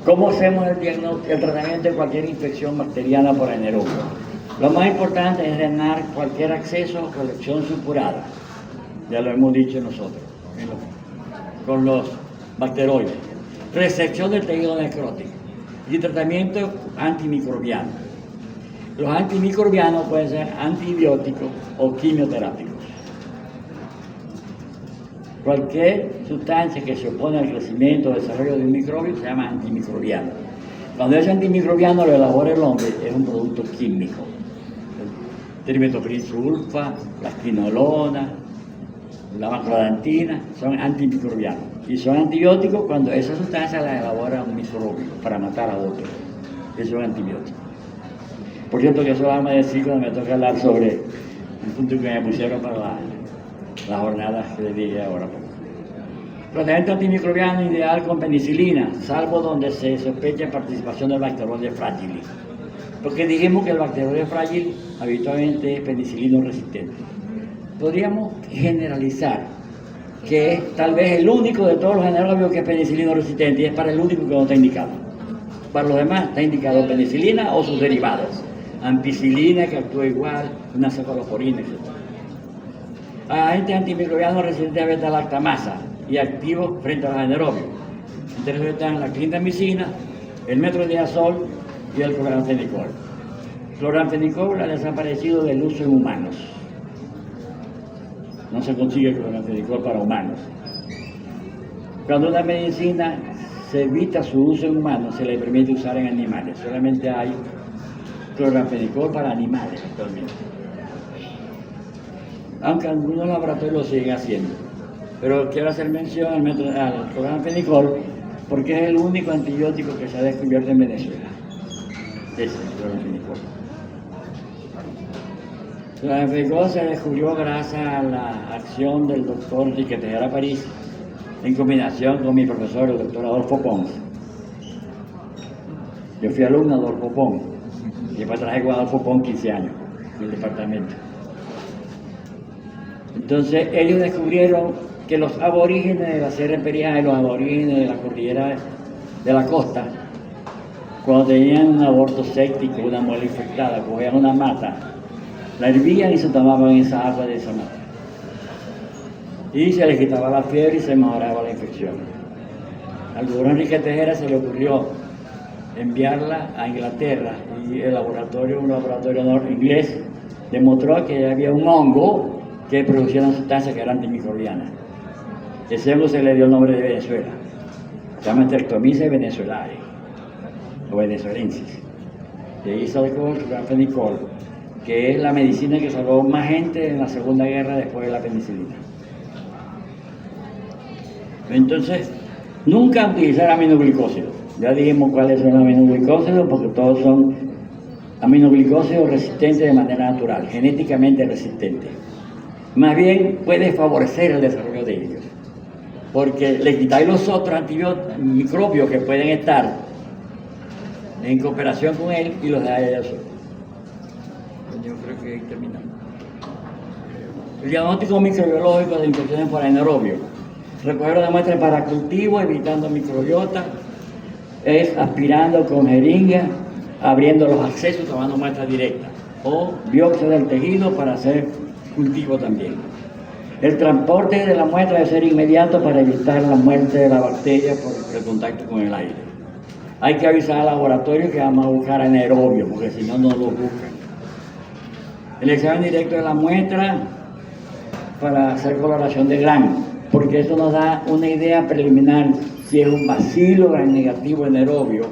¿Cómo hacemos el tratamiento de cualquier infección bacteriana por anaerobio? Lo más importante es drenar cualquier acceso o colección supurada. Ya lo hemos dicho nosotros, con los bacteroides. Resección del tejido necrótico y tratamiento antimicrobiano. Los antimicrobianos pueden ser antibióticos o quimioterápicos. Cualquier sustancia que se opone al crecimiento o desarrollo de un microbio se llama antimicrobiano. Cuando ese antimicrobiano lo elabora el hombre, es un producto químico. El trimetopril sulfa, la quinolona, la macrodantina, son antimicrobianos. Y son antibióticos cuando esa sustancia la elabora un microbio para matar a otro. Eso es antibiótico. Por cierto, que eso lo vamos a decir cuando me toca hablar sobre un punto que me pusieron para la jornada que le dije ahora. Tratamiento antimicrobiano ideal con penicilina, salvo donde se sospecha participación del Bacteroides fragilis. Porque dijimos que el Bacteroides fragilis habitualmente es penicilino resistente. Podríamos generalizar que es tal vez el único de todos los anaerobios que es penicilino resistente y es para el único que no está indicado. Para los demás está indicado penicilina o sus derivados, ampicilina que actúa igual, una cefalosporina, etc. Agente antimicrobiano resistente a beta-lactamasa y activo frente a los anaerobios. Entre ellos están la clindamicina, el metronidazol y el cloranfenicol. Cloranfenicol ha desaparecido del uso en humanos. No se consigue cloranfenicol para humanos. Cuando una medicina se evita su uso en humanos, se le permite usar en animales. Solamente hay cloranfenicol para animales actualmente. Aunque algunos laboratorios lo siguen haciendo. Pero quiero hacer mención al cloranfenicol porque es el único antibiótico que se ha descubierto en Venezuela. Ese es el cloranfenicol. El cloranfenicol se descubrió gracias a la acción del doctor Enrique Tejera París en combinación con mi profesor, el doctor Adolfo Pons. Yo fui alumno de Adolfo Pons y después trabajé con Adolfo Pons 15 años en el departamento. Entonces ellos descubrieron que los aborígenes de la Sierra Imperial y los aborígenes de la cordillera de la costa, cuando tenían un aborto séptico, una muela infectada, cogían una mata, la hervían y se tomaban esa agua de esa mata. Y se les quitaba la fiebre y se mejoraba la infección. Al doctor Enrique Tejera se le ocurrió enviarla a Inglaterra y un laboratorio inglés, demostró que había un hongo que producía una sustancia que era antimicrobiana. Ese hongo se le dio el nombre de Venezuela. Se llama Streptomyces venezuelae o venezuelensis. Y ahí salió el cloranfenicol, que es la medicina que salvó más gente en la Segunda Guerra después de la penicilina. Entonces, nunca utilizar aminoglicósidos. Ya dijimos cuáles son los aminoglicósidos, porque todos son aminoglicósidos resistentes de manera natural, genéticamente resistentes. Más bien puede favorecer el desarrollo de ellos, porque le quitáis los otros microbios que pueden estar en cooperación con él y los dejáis ellos solos. Yo creo que ahí terminamos. El diagnóstico microbiológico de infecciones por anaerobio. Recoger una muestra para cultivo, evitando microbiota, es aspirando con jeringa, abriendo los accesos, tomando muestras directas, o biopsia del tejido para hacer cultivo también. El transporte de la muestra debe ser inmediato para evitar la muerte de la bacteria por el contacto con el aire. Hay que avisar al laboratorio que vamos a buscar anaerobio, porque si no, no lo buscan. El examen directo de la muestra para hacer coloración de Gram, porque eso nos da una idea preliminar si es un bacilo gram negativo anaerobio,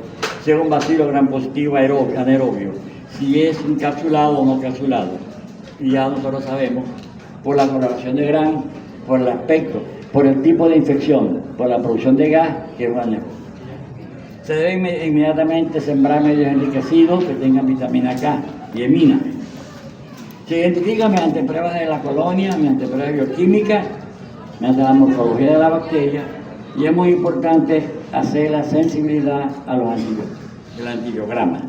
si es un bacilo gram positivo anaerobio, si es encapsulado o no encapsulado. Y ya nosotros sabemos, por la coloración de Gram, por el aspecto, por el tipo de infección, por la producción de gas, que es un anaerobio. Se deben inmediatamente sembrar medios enriquecidos que tengan vitamina K y hemina. Se identifica mediante pruebas de la colonia, mediante pruebas bioquímicas, mediante la morfología de la bacteria, y es muy importante hacer la sensibilidad a los antibióticos, el antibiograma.